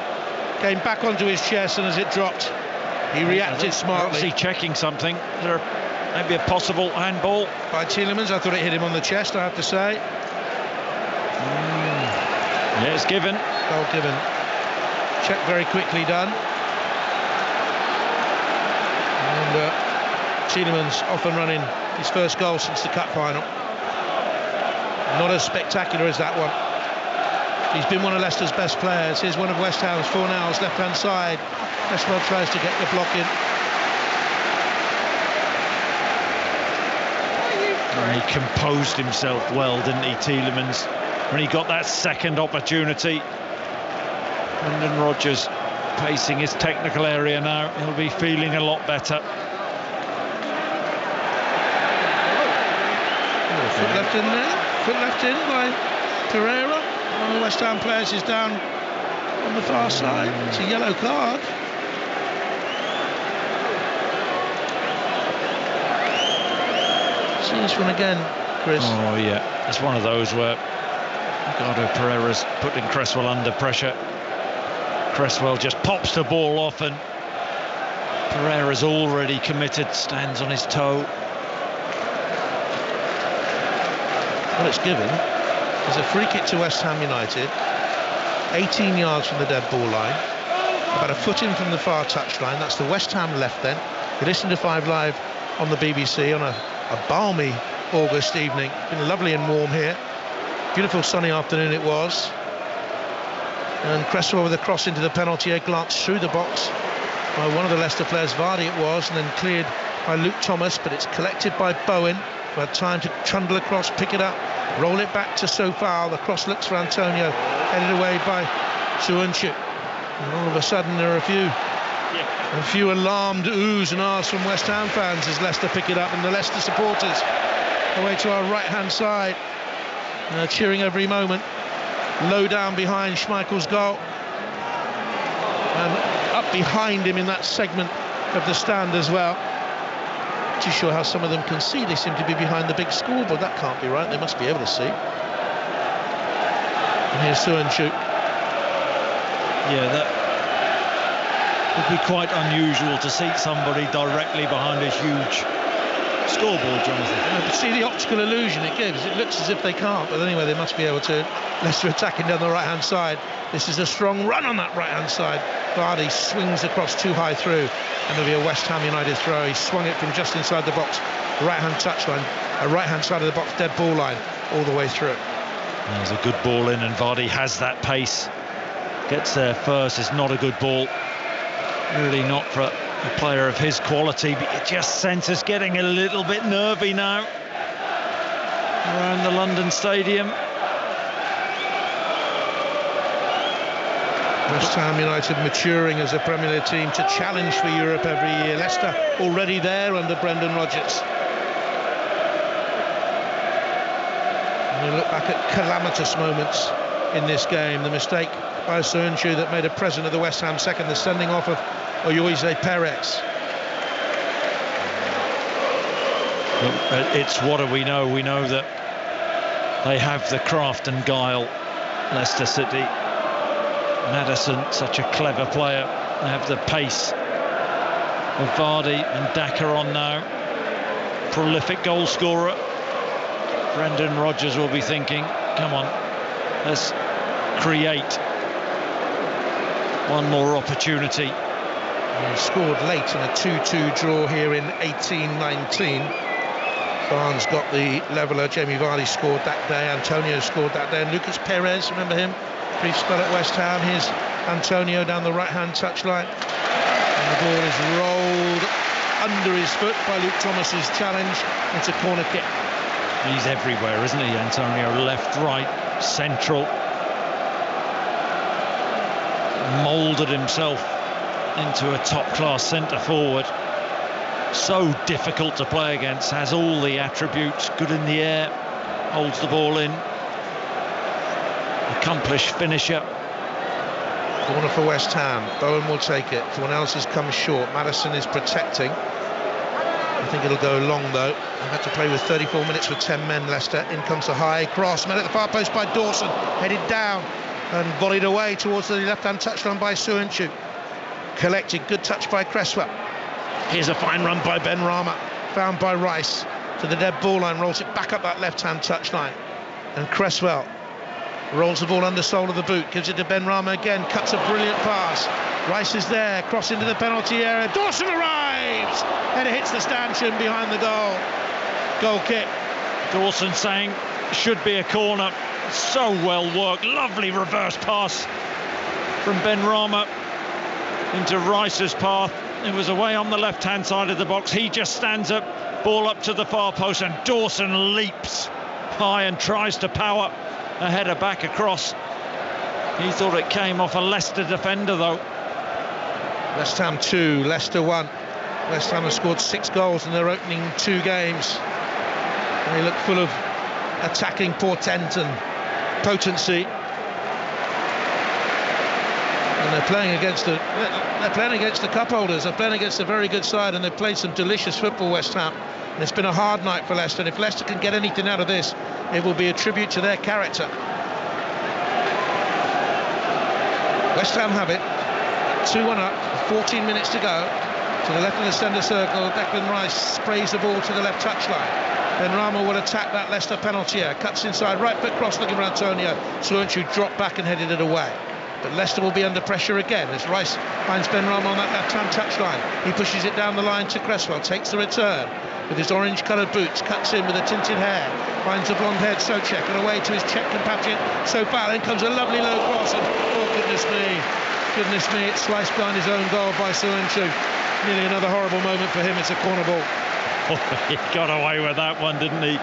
came back onto his chest, and as it dropped, he reacted smartly. Obviously checking something. Is there maybe a possible handball? By Tielemans, I thought it hit him on the chest, I have to say. Yeah, it's given. Goal given. Check very quickly done. And Tielemans off and running, his first goal since the cup final. Not as spectacular as that one. He's been one of Leicester's best players. Here's one of West Ham's, Fornals, left-hand side. Cresswell tries to get the block in. And he composed himself well, didn't he, Tielemans, when he got that second opportunity. Brendan Rodgers pacing his technical area now. He'll be feeling a lot better. Foot left in there. Foot left in by Pereira. One of the West Ham players is down on the far side. It's a yellow card. See this one again, Chris? Oh yeah, it's one of those where Ricardo Pereira's putting Cresswell under pressure. Cresswell just pops the ball off, and Pereira's already committed, stands on his toe. Well, it's given. There's a free kick to West Ham United, 18 yards from the dead ball line, about a foot in from the far touchline. That's the West Ham left then. You listen to 5 Live on the BBC on a balmy August evening. Been lovely and warm here. Beautiful sunny afternoon it was. And Cresswell with a cross into the penalty area, glanced through the box by one of the Leicester players, Vardy it was, and then cleared by Luke Thomas, but it's collected by Bowen, who had time to trundle across, pick it up, roll it back to Sofal. The cross looks for Antonio, headed away by Suunchu. And all of a sudden there are a few alarmed oohs and ahs from West Ham fans as Leicester pick it up, and the Leicester supporters away to our right-hand side, cheering every moment. Low down behind Schmeichel's goal, and up behind him in that segment of the stand as well. Not too sure how some of them can see. They seem to be behind the big scoreboard. That can't be right. They must be able to see. And here's Suunchu. Yeah, that would be quite unusual to seat somebody directly behind a huge scoreboard, Jonathan. But see the optical illusion it gives. It looks as if they can't, but anyway, they must be able to. Leicester attacking down the right-hand side. This is a strong run on that right-hand side. Vardy swings across too high through, and there'll be a West Ham United throw. He swung it from just inside the box, right-hand touchline, right-hand side of the box, dead ball line, all the way through. There's a good ball in, and Vardy has that pace. gets there first. It's not a good ball. Really not for a player of his quality, but you just sense us getting a little bit nervy now around the London Stadium. West Ham United maturing as a Premier League team to challenge for Europe every year. Leicester already there under Brendan Rodgers. And you look back at calamitous moments in this game. The mistake by Soyuncu that made a present of the West Ham second, the sending off of Oyoise Perez. It's what do we know? We know that they have the craft and guile, Leicester City. Maddison, such a clever player. They have the pace of Vardy and Daka on now. Prolific goal scorer. Brendan Rodgers will be thinking, come on, let's create one more opportunity. He scored late in a 2-2 draw here in 18-19. Barnes got the leveller. Jamie Vardy scored that day. Antonio scored that day. And Lucas Perez, remember him? Brief spell at West Ham. Here's Antonio down the right-hand touchline. And the ball is rolled under his foot by Luke Thomas's challenge. It's a corner kick. He's everywhere, isn't he, Antonio? Left, right, central. Moulded himself into a top-class centre-forward. So difficult to play against. Has all the attributes. Good in the air. Holds the ball in. Accomplished finisher. Corner for West Ham. Bowen will take it. Someone else has come short. Maddison is protecting. I think it'll go long though. They've had to play with 34 minutes with 10 men, Leicester. In comes the high cross, met at the far post by Dawson, headed down and volleyed away towards the left-hand touchline by Soyuncu. Collected, good touch by Cresswell. Here's a fine run by Ben Rama, found by Rice to the dead ball line, rolls it back up that left-hand touchline. And Cresswell rolls the ball under sole of the boot, gives it to Ben Rama again, cuts a brilliant pass. Rice is there, cross into the penalty area. Dawson arrives! Header hits the stanchion behind the goal. Goal kick. Dawson saying should be a corner. So well worked. Lovely reverse pass from Ben Rama into Rice's path. It was away on the left-hand side of the box. He just stands up, ball up to the far post, and Dawson leaps high and tries to power a header back across. He thought it came off a Leicester defender though. West Ham 2, Leicester 1. West Ham have scored 6 goals in their opening 2 games. And they look full of attacking portent and potency. And they're playing against the cup holders. They're playing against a very good side, and they've played some delicious football, West Ham. And it's been a hard night for Leicester. And if Leicester can get anything out of this, it will be a tribute to their character. West Ham have it. 2-1 up, 14 minutes to go. To the left of the centre circle, Declan Rice sprays the ball to the left touchline. Ben Rama will attack that Leicester penalty area. Cuts inside, right foot cross looking for Antonio. Soyuncu dropped back and headed it away. But Leicester will be under pressure again as Rice finds Ben Rama on that left-hand touchline. He pushes it down the line to Cresswell, takes the return with his orange-coloured boots, cuts in with a tinted hair, finds the blonde-haired Souček and away to his Czech compatriot Sopal. Then comes a lovely low cross and oh goodness me, it's sliced behind his own goal by Soyuncu. Nearly another horrible moment for him. It's a corner ball. Oh, he got away with that one, didn't he?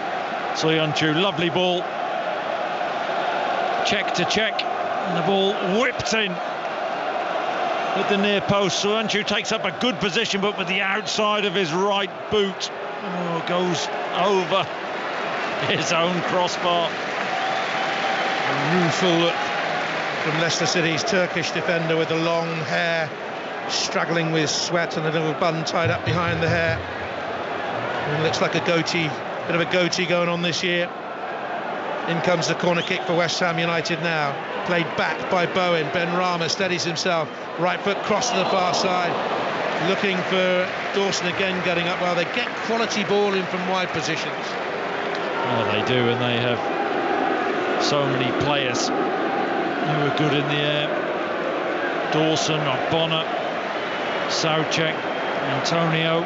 Soyuncu, lovely ball. Check to check, and the ball whipped in at the near post. Soyuncu takes up a good position, but with the outside of his right boot, goes over his own crossbar. A rueful look from Leicester City's Turkish defender with the long hair, struggling with sweat and a little bun tied up behind the hair. It looks like a goatee, bit of a goatee going on this year. In comes the corner kick for West Ham United now. Played back by Bowen. Ben Rama steadies himself. Right foot cross to the far side. Looking for Dawson again getting up. Well, they get quality ball in from wide positions. Oh, they do, and they have so many players who are good in the air. Dawson, Bonner, Souček, Antonio.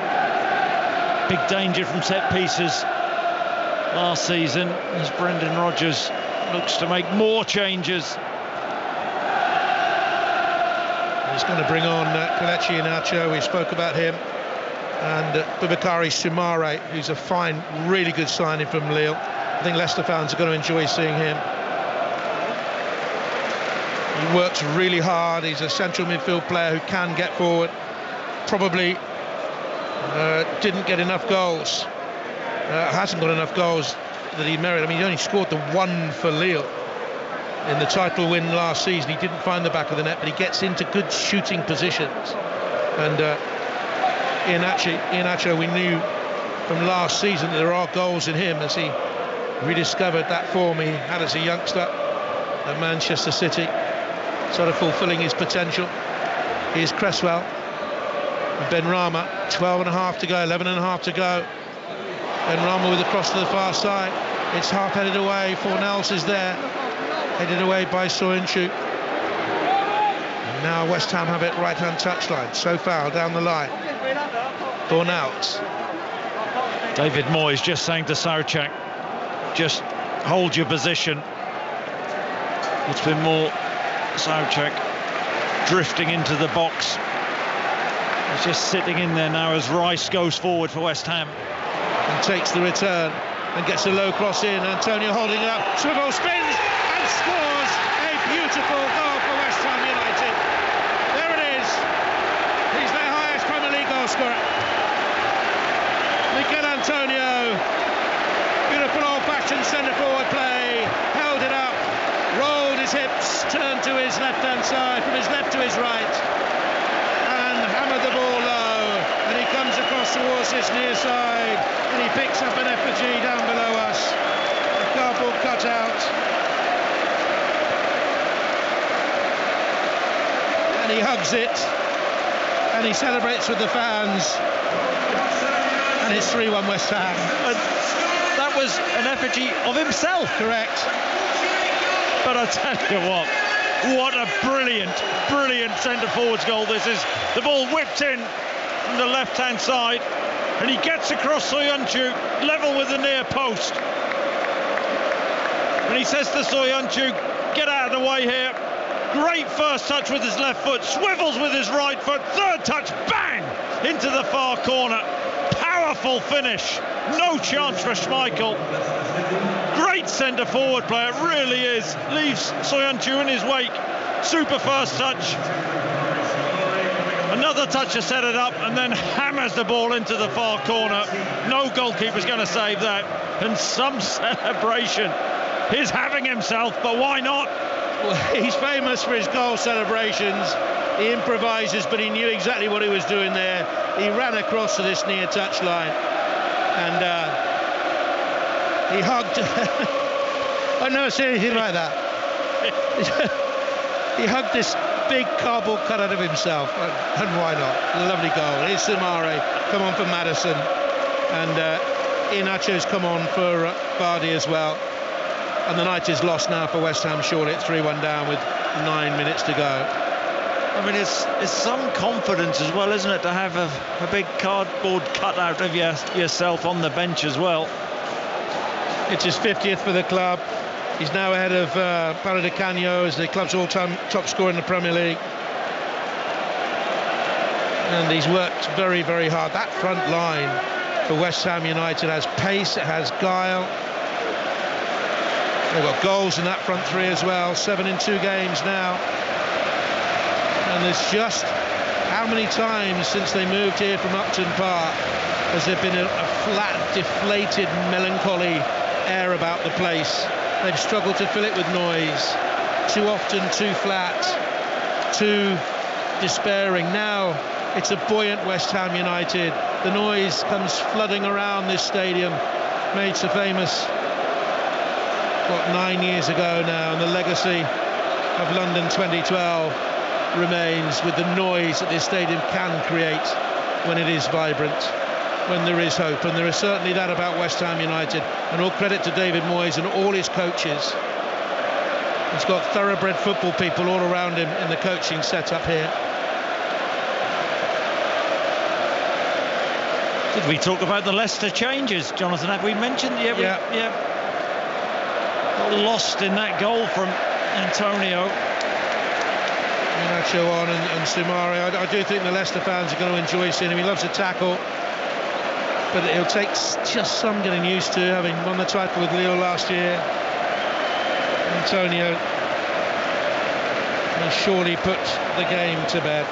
Big danger from set pieces last season as Brendan Rodgers looks to make more changes. He's going to bring on Kelechi Iheanacho. We spoke about him. And Boubakary Soumaré, who's a fine, really good signing from Lille. I think Leicester fans are going to enjoy seeing him. He works really hard. He's a central midfield player who can get forward. Probably didn't get enough goals. Hasn't got enough goals that he merited. I mean, he only scored the one for Lille in the title win last season. He didn't find the back of the net, but he gets into good shooting positions. And Iheanacho, we knew from last season that there are goals in him as he rediscovered that form he had as a youngster at Manchester City, sort of fulfilling his potential. Here's Cresswell and Benrahma, 12.5 to go, 11.5 to go. Benrahma with a cross to the far side. It's half headed away. Fornals is there, headed away by Soyuncu. And now West Ham have it right-hand touchline. So foul down the line. Fornals. David Moyes just saying to Souček, just hold your position. It's been more Souček drifting into the box. He's just sitting in there now as Rice goes forward for West Ham. And takes the return and gets a low cross in. Antonio holding it up. Swivel spins and scores a beautiful goal for West Ham United. There it is. He's their highest Premier League goal scorer. Mikel Antonio. Beautiful old-fashioned centre-forward play. Held it up. Rolled his hips. Turned to his left-hand side. From his left to his right. And hammered the ball low. And he comes across towards this near side. And he picks up an effigy down below us. A cardboard cutout. And he hugs it. And he celebrates with the fans. And it's 3-1 West Ham. And that was an effigy of himself. Correct. But I tell you what a brilliant centre-forwards goal this is. The ball whipped in from the left-hand side. And he gets across Soyuncu, level with the near post. And he says to Soyuncu, get out of the way here. Great first touch with his left foot, swivels with his right foot, third touch, bang! Into the far corner. Powerful finish. No chance for Schmeichel. Great centre-forward player, it really is. Leaves Soyuncu in his wake. Super first touch. Another touch to set it up, and then hammers the ball into the far corner. No goalkeeper's going to save that. And some celebration. He's having himself, but why not? Well, he's famous for his goal celebrations. He improvises, but he knew exactly what he was doing there. He ran across to this near touchline, and he hugged. I've never seen anything like that. He hugged this big cardboard cutout of himself, and why not? A lovely goal. Here's Soumaré, come on for Maddison, and Iheanacho's come on for Vardy as well. And the night is lost now for West Ham, surely at 3-1 down with 9 minutes to go. I mean, it's some confidence as well, isn't it, to have a big cardboard cutout of yourself on the bench as well. It's his 50th for the club. He's now ahead of Paolo Di Canio as the club's all-time top scorer in the Premier League. And he's worked very, very hard. That front line for West Ham United has pace, it has guile. They've got goals in that front three as well, 7 in 2 games now. And there's just how many times since they moved here from Upton Park has there been a flat, deflated, melancholy air about the place. They've struggled to fill it with noise. Too often, too flat, too despairing. Now it's a buoyant West Ham United. The noise comes flooding around this stadium, made so famous, 9 years ago now, and the legacy of London 2012 remains with the noise that this stadium can create when it is vibrant, when there is hope, and there is certainly that about West Ham United. And all credit to David Moyes and all his coaches. He's got thoroughbred football people all around him in the coaching setup here. Did we talk about the Leicester changes, Jonathan? Have we mentioned? Yeah. Got lost in that goal from Antonio. Nacho on and Sumari. I do think the Leicester fans are going to enjoy seeing him. He loves a tackle, but it'll take just some getting used to, having won the title with Lille last year. Antonio will surely put the game to bed.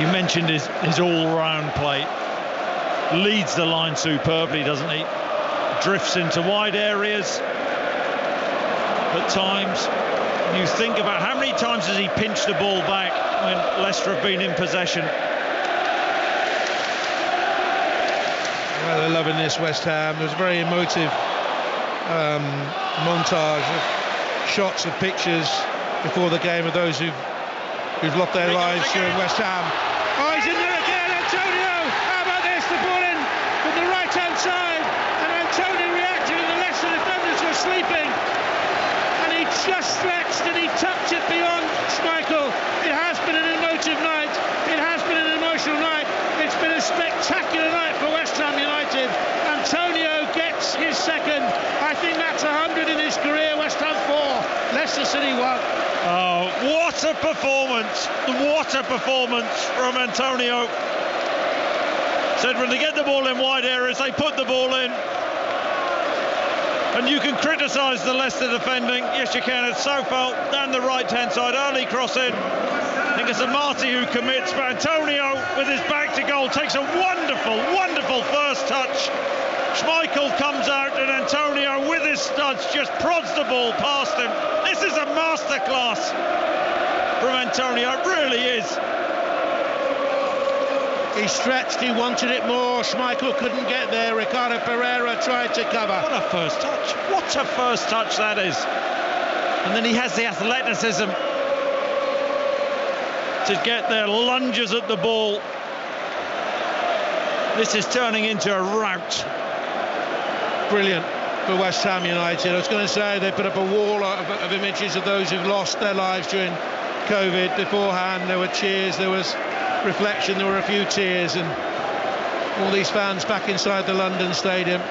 You mentioned his all-round play. Leads the line superbly, doesn't he? Drifts into wide areas at times. You think about how many times has he pinched the ball back when Leicester have been in possession. Well, they're loving this, West Ham. There was a very emotive montage of shots and pictures before the game of those who've lost their lives during West Ham. Oh, he's in there again, Antonio! How about this? The ball in from the right-hand side, and Antonio reacted, and the Leicester defenders were sleeping, and he just stretched and he tucked it beyond Schmeichel. It has been an emotive night. It has been an emotional night. It's been a spectacular night for West Ham United. Antonio gets his second. I think that's 100 in his career. West Ham 4, Leicester City 1. Oh, what a performance! What a performance from Antonio. Said when they get the ball in wide areas, they put the ball in. And you can criticise the Leicester defending. Yes, you can. It's Sofal down the right-hand side, early crossing. I think it's Amati who commits, but Antonio, with his back to goal, takes a wonderful, wonderful first touch. Schmeichel comes out, and Antonio, with his studs, just prods the ball past him. This is a masterclass from Antonio. It really is. He stretched, he wanted it more. Schmeichel couldn't get there. Ricardo Pereira tried to cover. What a first touch. What a first touch that is. And then he has the athleticism to get there, lunges at the ball. This is turning into a rout. Brilliant for West Ham United. I was going to say they put up a wall of images of those who've lost their lives during COVID. Beforehand there were cheers, there was reflection, there were a few tears, and all these fans back inside the London Stadium.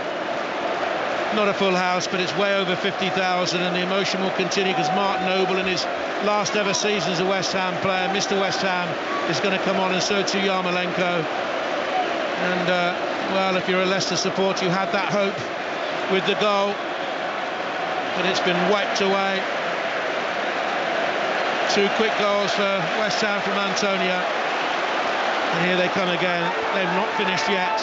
Not a full house, but it's way over 50,000, and the emotion will continue because Mark Noble, in his last ever season as a West Ham player, Mr. West Ham, is going to come on, and so too Yarmolenko. And well, if you're a Leicester supporter, you had that hope with the goal, but it's been wiped away. 2 quick goals for West Ham from Antonio, and here they come again. They've not finished yet.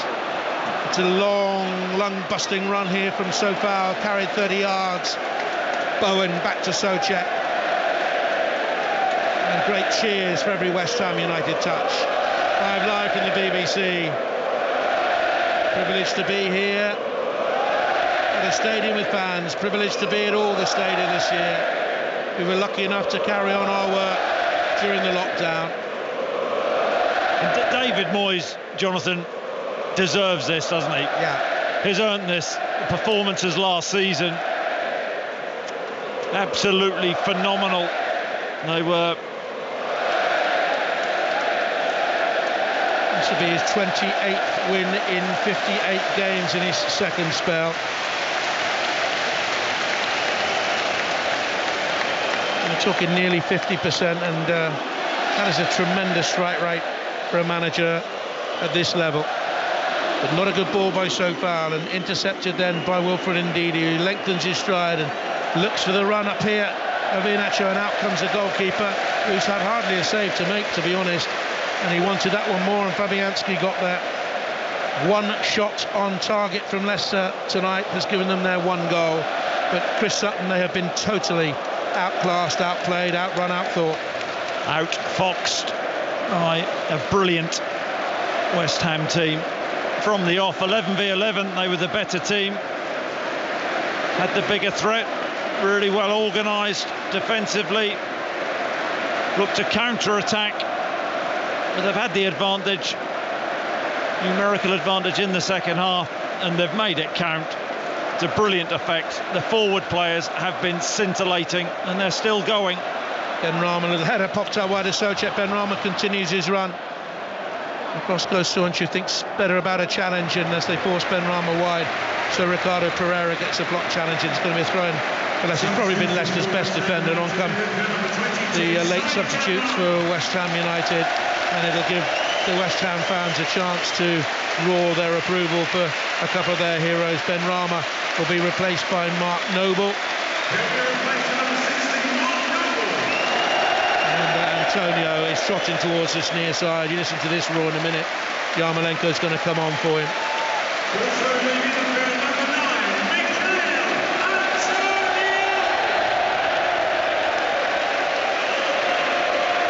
It's a long, lung-busting run here from Sofal, carried 30 yards. Bowen back to Souček, and great cheers for every West Ham United touch. Live from the BBC. Privileged to be here at a stadium with fans, privileged to be at all the stadia this year. We were lucky enough to carry on our work during the lockdown. And David Moyes, Jonathan, deserves this, doesn't he? Yeah. He's earned this. Performances last season, absolutely phenomenal. They were. This will be his 28th win in 58 games in his second spell. We're talking nearly 50%, and that is a tremendous strike rate for a manager at this level. But not a good ball by Sofal, and intercepted then by Wilfred Ndidi, who lengthens his stride and looks for the run up here of Iheanacho, and out comes the goalkeeper, who's had hardly a save to make, to be honest. And he wanted that one more, and Fabianski got there. One shot on target from Leicester tonight has given them their one goal. But Chris Sutton, they have been totally outclassed, outplayed, outrun, outthought. Outfoxed by a brilliant West Ham team. From the off, 11v11, they were the better team. Had the bigger threat, really well organised defensively. Looked to counter-attack. But they've had the advantage, numerical advantage in the second half, and they've made it count. It's a brilliant effect. The forward players have been scintillating, and they're still going. Benrahma, the header popped out wide of Souček. Benrahma continues his run. Across close to Unchu, thinks better about a challenge, and as they force Benrahma wide, so Ricardo Pereira gets a block challenge, and it's going to be a throw-in But that's probably been Leicester's best defender. On come the late substitutes for West Ham United, and it'll give the West Ham fans a chance to roar their approval for a couple of their heroes. Ben Rama will be replaced by Mark Noble. And Antonio is trotting towards this near side. You listen to this roar in a minute. Yarmolenko's going to come on for him.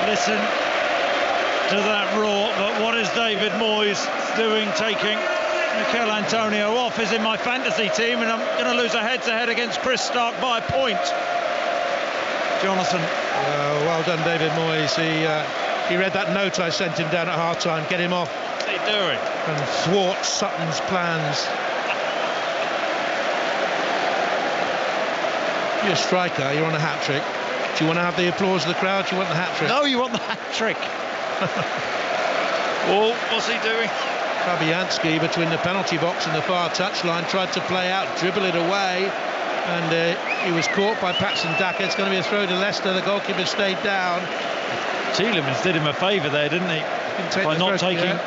Listen to that roar, but what is David Moyes doing, taking Mikel Antonio off? Is in my fantasy team, and I'm going to lose a head-to-head against Chris Stark by a point. Jonathan. Well done, David Moyes. He read that note I sent him down at half-time. Get him off. What's he doing? And thwart Sutton's plans. You're a striker, you're on a hat-trick. Do you want to have the applause of the crowd? Do you want the hat-trick? No, you want the hat-trick. Oh, what's he doing? Fabianski between the penalty box and the far touchline tried to play out, dribble it away, and he was caught by Patson Daka. It's going to be a throw to Leicester. The goalkeeper stayed down. Tielemans did him a favour there, didn't he? By not taking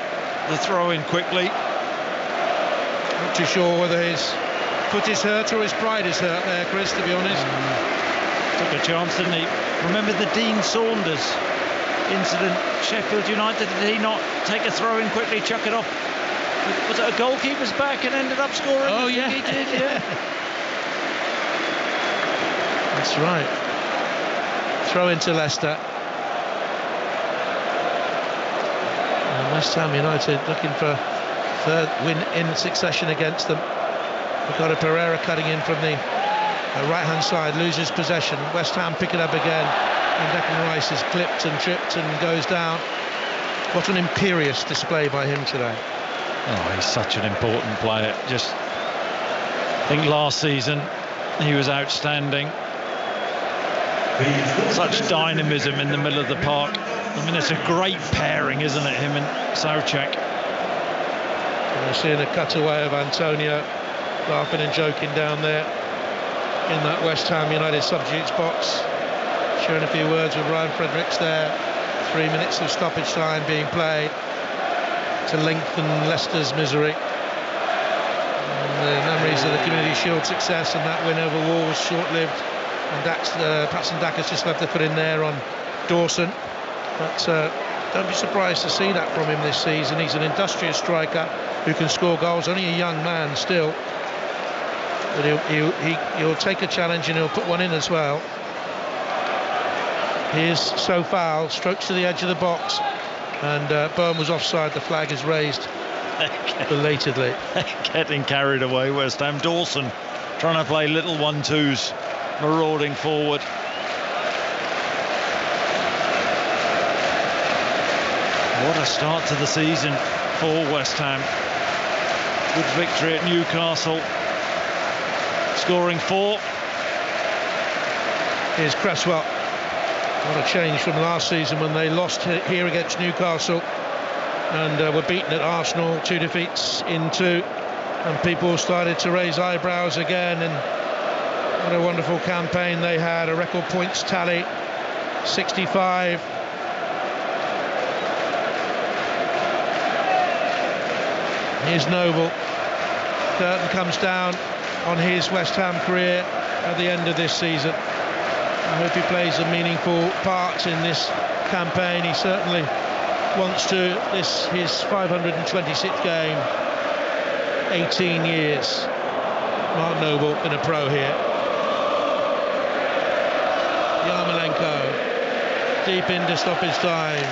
the throw in quickly. Not too sure whether his foot is hurt or his pride is hurt there, Chris, to be honest. Took a chance, didn't he? Remember the Dean Saunders incident, Sheffield United? Did he not take a throw in quickly, chuck it off? Was it a goalkeeper's back and ended up scoring? Oh, yeah. He did, yeah. That's right. Throw into Leicester. And West Ham United looking for third win in succession against them. We've got a Pereira cutting in from the right-hand side, loses possession. West Ham pick it up again, and Declan Rice is clipped and tripped and goes down. What an imperious display by him today. Oh, he's such an important player. Just, I think last season he was outstanding. Such dynamism in the middle of the park. I mean, it's a great pairing, isn't it, him and Souček? We're seeing a cutaway of Antonio laughing and joking down there in that West Ham United substitutes box, sharing a few words with Ryan Fredericks there. 3 minutes of stoppage time being played to lengthen Leicester's misery. And the memories of the Community Shield success and that win over Wolves short-lived, and Patson Daka's just left the foot in there on Dawson. But don't be surprised to see that from him this season. He's an industrious striker who can score goals, only a young man still. But he'll take a challenge and he'll put one in as well. Here's Sofal, strokes to the edge of the box, and Byrne was offside. The flag is raised belatedly. Getting carried away, West Ham. Dawson trying to play little 1-2s, marauding forward. What a start to the season for West Ham. Good victory at Newcastle, scoring 4. Here's Cresswell. What a change from last season when they lost here against Newcastle and were beaten at Arsenal, 2 defeats in 2, and people started to raise eyebrows again. And what a wonderful campaign they had, a record points tally, 65. Here's Noble. Curtain comes down on his West Ham career at the end of this season. I hope he plays a meaningful part in this campaign. He certainly wants to. This his 526th game, 18 years. Mark Noble been a pro here. Yarmolenko deep into stoppage time.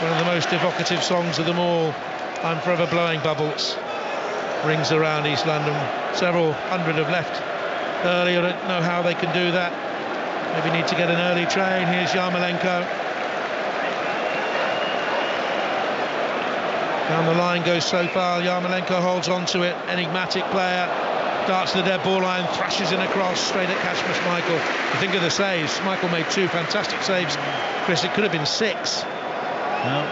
One of the most evocative songs of them all, I'm Forever Blowing Bubbles, rings around East London. Several hundred have left early. I don't know how they can do that. Maybe need to get an early train. Here's Yarmolenko. Down the line goes Sofal. Yarmolenko holds on to it. Enigmatic player. Darts to the dead ball line, thrashes in across, straight at Kasper Schmeichel. You think of the saves. Schmeichel made 2 fantastic saves. Chris, it could have been 6. No,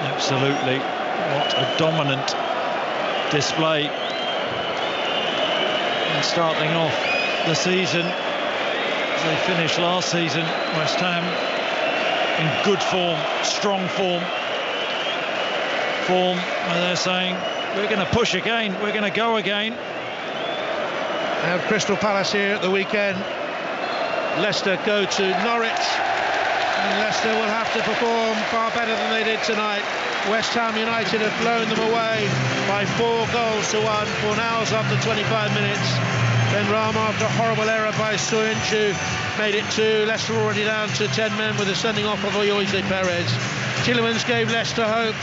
absolutely. What a dominant display. And starting off the season as they finished last season. West Ham in good form, strong form, and they're saying, we're going to push again, we're going to go again. They have Crystal Palace here at the weekend. Leicester go to Norwich, and Leicester will have to perform far better than they did tonight. West Ham United have blown them away by 4 goals to 1. Fornals after 25 minutes. Then Rama after a horrible error by Soyuncu made it 2. Leicester already down to 10 men with a sending off of Oyoze Perez. Tielemans gave Leicester hope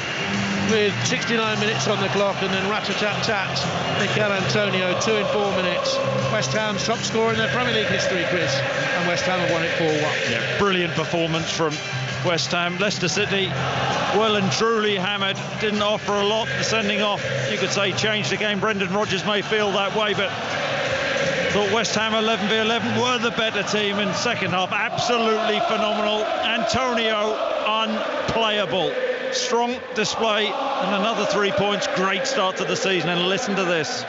with 69 minutes on the clock, and then rat-a-tat-tat, Mikel Antonio, 2 in 4 minutes. West Ham's top scorer in their Premier League history, Chris, and West Ham have won it 4-1. Yeah, brilliant performance from West Ham. Leicester City, well and truly hammered, didn't offer a lot. The sending off, you could say, changed the game. Brendan Rodgers may feel that way, but thought West Ham 11v11 were the better team in second half. Absolutely phenomenal. Antonio, unplayable. Strong display and another 3 points. Great start to the season, and listen to this.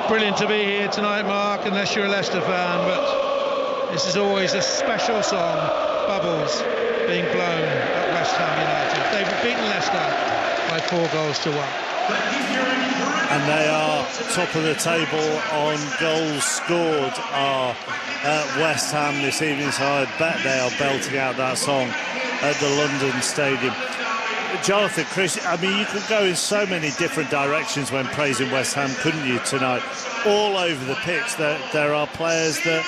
Brilliant to be here tonight, Mark, unless you're a Leicester fan, but this is always a special song. Bubbles being blown at West Ham United. They've beaten Leicester by 4 goals to 1. And they are top of the table on goals scored are West Ham this evening, so I bet they are belting out that song at the London Stadium. Jonathan, Chris, I mean, you could go in so many different directions when praising West Ham, couldn't you, tonight? All over the pitch, there are players that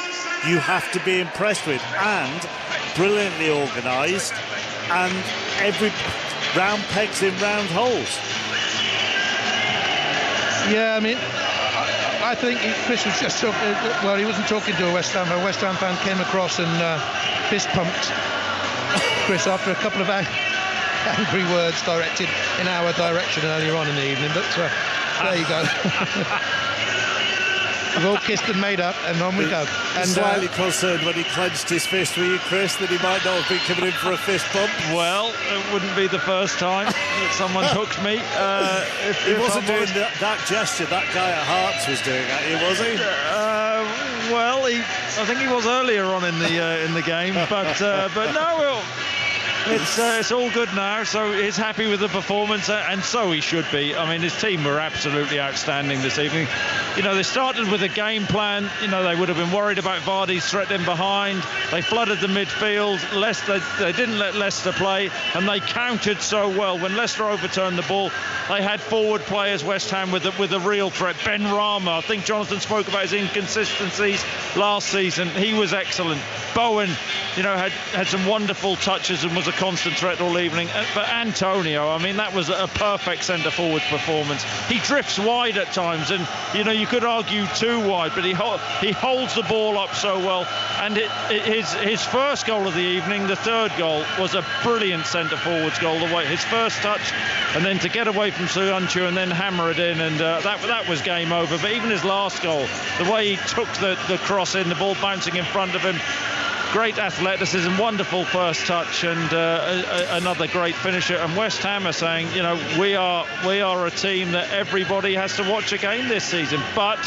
you have to be impressed with, and brilliantly organised, and every round pegs in round holes. Yeah, I mean, I think Chris was just talking, well, he wasn't talking to a West Ham fan. A West Ham fan came across and fist pumped Chris after a couple of angry words directed in our direction earlier on in the evening, but there you go. We've all kissed and made up, and on we go. And slightly concerned when he clenched his fist, were you, Chris, that he might not have been coming in for a fist bump? Well, it wouldn't be the first time that someone hooked me. He wasn't doing that gesture that guy at Hearts was doing at you, was he? Well, I think he was earlier on in the game, but no. It's all good now, so he's happy with the performance, and so he should be. I mean, his team were absolutely outstanding this evening. You know, they started with a game plan. You know, they would have been worried about Vardy's threat in behind. They flooded the midfield. They didn't let Leicester play, and they countered so well. When Leicester overturned the ball, they had forward players, West Ham, with a real threat. Ben Rama, I think Jonathan spoke about his inconsistencies last season. He was excellent. Bowen, you know, had some wonderful touches and was a constant threat all evening. But Antonio, I mean, that was a perfect centre-forward performance. He drifts wide at times, and, you know, you could argue too wide, but he holds the ball up so well. And his first goal of the evening, the third goal, was a brilliant centre-forwards goal. The way his first touch, and then to get away from Soyuncu and then hammer it in, and that was game over. But even his last goal, the way he took the cross in, the ball bouncing in front of him, great athleticism, wonderful first touch, and another great finisher. And West Ham are saying, you know, we are a team that everybody has to watch again this season. But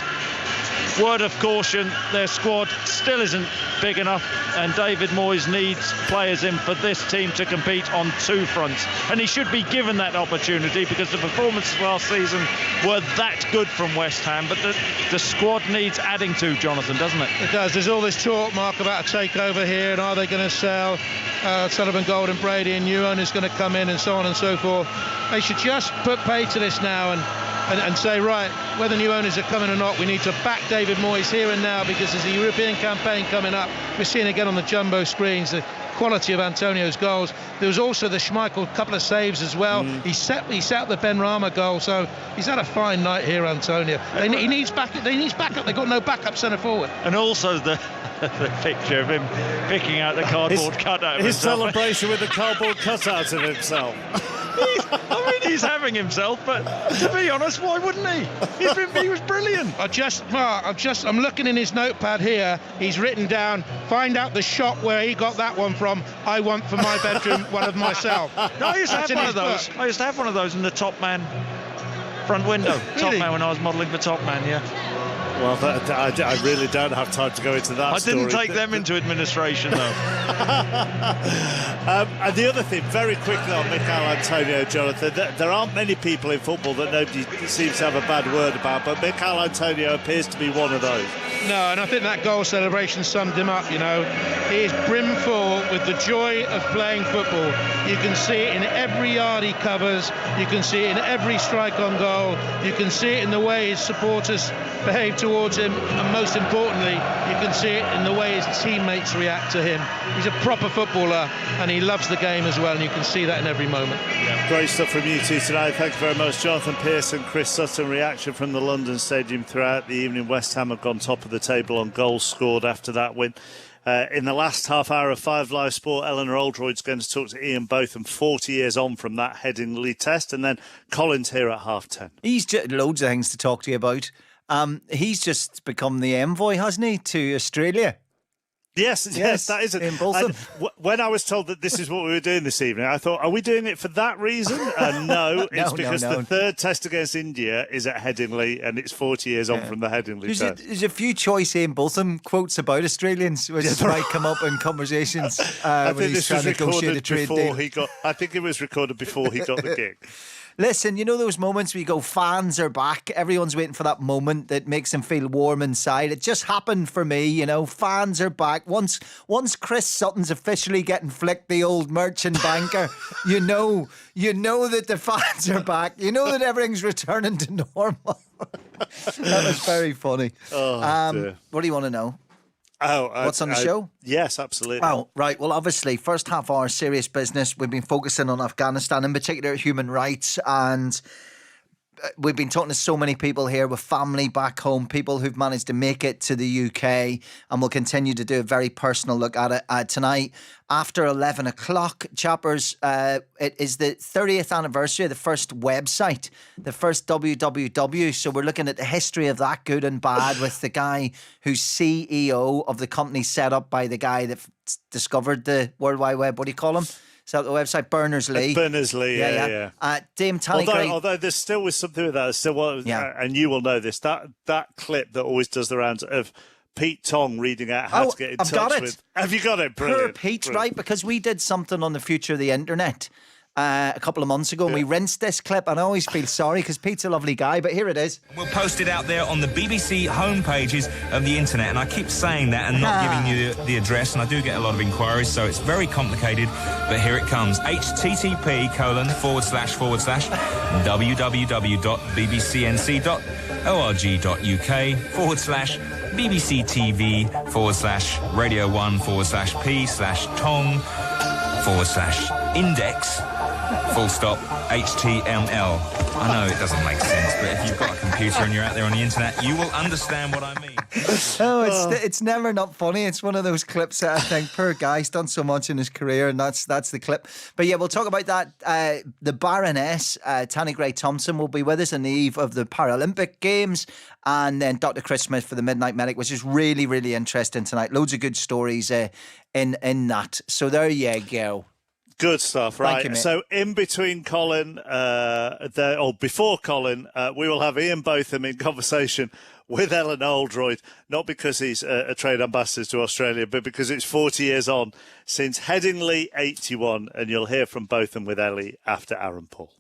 word of caution, their squad still isn't big enough, and David Moyes needs players in for this team to compete on 2 fronts, and he should be given that opportunity, because the performances last season were that good from West Ham. But the squad needs adding to, Jonathan, doesn't it? It does. There's all this talk, Mark, about a takeover here, and are they going to sell Sullivan, Gold and Brady, and new owners going to come in, and so on and so forth. They should just put pay to this now and say, right, whether new owners are coming or not, we need to back David Moyes here and now, because there's a European campaign coming up. We're seeing again on the jumbo screens the quality of Antonio's goals. There was also the Schmeichel couple of saves as well. He set the Ben Rama goal, so he's had a fine night here, Antonio. He needs backup. They've got no backup centre forward. And also the picture of him picking out the cardboard cutout of his himself. celebration with the cardboard cutout of himself. He's having himself, but to be honest, why wouldn't he? He was brilliant. I'm looking in his notepad here. He's written down, find out the shop where he got that one from. I want for my bedroom one of myself. No, I used to have one of those. I used to have one of those in the Top Man front window. Really? Top Man, when I was modelling for Top Man, yeah. Well, I really don't have time to go into that. I didn't take them into administration, though. And the other thing, very quickly on Mikel Antonio, Jonathan, there aren't many people in football that nobody seems to have a bad word about, but Mikel Antonio appears to be one of those. No, and I think that goal celebration summed him up, you know. He is brimful with the joy of playing football. You can see it in every yard he covers. You can see it in every strike on goal. You can see it in the way his supporters behave towards him. And most importantly, you can see it in the way his teammates react to him. He's a proper footballer and he loves the game as well. And you can see that in every moment. Yeah, great stuff from you two tonight. Thank you very much. Jonathan Pearson, Chris Sutton. Reaction from the London Stadium throughout the evening. West Ham have gone top of the table on goals scored after that win. In the last half hour of 5 Live Sport, Eleanor Oldroyd's going to talk to Ian Botham 40 years on from that Headingley test, and then Colin's here at 10:30. He's just loads of things to talk to you about. He's just become the envoy, hasn't he, to Australia? Yes, that is it. When I was told that this is what we were doing this evening, I thought, are we doing it for that reason? No, it's because the third test against India is at Headingley and it's 40 years on from the Headingley test. There's a few choice Ian Botham quotes about Australians which might come up in conversations I when think he's trying to negotiate a trade deal. I think it was recorded before he got the gig. Listen, you know those moments where you go, fans are back, everyone's waiting for that moment that makes them feel warm inside. It just happened for me, you know, fans are back. Once Chris Sutton's officially getting flicked, the old merchant banker, you know that the fans are back. You know that everything's returning to normal. That was very funny. Dear. What do you want to know? What's on the show? Yes, absolutely. Oh, right. Well, obviously, first half hour, serious business. We've been focusing on Afghanistan, in particular human rights, and we've been talking to so many people here with family back home, people who've managed to make it to the UK, and we'll continue to do a very personal look at it tonight. After 11 o'clock, chappers, it is the 30th anniversary of the first website, the first www. So we're looking at the history of that, good and bad, with the guy who's CEO of the company set up by the guy that discovered the World Wide Web. What do you call him? Is that the website? Berners-Lee. Berners-Lee, yeah. Dame Tanny Gray. Although there's still was something with that. There's still and you will know this, that clip that always does the rounds of Pete Tong reading out how to get in touch with. Have you got it? Brilliant. Poor Pete, right? Because we did something on the future of the internet a couple of months ago and we rinsed this clip, and I always feel sorry because Pete's a lovely guy, but here it is. We'll post it out there on the BBC homepages of the internet, and I keep saying that and not giving you the address, and I do get a lot of inquiries, so it's very complicated, but here it comes. http://www.bbcnc.org.uk/BBC TV /Radio 1 /P/Tong/index /HTML. I know it doesn't make sense, but if you've got a computer and you're out there on the internet, you will understand what I mean. It's never not funny. It's one of those clips that I think, poor guy's done so much in his career, and that's the clip. But yeah, we'll talk about that. The Baroness, Tanny Gray Thompson, will be with us on the eve of the Paralympic Games, and then Dr. Chris Smith for the Midnight Medic, which is really, really interesting tonight. Loads of good stories in that. So there you go. Good stuff, right? You, so in between Colin, before Colin, we will have Ian Botham in conversation with Ellen Oldroyd, not because he's a trade ambassador to Australia, but because it's 40 years on since Headingley 81, and you'll hear from Botham with Ellie after Aaron Paul.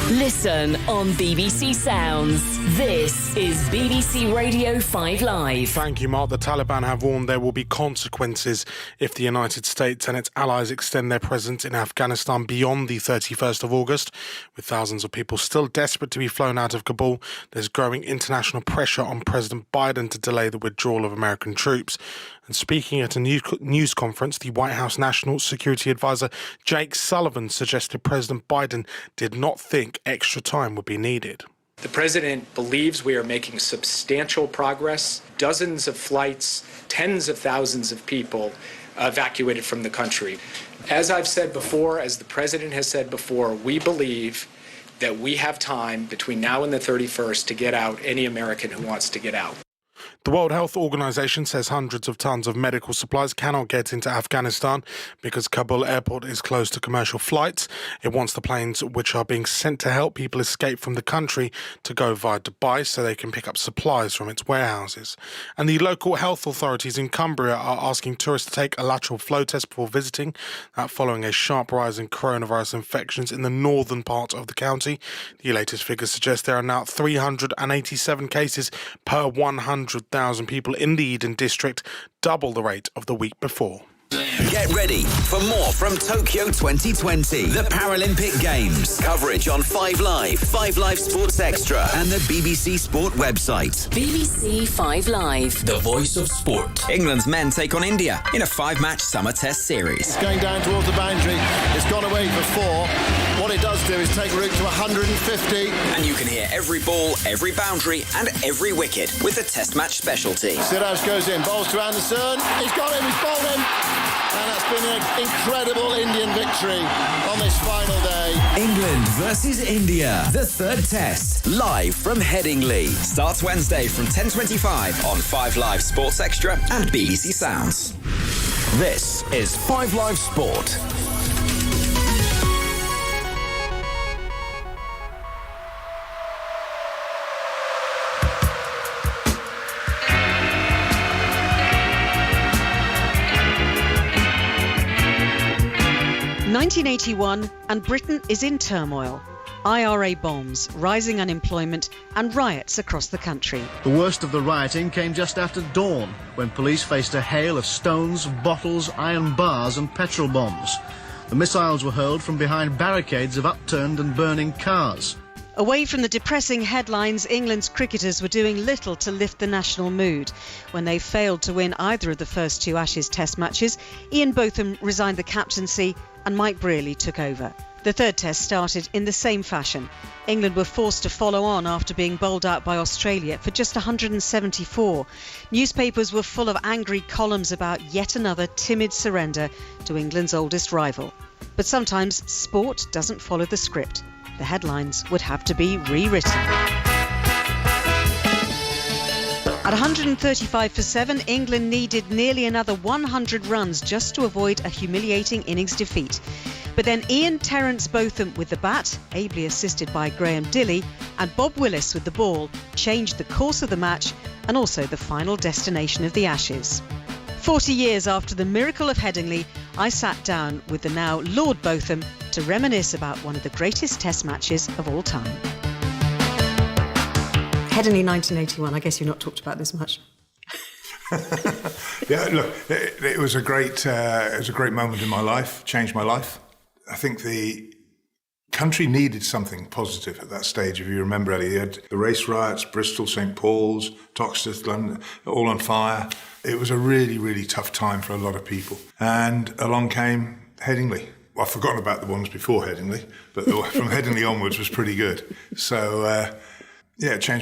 Listen on BBC Sounds. This is BBC Radio 5 Live. Thank you, Mark. The Taliban have warned there will be consequences if the United States and its allies extend their presence in Afghanistan beyond the 31st of August. With thousands of people still desperate to be flown out of Kabul, there's growing international pressure on President Biden to delay the withdrawal of American troops. And speaking at a news conference, the White House National Security Advisor Jake Sullivan suggested President Biden did not think extra time would be needed. The president believes we are making substantial progress. Dozens of flights, tens of thousands of people evacuated from the country. As I've said before, as the president has said before, we believe that we have time between now and the 31st to get out any American who wants to get out. The World Health Organization says hundreds of tons of medical supplies cannot get into Afghanistan because Kabul airport is closed to commercial flights. It wants the planes which are being sent to help people escape from the country to go via Dubai so they can pick up supplies from its warehouses. And the local health authorities in Cumbria are asking tourists to take a lateral flow test before visiting, that following a sharp rise in coronavirus infections in the northern part of the county. The latest figures suggest there are now 387 cases per 100,000 people in the Eden district, double the rate of the week before. Get ready for more from Tokyo 2020, the Paralympic Games. Coverage on 5 Live, 5 Live Sports Extra and the BBC Sport website. BBC 5 Live. The voice of sport. England's men take on India in a 5-match summer test series. It's going down towards the boundary. It's gone away for 4. What it does do is take route to 150. And you can hear every ball, every boundary and every wicket with the test match specialty. Sidhouse goes in, bowls to Anderson. He's got him, he's bowled him. And that's been an incredible Indian victory on this final day. England versus India, the third test, live from Headingley. Starts Wednesday from 10:25 on 5 Live Sports Extra and BBC Sounds. This is 5 Live Sport. ...1981 and Britain is in turmoil. IRA bombs, rising unemployment and riots across the country. The worst of the rioting came just after dawn, when police faced a hail of stones, bottles, iron bars and petrol bombs. The missiles were hurled from behind barricades of upturned and burning cars. Away from the depressing headlines, England's cricketers were doing little to lift the national mood. When they failed to win either of the first 2 Ashes test matches, Ian Botham resigned the captaincy and Mike Brearley took over. The third test started in the same fashion. England were forced to follow on after being bowled out by Australia for just 174. Newspapers were full of angry columns about yet another timid surrender to England's oldest rival. But sometimes sport doesn't follow the script. The headlines would have to be rewritten. At 135 for 7, England needed nearly another 100 runs just to avoid a humiliating innings defeat. But then Ian Terence Botham with the bat, ably assisted by Graham Dilley, and Bob Willis with the ball changed the course of the match and also the final destination of the Ashes. 40 years after the miracle of Headingley, I sat down with the now Lord Botham to reminisce about one of the greatest test matches of all time. Headingley 1981, I guess you've not talked about this much. Yeah, look, it was a great moment in my life, changed my life. I think the country needed something positive at that stage. If you remember, Ellie, you had the race riots, Bristol, St Paul's, Toxteth, London, all on fire. It was a really, really tough time for a lot of people. And along came Headingley. Well, I've forgotten about the ones before Headingley, but from Headingley onwards was pretty good. So, yeah, it changed my